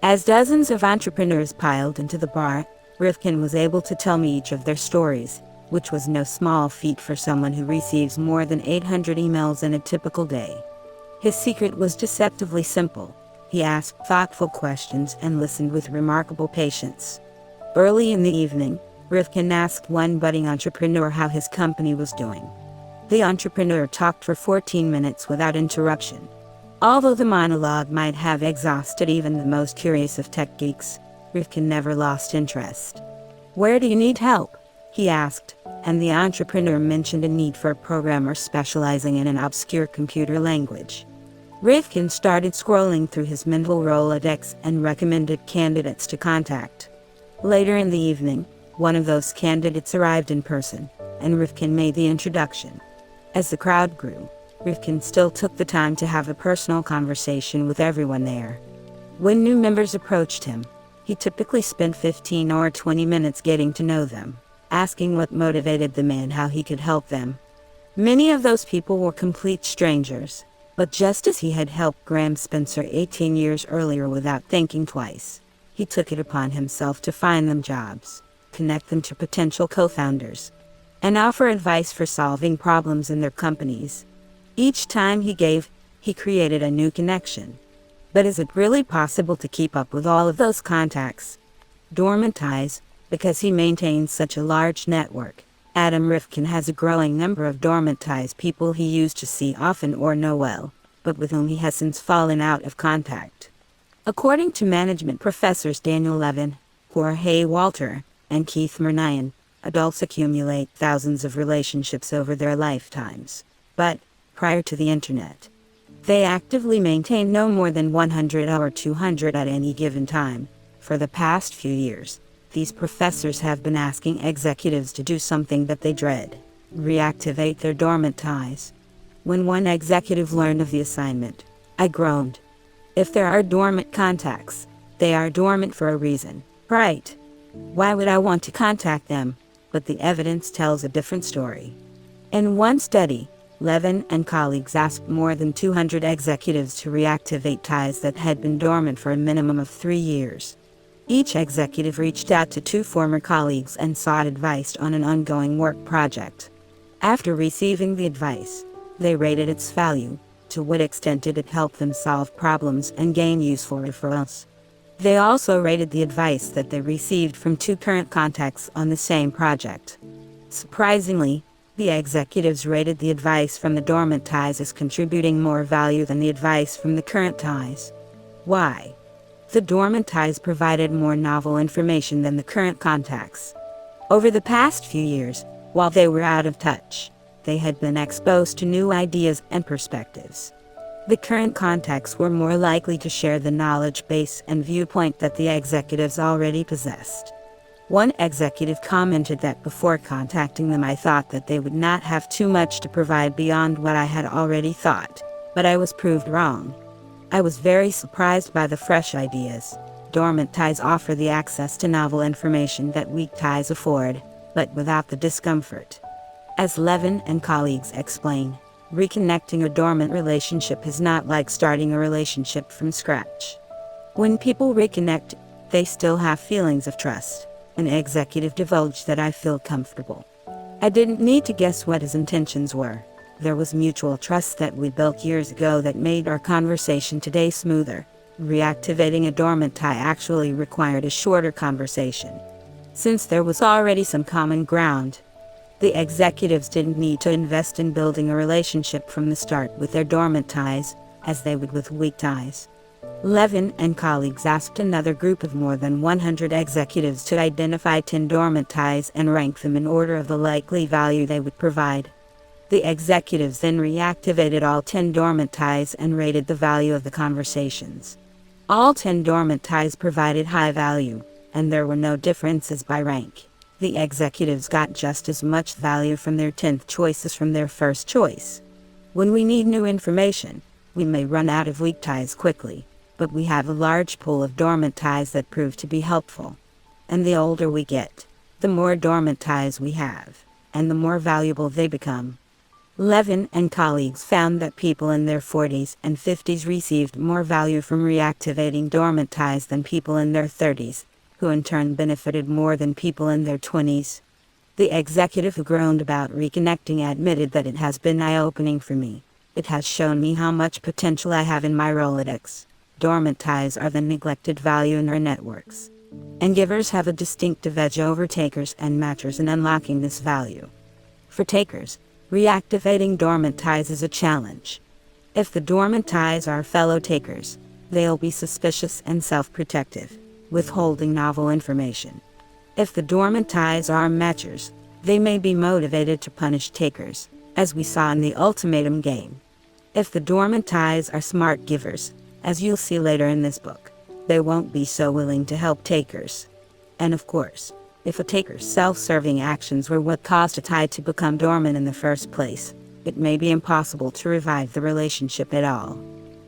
As dozens of entrepreneurs piled into the bar, Rifkin was able to tell me each of their stories, which was no small feat for someone who receives more than 800 emails in a typical day. His secret was deceptively simple. He asked thoughtful questions and listened with remarkable patience. Early in the evening, Rifkin asked one budding entrepreneur how his company was doing. The entrepreneur talked for 14 minutes without interruption. Although the monologue might have exhausted even the most curious of tech geeks, Rifkin never lost interest. "Where do you need help?" he asked, and the entrepreneur mentioned a need for a programmer specializing in an obscure computer language. Rifkin started scrolling through his mental Rolodex and recommended candidates to contact. Later in the evening, one of those candidates arrived in person, and Rifkin made the introduction. As the crowd grew, Rifkin still took the time to have a personal conversation with everyone there. When new members approached him, he typically spent 15 or 20 minutes getting to know them, asking what motivated them and how he could help them. Many of those people were complete strangers, but just as he had helped Graham Spencer 18 years earlier without thinking twice, he took it upon himself to find them jobs, connect them to potential co-founders, and offer advice for solving problems in their companies. Each time he gave, he created a new connection. But is it really possible to keep up with all of those contacts? Dormant ties, because he maintains such a large network. Adam Rifkin has a growing number of dormant ties, people he used to see often or know well, but with whom he has since fallen out of contact. According to management professors Daniel Levin, Jorge Walter, and Keith Murnyan, adults accumulate thousands of relationships over their lifetimes. But, prior to the internet, they actively maintain no more than 100 or 200 at any given time. For the past few years, these professors have been asking executives to do something that they dread: reactivate their dormant ties. When one executive learned of the assignment, I groaned. If there are dormant contacts, they are dormant for a reason, right? Why would I want to contact them? But the evidence tells a different story. In one study, Levin and colleagues asked more than 200 executives to reactivate ties that had been dormant for a minimum of 3 years. Each executive reached out to 2 former colleagues and sought advice on an ongoing work project. After receiving the advice, they rated its value, to what extent did it help them solve problems and gain useful referrals. They also rated the advice that they received from 2 current contacts on the same project. Surprisingly, the executives rated the advice from the dormant ties as contributing more value than the advice from the current ties. Why? The dormant ties provided more novel information than the current contacts. Over the past few years, while they were out of touch, they had been exposed to new ideas and perspectives. The current contacts were more likely to share the knowledge base and viewpoint that the executives already possessed. One executive commented that before contacting them I thought that they would not have too much to provide beyond what I had already thought, but I was proved wrong. I was very surprised by the fresh ideas. Dormant ties offer the access to novel information that weak ties afford, but without the discomfort. As Levin and colleagues explain, reconnecting a dormant relationship is not like starting a relationship from scratch. When people reconnect, they still have feelings of trust. An executive divulged that I feel comfortable. I didn't need to guess what his intentions were. There was mutual trust that we built years ago that made our conversation today smoother. Reactivating a dormant tie actually required a shorter conversation. Since there was already some common ground, the executives didn't need to invest in building a relationship from the start with their dormant ties, as they would with weak ties. Levin and colleagues asked another group of more than 100 executives to identify 10 dormant ties and rank them in order of the likely value they would provide. The executives then reactivated all 10 dormant ties and rated the value of the conversations. All 10 dormant ties provided high value, and there were no differences by rank. The executives got just as much value from their 10th choice as from their first choice. When we need new information, we may run out of weak ties quickly, but we have a large pool of dormant ties that prove to be helpful. And the older we get, the more dormant ties we have, and the more valuable they become. Levin and colleagues found that people in their 40s and 50s received more value from reactivating dormant ties than people in their 30s, who in turn benefited more than people in their 20s. The executive who groaned about reconnecting admitted that it has been eye-opening for me. It has shown me how much potential I have in my Rolodex. Dormant ties are the neglected value in our networks. And givers have a distinctive edge over takers and matchers in unlocking this value. For takers, reactivating dormant ties is a challenge. If the dormant ties are fellow takers, they'll be suspicious and self-protective, withholding novel information. If the dormant ties are matchers, they may be motivated to punish takers, as we saw in the ultimatum game. If the dormant ties are smart givers, as you'll see later in this book, they won't be so willing to help takers. And of course, if a taker's self-serving actions were what caused a tie to become dormant in the first place, it may be impossible to revive the relationship at all.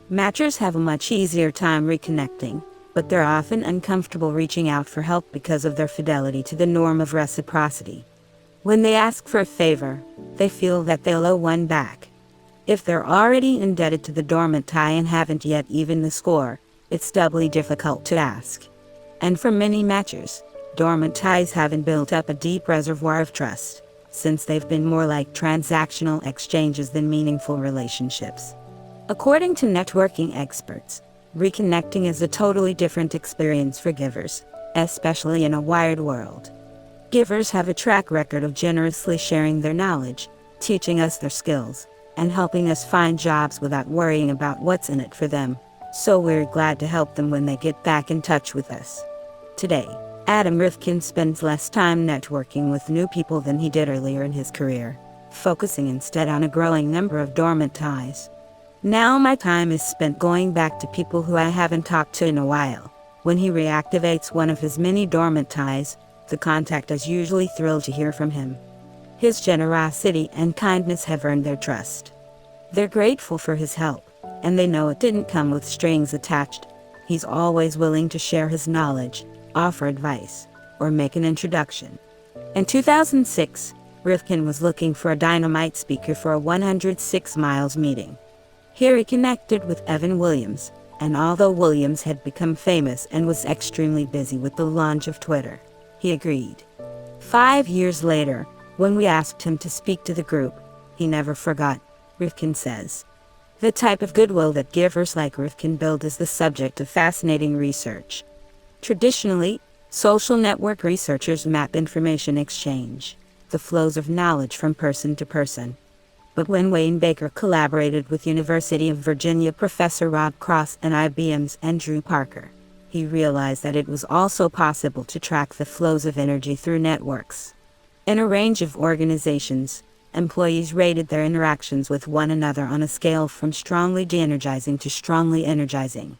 Matchers have a much easier time reconnecting, but they're often uncomfortable reaching out for help because of their fidelity to the norm of reciprocity. When they ask for a favor, they feel that they'll owe one back. If they're already indebted to the dormant tie and haven't yet evened the score, it's doubly difficult to ask. And for many matchers, dormant ties haven't built up a deep reservoir of trust, since they've been more like transactional exchanges than meaningful relationships. According to networking experts, reconnecting is a totally different experience for givers, especially in a wired world. Givers have a track record of generously sharing their knowledge, teaching us their skills, and helping us find jobs without worrying about what's in it for them, so we're glad to help them when they get back in touch with us. Today, Adam Rifkin spends less time networking with new people than he did earlier in his career, focusing instead on a growing number of dormant ties. Now my time is spent going back to people who I haven't talked to in a while. When he reactivates one of his many dormant ties, the contact is usually thrilled to hear from him. His generosity and kindness have earned their trust. They're grateful for his help, and they know it didn't come with strings attached. He's always willing to share his knowledge, offer advice, or make an introduction. In 2006, Rifkin was looking for a dynamite speaker for a 106 Miles meeting. Here he connected with Evan Williams, And although Williams had become famous and was extremely busy with the launch of Twitter, he agreed. 5 years later, when we asked him to speak to the group, he never forgot, Rifkin says. The type of goodwill that givers like Rifkin build is the subject of fascinating research. Traditionally, social network researchers map information exchange, the flows of knowledge from person to person. But when Wayne Baker collaborated with University of Virginia professor Rob Cross and IBM's Andrew Parker, he realized that it was also possible to track the flows of energy through networks. In a range of organizations, employees rated their interactions with one another on a scale from strongly de-energizing to strongly energizing.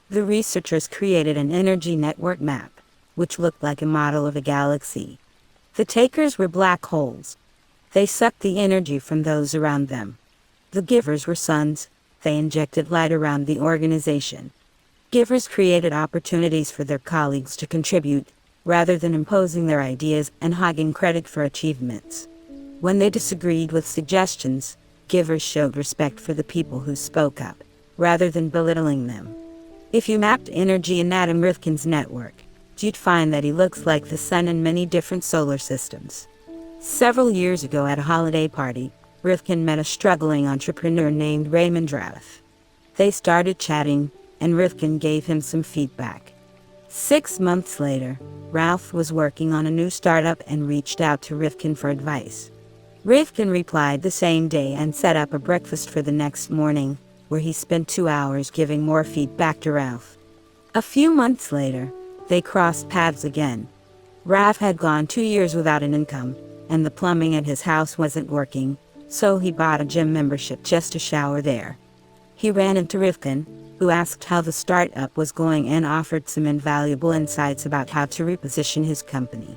The researchers created an energy network map, which looked like a model of a galaxy. The takers were black holes. They sucked the energy from those around them. The givers were suns. They injected light around the organization. Givers created opportunities for their colleagues to contribute, rather than imposing their ideas and hogging credit for achievements. When they disagreed with suggestions, givers showed respect for the people who spoke up, rather than belittling them. If you mapped energy in Adam Rifkin's network, you'd find that he looks like the sun in many different solar systems. Several years ago at a holiday party, Rifkin met a struggling entrepreneur named Raymond Rath. They started chatting, and Rifkin gave him some feedback. 6 months later, Ralph was working on a new startup and reached out to Rifkin for advice. Rifkin replied the same day and set up a breakfast for the next morning, where he spent 2 hours giving more feedback to Ralph. A few months later, they crossed paths again. Ralph had gone 2 years without an income, and the plumbing at his house wasn't working, so he bought a gym membership just to shower there. He ran into Rifkin, who asked how the startup was going and offered some invaluable insights about how to reposition his company.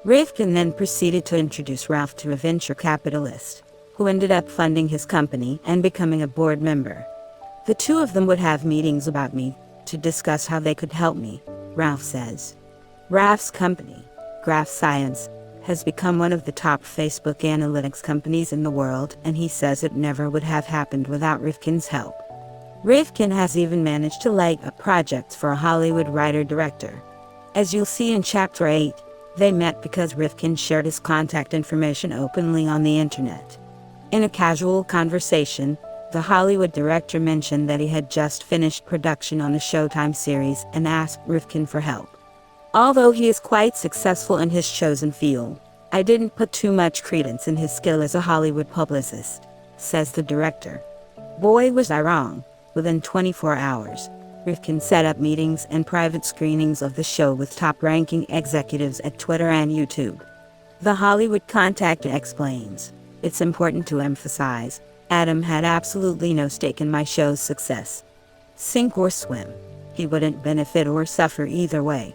Rifkin then proceeded to introduce Ralph to a venture capitalist, who ended up funding his company and becoming a board member. The two of them would have meetings about me, to discuss how they could help me, Ralph says. Ralph's company, Graph Science, has become one of the top Facebook analytics companies in the world, and he says it never would have happened without Rifkin's help. Rifkin has even managed to light up projects for a Hollywood writer-director. As you'll see in Chapter 8, they met because Rifkin shared his contact information openly on the internet. In a casual conversation, the Hollywood director mentioned that he had just finished production on a Showtime series and asked Rifkin for help. Although he is quite successful in his chosen field, I didn't put too much credence in his skill as a Hollywood publicist, says the director. Boy, was I wrong. Within 24 hours, Rifkin set up meetings and private screenings of the show with top-ranking executives at Twitter and YouTube. The Hollywood contact explains, "It's important to emphasize, Adam had absolutely no stake in my show's success. Sink or swim, he wouldn't benefit or suffer either way.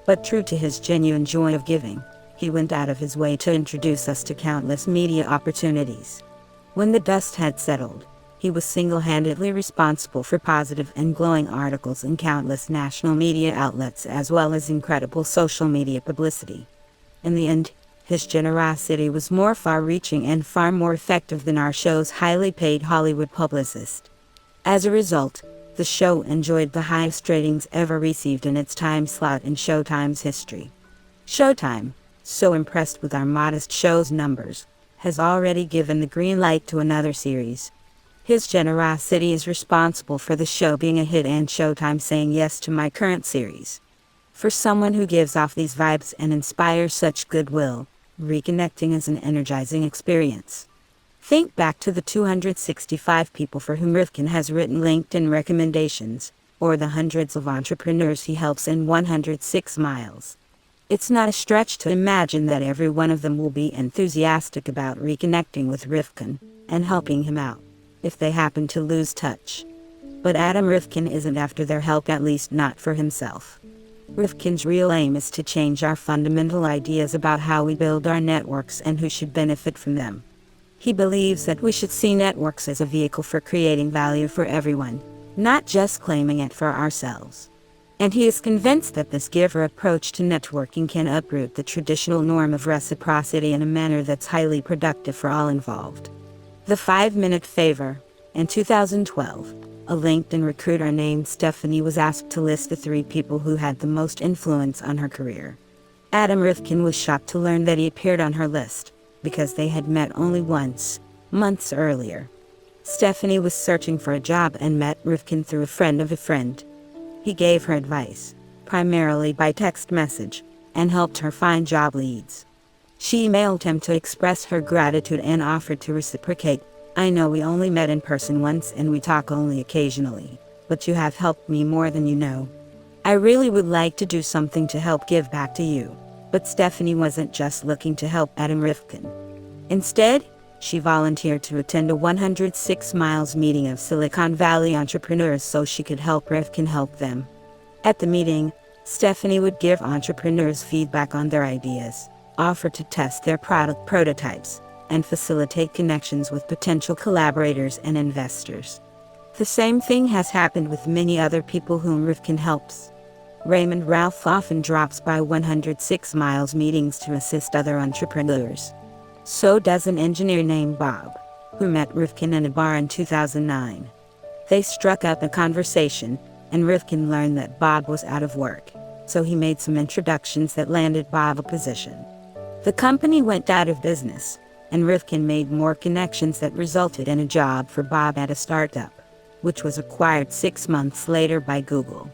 But true to his genuine joy of giving, he went out of his way to introduce us to countless media opportunities. When the dust had settled, he was single-handedly responsible for positive and glowing articles in countless national media outlets as well as incredible social media publicity. In the end, his generosity was more far-reaching and far more effective than our show's highly paid Hollywood publicist. As a result, the show enjoyed the highest ratings ever received in its time slot in Showtime's history. Showtime, so impressed with our modest show's numbers, has already given the green light to another series. His generosity is responsible for the show being a hit and Showtime saying yes to my current series. For someone who gives off these vibes and inspires such goodwill, reconnecting is an energizing experience." Think back to the 265 people for whom Rifkin has written LinkedIn recommendations, or the hundreds of entrepreneurs he helps in 106 miles. It's not a stretch to imagine that every one of them will be enthusiastic about reconnecting with Rifkin and helping him out, if they happen to lose touch. But Adam Rifkin isn't after their help, at least not for himself. Rifkin's real aim is to change our fundamental ideas about how we build our networks and who should benefit from them. He believes that we should see networks as a vehicle for creating value for everyone, not just claiming it for ourselves. And he is convinced that this giver approach to networking can uproot the traditional norm of reciprocity in a manner that's highly productive for all involved. The 5-Minute Favor, in 2012, A LinkedIn recruiter named Stephanie was asked to list the 3 people who had the most influence on her career. Adam Rifkin was shocked to learn that he appeared on her list, because they had met only once, months earlier. Stephanie was searching for a job and met Rifkin through a friend of a friend. He gave her advice, primarily by text message, and helped her find job leads. She emailed him to express her gratitude and offered to reciprocate. "I know we only met in person once and we talk only occasionally, but you have helped me more than you know. I really would like to do something to help give back to you." But Stephanie wasn't just looking to help Adam Rifkin. Instead, she volunteered to attend a 106 miles meeting of Silicon Valley entrepreneurs so she could help Rifkin help them. At the meeting, Stephanie would give entrepreneurs feedback on their ideas, offer to test their product prototypes, and facilitate connections with potential collaborators and investors. The same thing has happened with many other people whom Rifkin helps. Raymond Ralph often drops by 106 miles meetings to assist other entrepreneurs. So does an engineer named Bob, who met Rifkin in a bar in 2009. They struck up a conversation, and Rifkin learned that Bob was out of work, so he made some introductions that landed Bob a position. The company went out of business, and Rifkin made more connections that resulted in a job for Bob at a startup, which was acquired 6 months later by Google.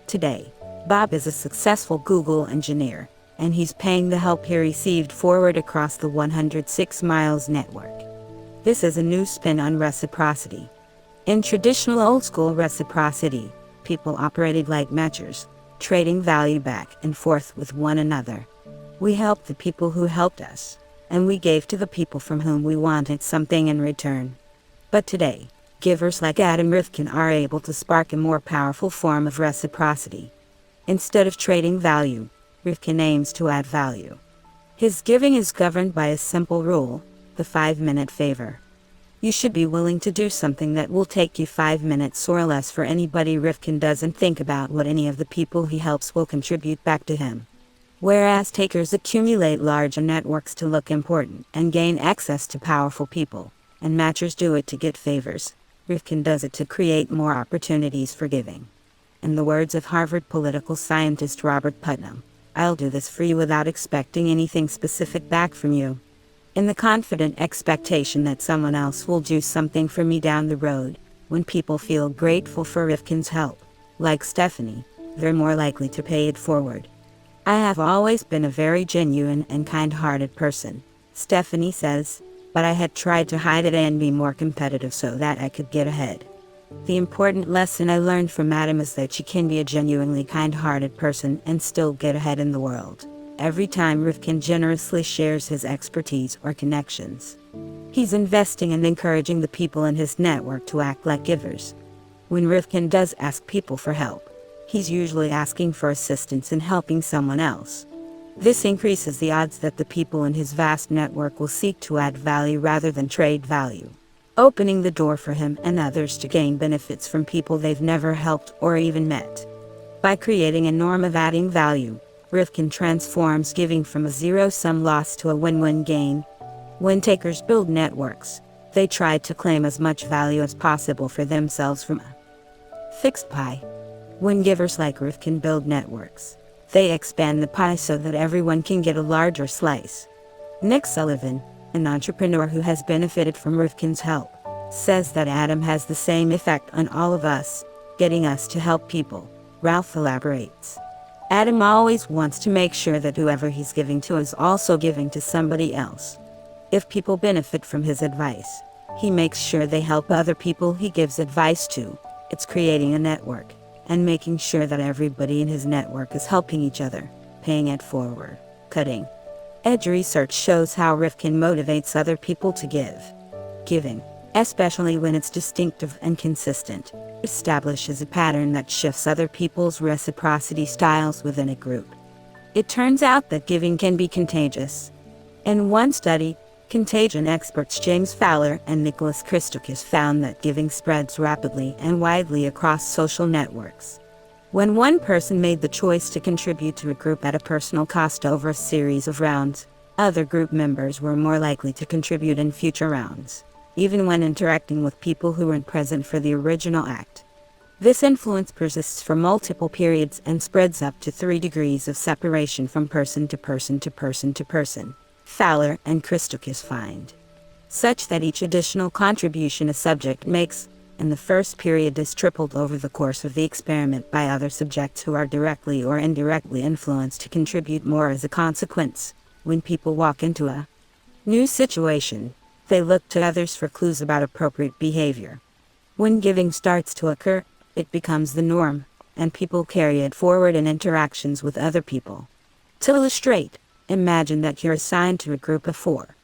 Today, Bob is a successful Google engineer, and he's paying the help he received forward across the 106 miles network. This is a new spin on reciprocity. In traditional old-school reciprocity, people operated like matchers, trading value back and forth with one another. We helped the people who helped us, and we gave to the people from whom we wanted something in return. But today, givers like Adam Rifkin are able to spark a more powerful form of reciprocity. Instead of trading value, Rifkin aims to add value. His giving is governed by a simple rule, the 5-minute favor. You should be willing to do something that will take you 5 minutes or less for anybody. Rifkin doesn't think about what any of the people he helps will contribute back to him. Whereas takers accumulate larger networks to look important and gain access to powerful people, and matchers do it to get favors, Rifkin does it to create more opportunities for giving. In the words of Harvard political scientist Robert Putnam, "I'll do this for you without expecting anything specific back from you. In the confident expectation that someone else will do something for me down the road." When people feel grateful for Rifkin's help, like Stephanie, they're more likely to pay it forward. "I have always been a very genuine and kind-hearted person," Stephanie says, "but I had tried to hide it and be more competitive so that I could get ahead. The important lesson I learned from Adam is that you can be a genuinely kind-hearted person and still get ahead in the world." Every time Rifkin generously shares his expertise or connections, he's investing and encouraging the people in his network to act like givers. When Rifkin does ask people for help, he's usually asking for assistance in helping someone else. This increases the odds that the people in his vast network will seek to add value rather than trade value, opening the door for him and others to gain benefits from people they've never helped or even met. By creating a norm of adding value, Rifkin transforms giving from a zero-sum loss to a win-win gain. When takers build networks, they try to claim as much value as possible for themselves from a fixed pie. When givers like Rifkin build networks, they expand the pie so that everyone can get a larger slice. Nick Sullivan, an entrepreneur who has benefited from Rifkin's help, says that Adam has the same effect on all of us, getting us to help people. Ralph elaborates. Adam always wants to make sure that whoever he's giving to is also giving to somebody else. If people benefit from his advice, he makes sure they help other people he gives advice to. It's creating a network, and making sure that everybody in his network is helping each other, paying it forward. Cutting edge research shows how Rifkin motivates other people to give. Giving, especially when it's distinctive and consistent, establishes a pattern that shifts other people's reciprocity styles within a group. It turns out that giving can be contagious. In one study, contagion experts James Fowler and Nicholas Christakis found that giving spreads rapidly and widely across social networks. When one person made the choice to contribute to a group at a personal cost over a series of rounds, other group members were more likely to contribute in future rounds. even when interacting with people who weren't present for the original act. This influence persists for multiple periods and spreads up to 3 degrees of separation from person to person to person to person, Fowler and Christakis find, such that each additional contribution a subject makes in the first period is tripled over the course of the experiment by other subjects who are directly or indirectly influenced to contribute more as a consequence. When people walk into a new situation, they look to others for clues about appropriate behavior. When giving starts to occur, it becomes the norm, and people carry it forward in interactions with other people. To illustrate, imagine that you're assigned to a group of 4.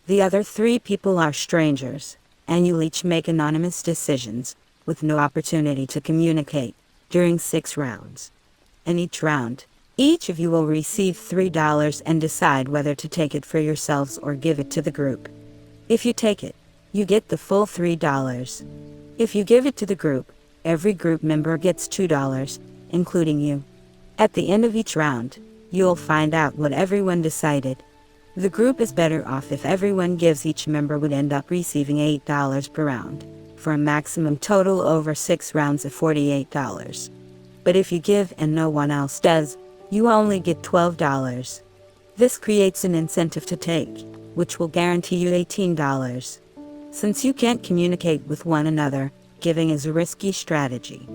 The other 3 people are strangers, and you'll each make anonymous decisions, with no opportunity to communicate, during 6 rounds. In each round, each of you will receive $3 and decide whether to take it for yourselves or give it to the group. If you take it, you get the full $3. If you give it to the group, every group member gets $2, including you. At the end of each round, you'll find out what everyone decided. The group is better off if everyone gives. Each member would end up receiving $8 per round, for a maximum total over 6 rounds of $48. But if you give and no one else does, you only get $12. This creates an incentive to take, which will guarantee you $18. Since you can't communicate with one another, giving is a risky strategy.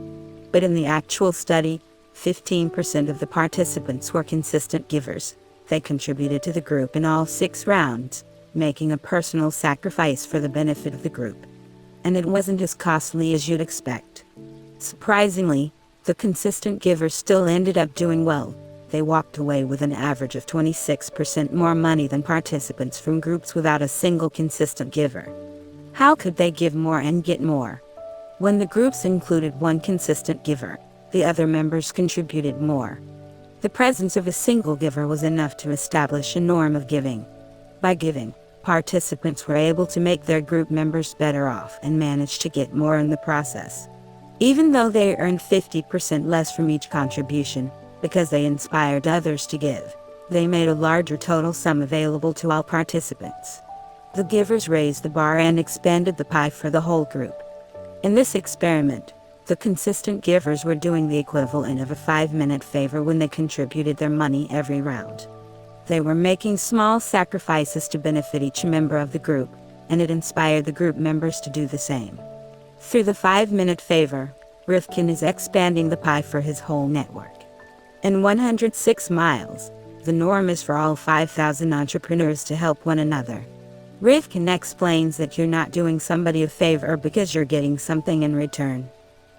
But in the actual study, 15% of the participants were consistent givers. They contributed to the group in all 6 rounds, making a personal sacrifice for the benefit of the group. And it wasn't as costly as you'd expect. Surprisingly, the consistent givers still ended up doing well. They walked away with an average of 26% more money than participants from groups without a single consistent giver. How could they give more and get more? When the groups included one consistent giver, the other members contributed more. The presence of a single giver was enough to establish a norm of giving. By giving, participants were able to make their group members better off and managed to get more in the process. Even though they earned 50% less from each contribution, because they inspired others to give, they made a larger total sum available to all participants. The givers raised the bar and expanded the pie for the whole group. In this experiment, the consistent givers were doing the equivalent of a 5-minute favor when they contributed their money every round. They were making small sacrifices to benefit each member of the group, and it inspired the group members to do the same. Through the 5-minute favor, Rifkin is expanding the pie for his whole network. In 106 miles, the norm is for all 5,000 entrepreneurs to help one another. Rifkin explains that you're not doing somebody a favor because you're getting something in return.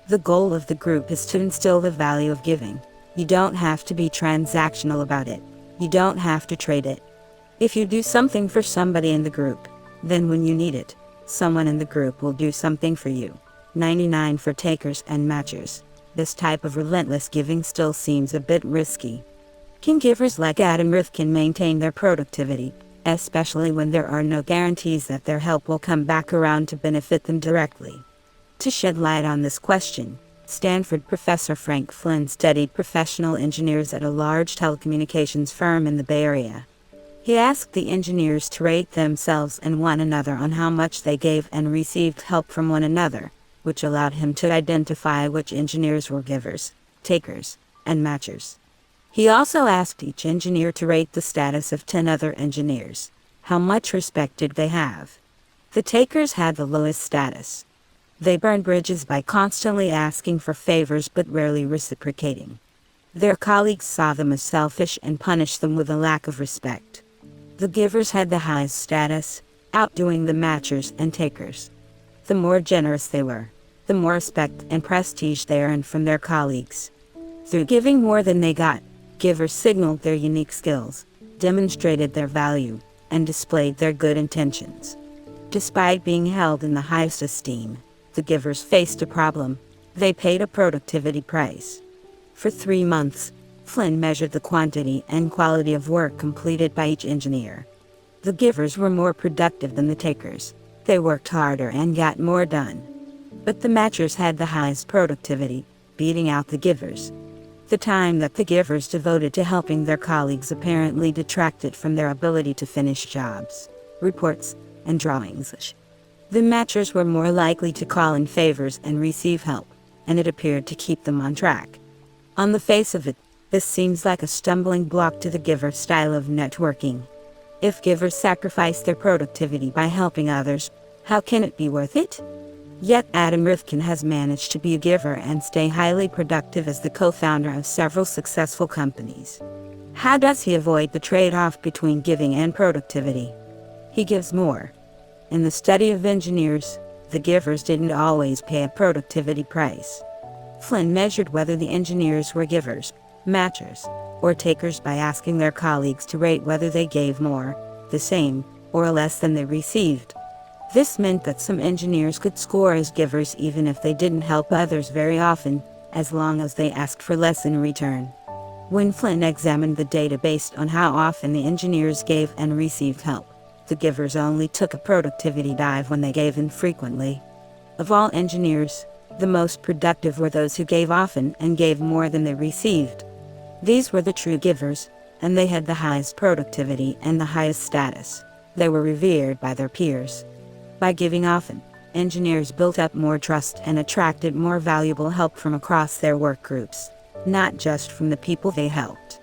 The goal of the group is to instill the value of giving. You don't have to be transactional about it. You don't have to trade it. If you do something for somebody in the group, then when you need it, someone in the group will do something for you. 99 for takers and matchers. This type of relentless giving still seems a bit risky. Can givers like Adam Rifkin maintain their productivity, especially when there are no guarantees that their help will come back around to benefit them directly? To shed light on this question, Stanford professor Frank Flynn studied professional engineers at a large telecommunications firm in the Bay Area. He asked the engineers to rate themselves and one another on how much they gave and received help from one another, which allowed him to identify which engineers were givers, takers, and matchers. He also asked each engineer to rate the status of 10 other engineers. How much respect did they have? The takers had the lowest status. They burned bridges by constantly asking for favors but rarely reciprocating. Their colleagues saw them as selfish and punished them with a lack of respect. The givers had the highest status, outdoing the matchers and takers. The more generous they were, the more respect and prestige they earned from their colleagues. Through giving more than they got, givers signaled their unique skills, demonstrated their value, and displayed their good intentions. Despite being held in the highest esteem, the givers faced a problem. They paid a productivity price. For 3 months, Flynn measured the quantity and quality of work completed by each engineer. The givers were more productive than the takers. They worked harder and got more done. But the matchers had the highest productivity, beating out the givers. The time that the givers devoted to helping their colleagues apparently detracted from their ability to finish jobs, reports, and drawings. The matchers were more likely to call in favors and receive help, and it appeared to keep them on track. On the face of it, this seems like a stumbling block to the giver style of networking. If givers sacrifice their productivity by helping others, how can it be worth it? Yet Adam Rifkin has managed to be a giver and stay highly productive as the co-founder of several successful companies. How does he avoid the trade-off between giving and productivity? He gives more. In the study of engineers, the givers didn't always pay a productivity price. Flynn measured whether the engineers were givers, matchers, or takers by asking their colleagues to rate whether they gave more, the same, or less than they received. This meant that some engineers could score as givers even if they didn't help others very often, as long as they asked for less in return. When Flynn examined the data based on how often the engineers gave and received help, the givers only took a productivity dive when they gave infrequently. Of all engineers, the most productive were those who gave often and gave more than they received. These were the true givers, and they had the highest productivity and the highest status. They were revered by their peers. By giving often, engineers built up more trust and attracted more valuable help from across their work groups, not just from the people they helped.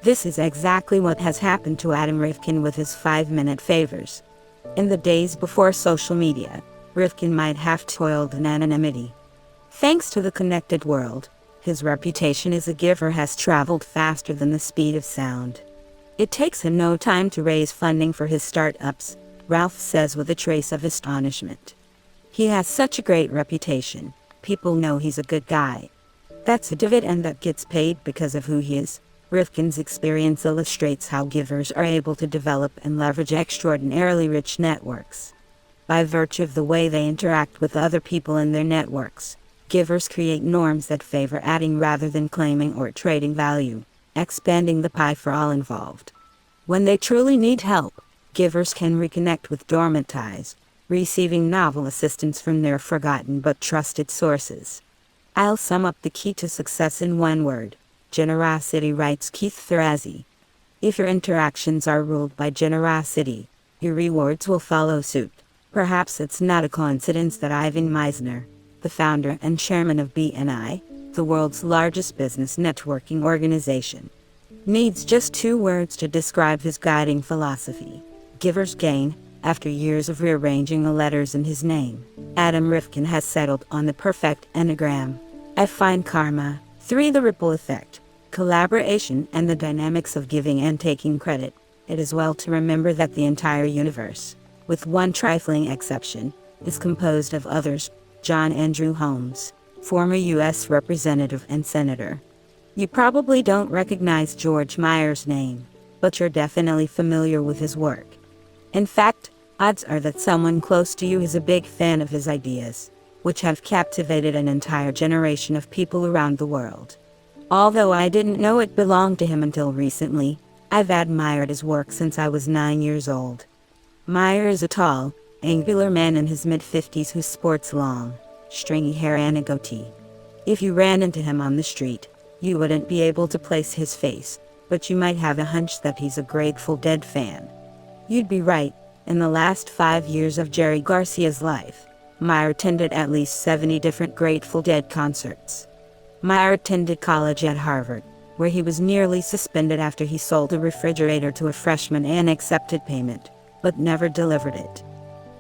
This is exactly what has happened to Adam Rifkin with his 5-minute favors. In the days before social media, Rifkin might have toiled in anonymity. Thanks to the connected world, his reputation as a giver has traveled faster than the speed of sound. It takes him no time to raise funding for his startups, Ralph says with a trace of astonishment. He has such a great reputation. People know he's a good guy. That's a dividend that gets paid because of who he is. Rifkin's experience illustrates how givers are able to develop and leverage extraordinarily rich networks. By virtue of the way they interact with other people in their networks, givers create norms that favor adding rather than claiming or trading value, expanding the pie for all involved. When they truly need help, givers can reconnect with dormant ties, receiving novel assistance from their forgotten but trusted sources. I'll sum up the key to success in one word: generosity, writes Keith Ferrazzi. If your interactions are ruled by generosity, your rewards will follow suit. Perhaps it's not a coincidence that Ivan Misner, the founder and chairman of BNI, the world's largest business networking organization, needs just 2 words to describe his guiding philosophy: givers gain. After years of rearranging the letters in his name, Adam Rifkin has settled on the perfect enneagram. F. Find karma. 3. The ripple effect, collaboration, and the dynamics of giving and taking credit. It is well to remember that the entire universe, with one trifling exception, is composed of others. John Andrew Holmes, former U.S. Representative and Senator. You probably don't recognize George Meyer's name, but you're definitely familiar with his work. In fact, odds are that someone close to you is a big fan of his ideas, which have captivated an entire generation of people around the world. Although I didn't know it belonged to him until recently, I've admired his work since I was 9 years old. Meyer is a tall, angular man in his mid-50s who sports long, stringy hair and a goatee. If you ran into him on the street, you wouldn't be able to place his face, but you might have a hunch that he's a Grateful Dead fan. You'd be right. In the last 5 years of Jerry Garcia's life, Meyer attended at least 70 different Grateful Dead concerts. Meyer attended college at Harvard, where he was nearly suspended after he sold a refrigerator to a freshman and accepted payment, but never delivered it.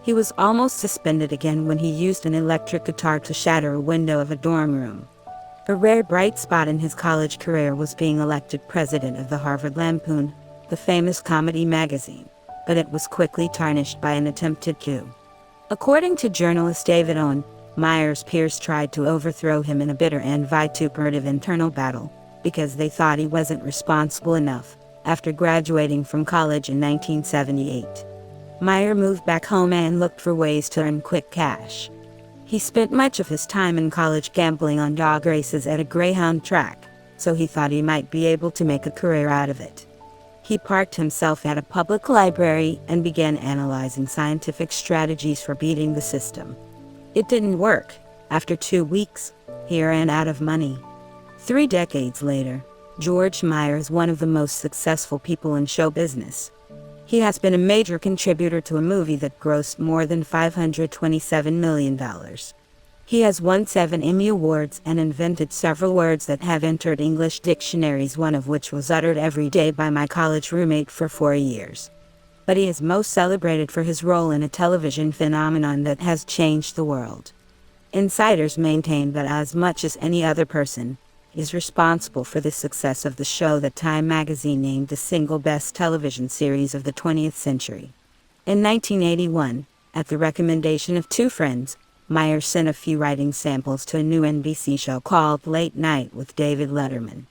He was almost suspended again when he used an electric guitar to shatter a window of a dorm room. A rare bright spot in his college career was being elected president of the Harvard Lampoon, the famous comedy magazine, but it was quickly tarnished by an attempted coup. According to journalist David Owen, Meyer's peers tried to overthrow him in a bitter and vituperative internal battle, because they thought he wasn't responsible enough. After graduating from college in 1978, Meyer moved back home and looked for ways to earn quick cash. He spent much of his time in college gambling on dog races at a greyhound track, so he thought he might be able to make a career out of it. He parked himself at a public library and began analyzing scientific strategies for beating the system. It didn't work. After 2 weeks, he ran out of money. 3 decades later, George Meyer is one of the most successful people in show business. He has been a major contributor to a movie that grossed more than $527 million. He has won 7 Emmy Awards and invented several words that have entered English dictionaries, one of which was uttered every day by my college roommate for 4 years. But he is most celebrated for his role in a television phenomenon that has changed the world. Insiders maintain that as much as any other person, he is responsible for the success of the show that Time magazine named the single best television series of the 20th century. In 1981, at the recommendation of 2 friends, Meyer sent a few writing samples to a new NBC show called Late Night with David Letterman.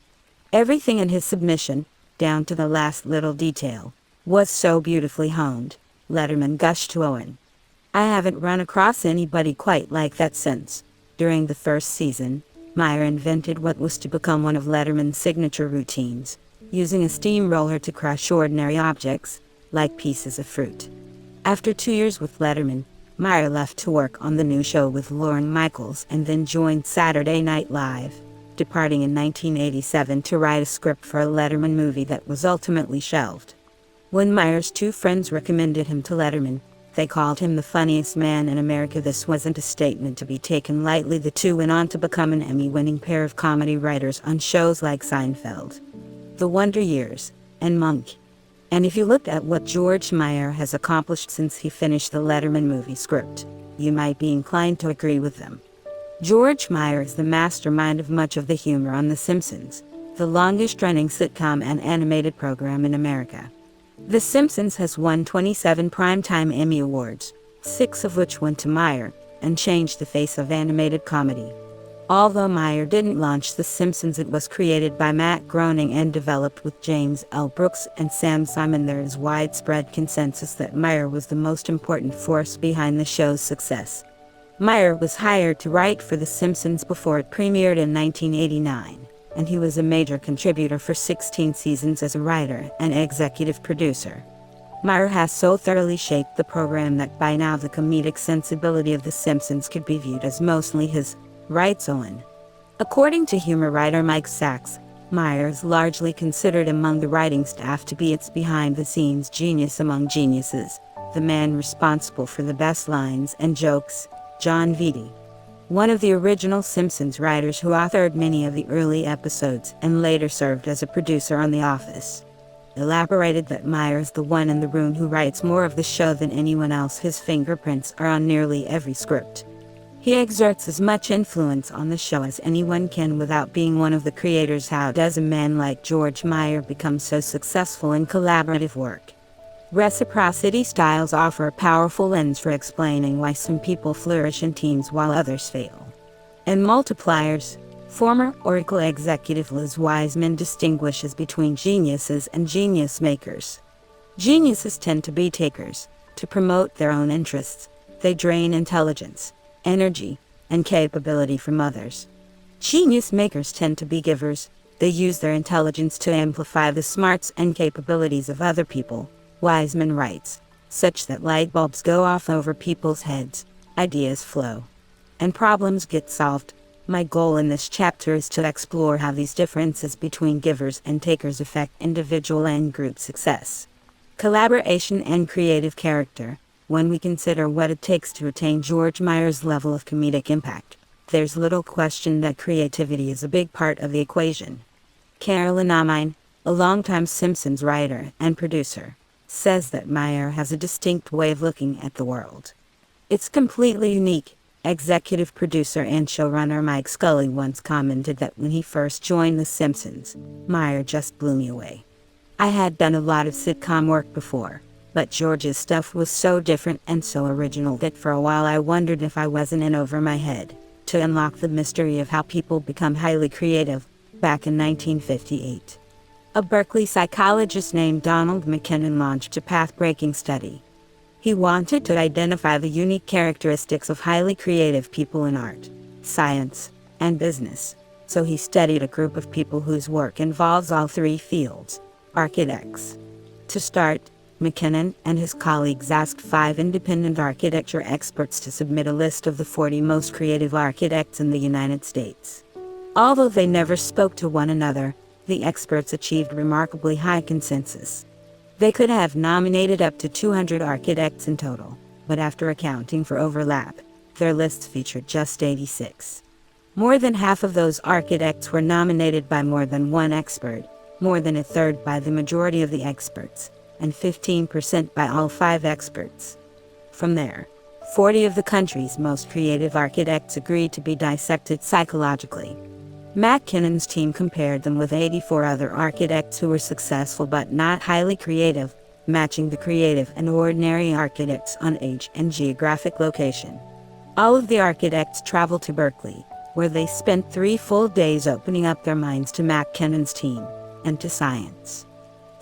Everything in his submission, down to the last little detail, was so beautifully honed, Letterman gushed to Owen. I haven't run across anybody quite like that since. During the first season, Meyer invented what was to become one of Letterman's signature routines, using a steamroller to crush ordinary objects, like pieces of fruit. After 2 years with Letterman, Meyer left to work on the new show with Lorne Michaels and then joined Saturday Night Live, departing in 1987 to write a script for a Letterman movie that was ultimately shelved. When Meyer's 2 friends recommended him to Letterman, they called him the funniest man in America. This wasn't a statement to be taken lightly. The 2 went on to become an Emmy-winning pair of comedy writers on shows like Seinfeld, The Wonder Years, and Monk. And if you looked at what George Meyer has accomplished since he finished the Letterman movie script, you might be inclined to agree with them. George Meyer is the mastermind of much of the humor on The Simpsons, the longest-running sitcom and animated program in America. The Simpsons has won 27 Primetime Emmy Awards, 6 of which went to Meyer, and changed the face of animated comedy. Although Meyer didn't launch The Simpsons, it was created by Matt Groening and developed with James L. Brooks and Sam Simon. There is widespread consensus that Meyer was the most important force behind the show's success. Meyer was hired to write for The Simpsons before it premiered in 1989. And he was a major contributor for 16 seasons as a writer and executive producer. Meyer has so thoroughly shaped the program that by now the comedic sensibility of The Simpsons could be viewed as mostly his, writes Owen. According to humor writer Mike Sachs, Meyer is largely considered among the writing staff to be its behind-the-scenes genius among geniuses, the man responsible for the best lines and jokes, John Vitti. One of the original Simpsons writers who authored many of the early episodes and later served as a producer on The Office, elaborated that Meyer is the one in the room who writes more of the show than anyone else. His fingerprints are on nearly every script. He exerts as much influence on the show as anyone can without being one of the creators. How does a man like George Meyer become so successful in collaborative work? Reciprocity styles offer a powerful lens for explaining why some people flourish in teams while others fail. And multipliers, former Oracle executive Liz Wiseman distinguishes between geniuses and genius makers. Geniuses tend to be takers, to promote their own interests. They drain intelligence, energy, and capability from others. Genius makers tend to be givers. They use their intelligence to amplify the smarts and capabilities of other people, Wiseman writes, such that light bulbs go off over people's heads, ideas flow, and problems get solved. My goal in this chapter is to explore how these differences between givers and takers affect individual and group success. Collaboration and creative character. When we consider what it takes to attain George Meyer's level of comedic impact, there's little question that creativity is a big part of the equation. Carolyn Amine, a longtime Simpsons writer and producer, says that Meyer has a distinct way of looking at the world. It's completely unique. Executive producer and showrunner Mike Scully once commented that when he first joined The Simpsons, Meyer just blew me away. I had done a lot of sitcom work before, but George's stuff was so different and so original that for a while I wondered if I wasn't in over my head. To unlock the mystery of how people become highly creative, back in 1958. A Berkeley psychologist named Donald McKinnon launched a path-breaking study. He wanted to identify the unique characteristics of highly creative people in art, science, and business. So he studied a group of people whose work involves all 3 fields, architects. To start, McKinnon and his colleagues asked 5 independent architecture experts to submit a list of the 40 most creative architects in the United States. Although they never spoke to one another, the experts achieved remarkably high consensus. They could have nominated up to 200 architects in total, but after accounting for overlap, their lists featured just 86. More than half of those architects were nominated by more than one expert, more than a third by the majority of the experts, and 15% by all 5 experts. From there, 40 of the country's most creative architects agreed to be dissected psychologically. McKinnon's team compared them with 84 other architects who were successful but not highly creative, matching the creative and ordinary architects on age and geographic location. All of the architects traveled to Berkeley, where they spent 3 full days opening up their minds to McKinnon's team and to science.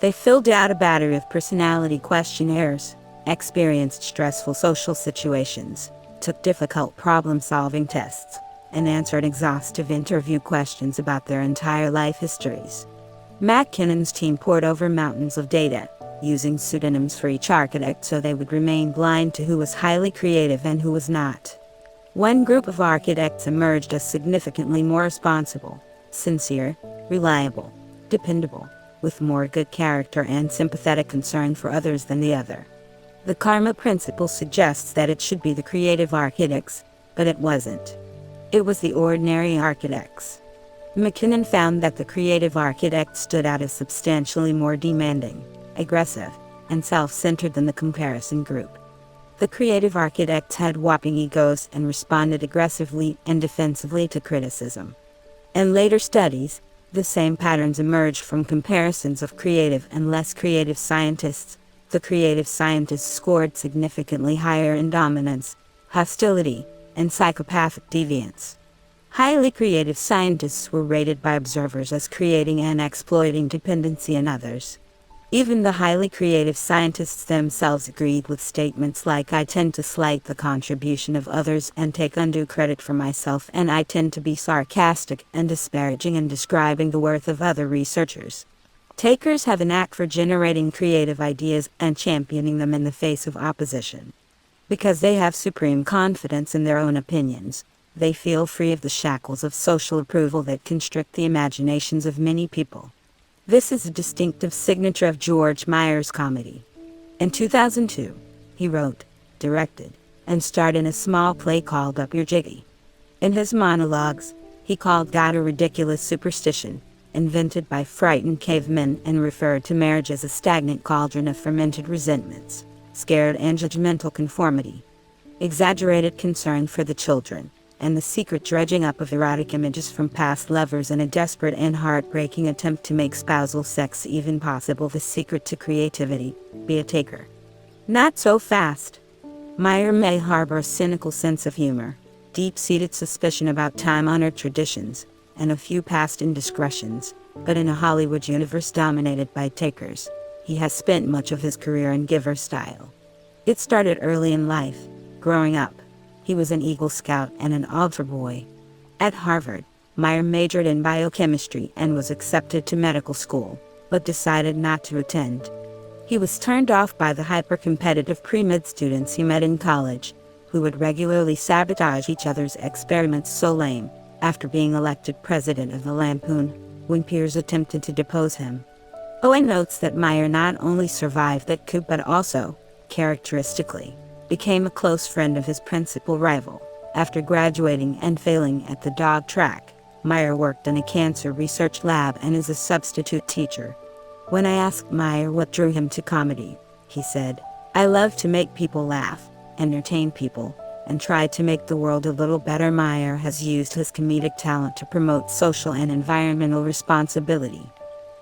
They filled out a battery of personality questionnaires, experienced stressful social situations, took difficult problem-solving tests, and answered exhaustive interview questions about their entire life histories. McKinnon's team pored over mountains of data, using pseudonyms for each architect so they would remain blind to who was highly creative and who was not. One group of architects emerged as significantly more responsible, sincere, reliable, dependable, with more good character and sympathetic concern for others than the other. The karma principle suggests that it should be the creative architects, but it wasn't. It was the ordinary architects. McKinnon found that the creative architects stood out as substantially more demanding, aggressive, and self-centered than the comparison group. The creative architects had whopping egos and responded aggressively and defensively to criticism. In later studies, the same patterns emerged from comparisons of creative and less creative scientists. The creative scientists scored significantly higher in dominance, hostility, and psychopathic deviance. Highly creative scientists were rated by observers as creating and exploiting dependency in others. Even the highly creative scientists themselves agreed with statements like, "I tend to slight the contribution of others and take undue credit for myself, and I tend to be sarcastic and disparaging in describing the worth of other researchers." Takers have a knack for generating creative ideas and championing them in the face of opposition. Because they have supreme confidence in their own opinions, they feel free of the shackles of social approval that constrict the imaginations of many people. This is a distinctive signature of George Meyer's comedy. In 2002, he wrote, directed, and starred in a small play called Up Your Jiggy. In his monologues, he called God a ridiculous superstition, invented by frightened cavemen, and referred to marriage as a stagnant cauldron of fermented resentments, scared and judgmental conformity, exaggerated concern for the children, and the secret dredging up of erotic images from past lovers in a desperate and heartbreaking attempt to make spousal sex even possible. The secret to creativity: be a taker. Not so fast. Meyer may harbor a cynical sense of humor, deep-seated suspicion about time-honored traditions, and a few past indiscretions, but in a Hollywood universe dominated by takers, he has spent much of his career in giver style. It started early in life. Growing up, he was an Eagle Scout and an altar boy. At Harvard, Meyer majored in biochemistry and was accepted to medical school, but decided not to attend. He was turned off by the hyper-competitive pre-med students he met in college, who would regularly sabotage each other's experiments. So lame, after being elected president of the Lampoon, when peers attempted to depose him. Owen notes that Meyer not only survived that coup but also, characteristically, became a close friend of his principal rival. After graduating and failing at the dog track, Meyer worked in a cancer research lab and as a substitute teacher. When I asked Meyer what drew him to comedy, he said, "I love to make people laugh, entertain people, and try to make the world a little better." Meyer has used his comedic talent to promote social and environmental responsibility.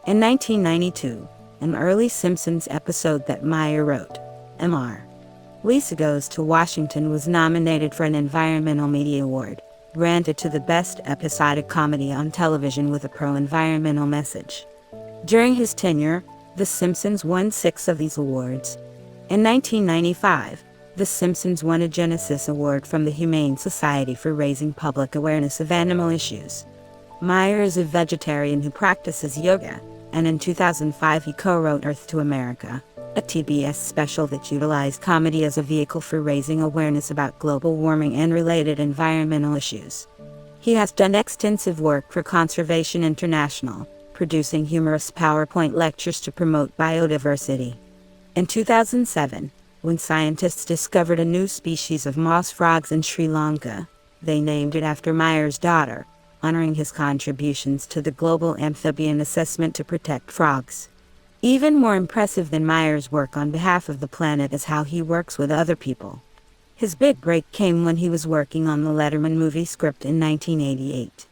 In 1992, an early Simpsons episode that Meyer wrote, Mr. Lisa Goes to Washington, was nominated for an Environmental Media Award, granted to the best episodic comedy on television with a pro-environmental message. During his tenure, The Simpsons won 6 of these awards. In 1995, The Simpsons won a Genesis Award from the Humane Society for raising public awareness of animal issues. Meyer is a vegetarian who practices yoga, and in 2005 he co-wrote Earth to America, a TBS special that utilized comedy as a vehicle for raising awareness about global warming and related environmental issues. He has done extensive work for Conservation International, producing humorous PowerPoint lectures to promote biodiversity. In 2007, when scientists discovered a new species of moss frogs in Sri Lanka, they named it after Meyer's daughter, honoring his contributions to the global amphibian assessment to protect frogs. Even more impressive than Meyer's work on behalf of the planet is how he works with other people. His big break came when he was working on the Letterman movie script in 1988.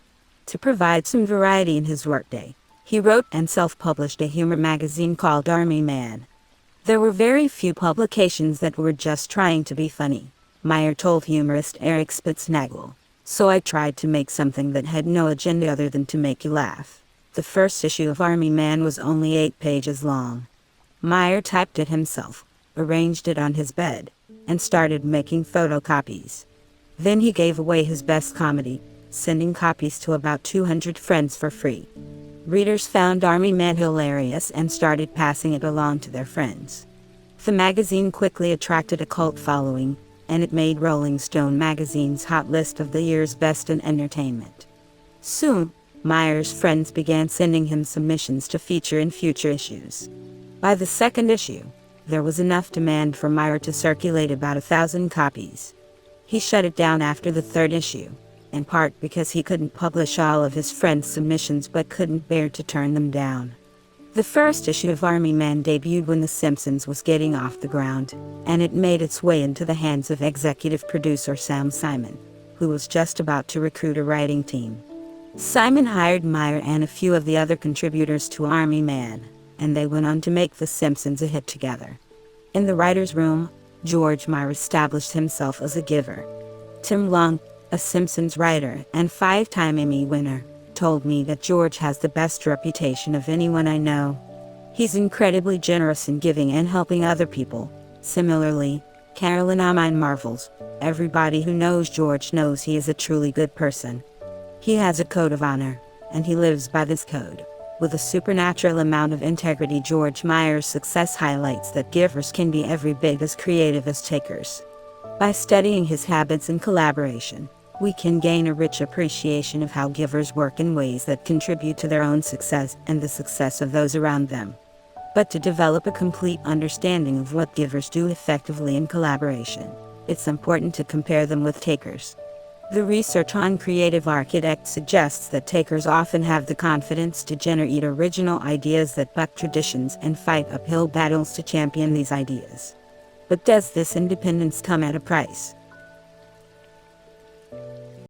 To provide some variety in his workday, he wrote and self-published a humor magazine called Army Man. There were very few publications that were just trying to be funny, Meyer told humorist Eric Spitznagel. So I tried to make something that had no agenda other than to make you laugh. The first issue of Army Man was only 8 pages long. Meyer typed it himself, arranged it on his bed, and started making photocopies. Then he gave away his best comedy, sending copies to about 200 friends for free. Readers found Army Man hilarious and started passing it along to their friends. The magazine quickly attracted a cult following, and it made Rolling Stone magazine's hot list of the year's best in entertainment. Soon, Meyer's friends began sending him submissions to feature in future issues. By the second issue, there was enough demand for Meyer to circulate about 1,000 copies. He shut it down after the third issue, in part because he couldn't publish all of his friends' submissions but couldn't bear to turn them down. The first issue of Army Man debuted when The Simpsons was getting off the ground, and it made its way into the hands of executive producer Sam Simon, who was just about to recruit a writing team. Simon hired Meyer and a few of the other contributors to Army Man, and they went on to make The Simpsons a hit together. In the writer's room, George Meyer established himself as a giver. Tim Long, a Simpsons writer and 5-time Emmy winner, told me that George has the best reputation of anyone I know. He's incredibly generous in giving and helping other people. Similarly, Carolyn Amine marvels, everybody who knows George knows he is a truly good person. He has a code of honor, and he lives by this code. With a supernatural amount of integrity, George Meyer's success highlights that givers can be every bit as creative as takers. By studying his habits and collaboration, we can gain a rich appreciation of how givers work in ways that contribute to their own success and the success of those around them. But to develop a complete understanding of what givers do effectively in collaboration, it's important to compare them with takers. The research on Creative Architect suggests that takers often have the confidence to generate original ideas that buck traditions and fight uphill battles to champion these ideas. But does this independence come at a price?